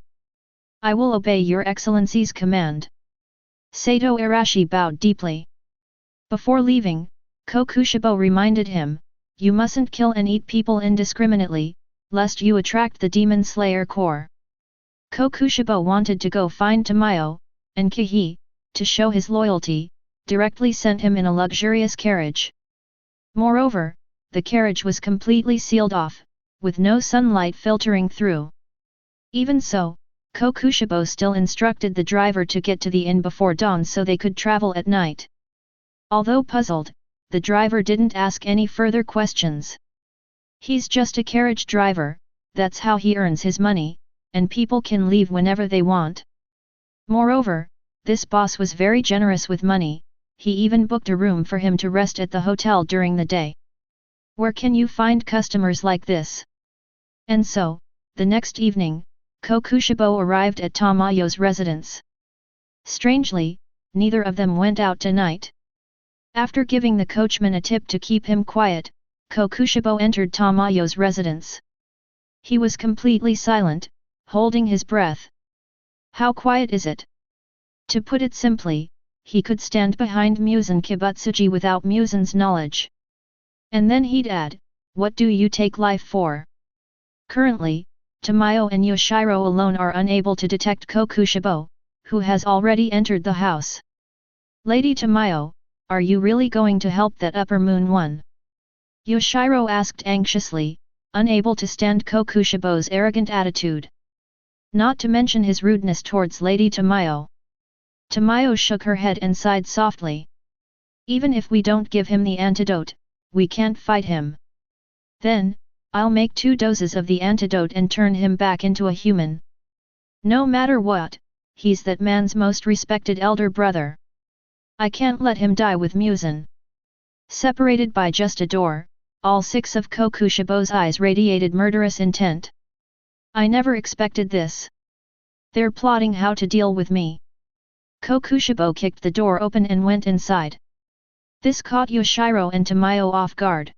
I will obey your excellency's command. Sato Arashi bowed deeply. Before leaving, Kokushibo reminded him, you mustn't kill and eat people indiscriminately, lest you attract the Demon Slayer Corps. Kokushibo wanted to go find Tamayo, and Kihi, to show his loyalty, directly sent him in a luxurious carriage. Moreover, the carriage was completely sealed off, with no sunlight filtering through. Even so, Kokushibo still instructed the driver to get to the inn before dawn so they could travel at night. Although puzzled, the driver didn't ask any further questions. He's just a carriage driver, that's how he earns his money, and people can leave whenever they want. Moreover, this boss was very generous with money, he even booked a room for him to rest at the hotel during the day. Where can you find customers like this? And so, the next evening, Kokushibo arrived at Tamayo's residence. Strangely, neither of them went out tonight. After giving the coachman a tip to keep him quiet, Kokushibo entered Tamayo's residence. He was completely silent, holding his breath. How quiet is it? To put it simply, he could stand behind Muzan Kibutsuji without Muzan's knowledge. And then he'd add, what do you take life for? Currently, Tamayo and Yoshiro alone are unable to detect Kokushibo, who has already entered the house. Lady Tamayo, are you really going to help that upper moon one? Yoshiro asked anxiously, unable to stand Kokushibo's arrogant attitude. Not to mention his rudeness towards Lady Tamayo. Tamayo shook her head and sighed softly. Even if we don't give him the antidote, we can't fight him. Then, I'll make 2 doses of the antidote and turn him back into a human. No matter what, he's that man's most respected elder brother. I can't let him die with Muzan. Separated by just a door, all 6 of Kokushibo's eyes radiated murderous intent. I never expected this. They're plotting how to deal with me. Kokushibo kicked the door open and went inside. This caught Yoshiro and Tamayo off guard.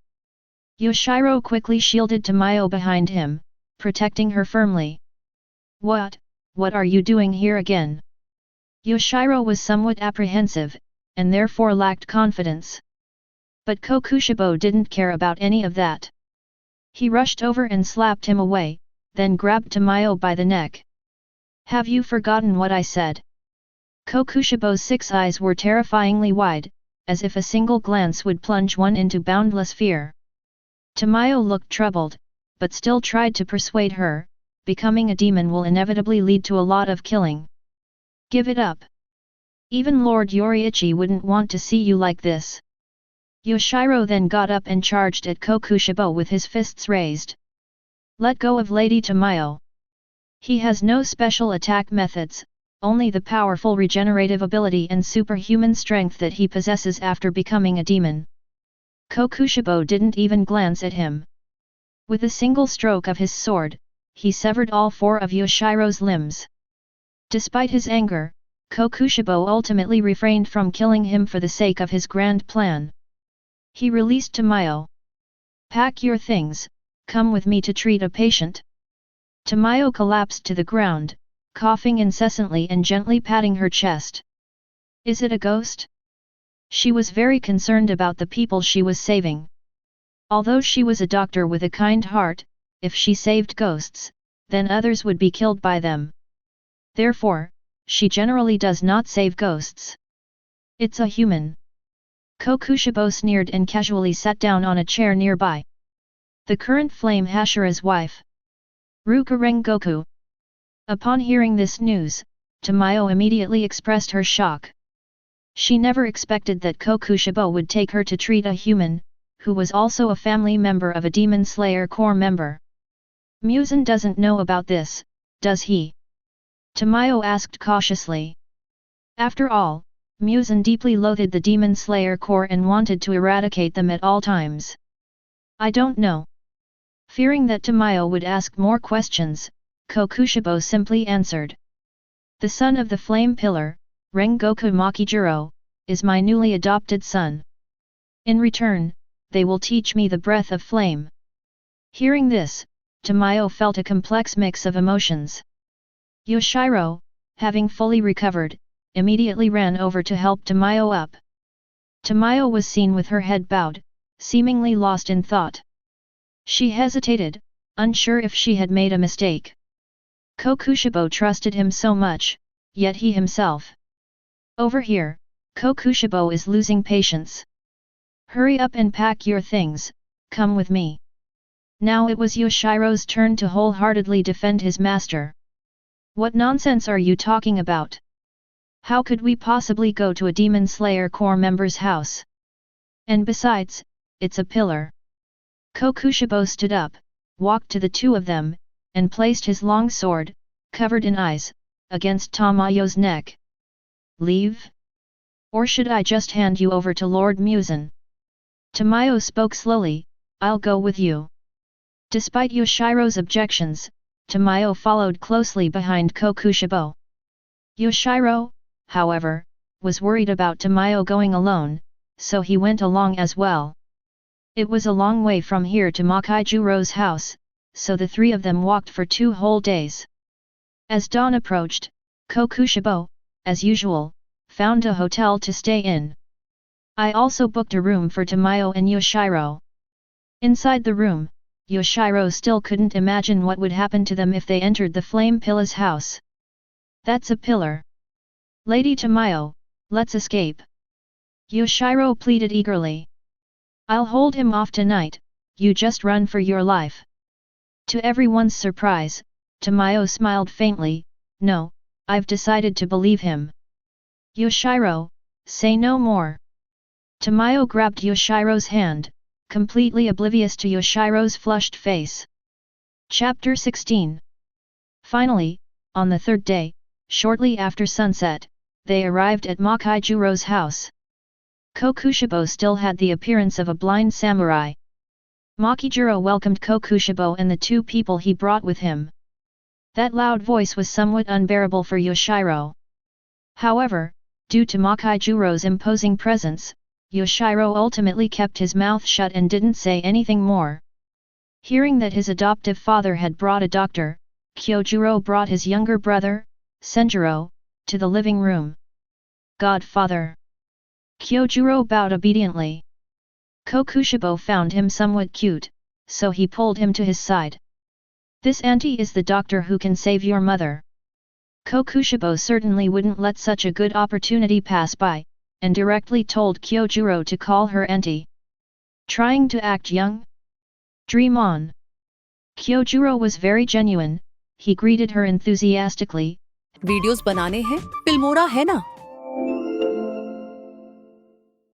Yoshiro quickly shielded Tamayo behind him, protecting her firmly. What are you doing here again? Yoshiro was somewhat apprehensive, and therefore lacked confidence. But Kokushibo didn't care about any of that. He rushed over and slapped him away, then grabbed Tamayo by the neck. Have you forgotten what I said? Kokushibo's 6 eyes were terrifyingly wide, as if a single glance would plunge one into boundless fear. Tamayo looked troubled, but still tried to persuade her, becoming a demon will inevitably lead to a lot of killing. Give it up. Even Lord Yoriichi wouldn't want to see you like this. Yoshiro then got up and charged at Kokushibo with his fists raised. Let go of Lady Tamayo. He has no special attack methods, only the powerful regenerative ability and superhuman strength that he possesses after becoming a demon. Kokushibo didn't even glance at him. With a single stroke of his sword, he severed all 4 of Yoshiro's limbs. Despite his anger, Kokushibo ultimately refrained from killing him for the sake of his grand plan. He released Tamayo. Pack your things, come with me to treat a patient. Tamayo collapsed to the ground, coughing incessantly and gently patting her chest. Is it a ghost? She was very concerned about the people she was saving. Although she was a doctor with a kind heart, if she saved ghosts, then others would be killed by them. Therefore, she generally does not save ghosts. It's a human. Kokushibo sneered and casually sat down on a chair nearby. The current flame Hashira's wife. Ruka Rengoku. Upon hearing this news, Tamayo immediately expressed her shock. She never expected that Kokushibo would take her to treat a human, who was also a family member of a Demon Slayer Corps member. Muzan doesn't know about this, does he? Tamayo asked cautiously. After all, Muzan deeply loathed the Demon Slayer Corps and wanted to eradicate them at all times. I don't know. Fearing that Tamayo would ask more questions, Kokushibo simply answered. The son of the Flame Pillar, Rengoku Makijuro, is my newly adopted son. In return, they will teach me the breath of flame. Hearing this, Tamayo felt a complex mix of emotions. Yoshiro, having fully recovered, immediately ran over to help Tamayo up. Tamayo was seen with her head bowed, seemingly lost in thought. She hesitated, unsure if she had made a mistake. Kokushibo trusted him so much, yet he himself. Over here, Kokushibo is losing patience. Hurry up and pack your things, come with me. Now it was Yoshiro's turn to wholeheartedly defend his master. What nonsense are you talking about? How could we possibly go to a Demon Slayer Corps member's house? And besides, it's a pillar. Kokushibo stood up, walked to the two of them, and placed his long sword, covered in eyes, against Tamayo's neck. Leave? Or should I just hand you over to Lord Muzan? Tamayo spoke slowly, I'll go with you. Despite Yoshiro's objections, Tamayo followed closely behind Kokushibo. Yoshiro, however, was worried about Tamayo going alone, so he went along as well. It was a long way from here to Makijuro's house, so the three of them walked for 2 whole days. As dawn approached, Kokushibo, as usual, found a hotel to stay in. I also booked a room for Tamayo and Yoshiro. Inside the room, Yoshiro still couldn't imagine what would happen to them if they entered the Flame Pillar's house. That's a pillar. Lady Tamayo, let's escape. Yoshiro pleaded eagerly. I'll hold him off tonight, you just run for your life. To everyone's surprise, Tamayo smiled faintly, no, I've decided to believe him. Yoshiro, say no more. Tamayo grabbed Yoshiro's hand, completely oblivious to Yoshiro's flushed face. Chapter 16. Finally, on the 3rd day, shortly after sunset, they arrived at Makijuro's house. Kokushibo still had the appearance of a blind samurai. Makijuro welcomed Kokushibo and the 2 people he brought with him. That loud voice was somewhat unbearable for Yoshiro. However, due to Makijuro's imposing presence, Yoshiro ultimately kept his mouth shut and didn't say anything more. Hearing that his adoptive father had brought a doctor, Kyojuro brought his younger brother, Senjuro, to the living room. Godfather. Kyojuro bowed obediently. Kokushibo found him somewhat cute, so he pulled him to his side. This auntie is the doctor who can save your mother. Kokushibo certainly wouldn't let such a good opportunity pass by, and directly told Kyojuro to call her auntie. Trying to act young? Dream on. Kyojuro was very genuine, he greeted her enthusiastically. Videos बनाने हैं, Filmora है ना?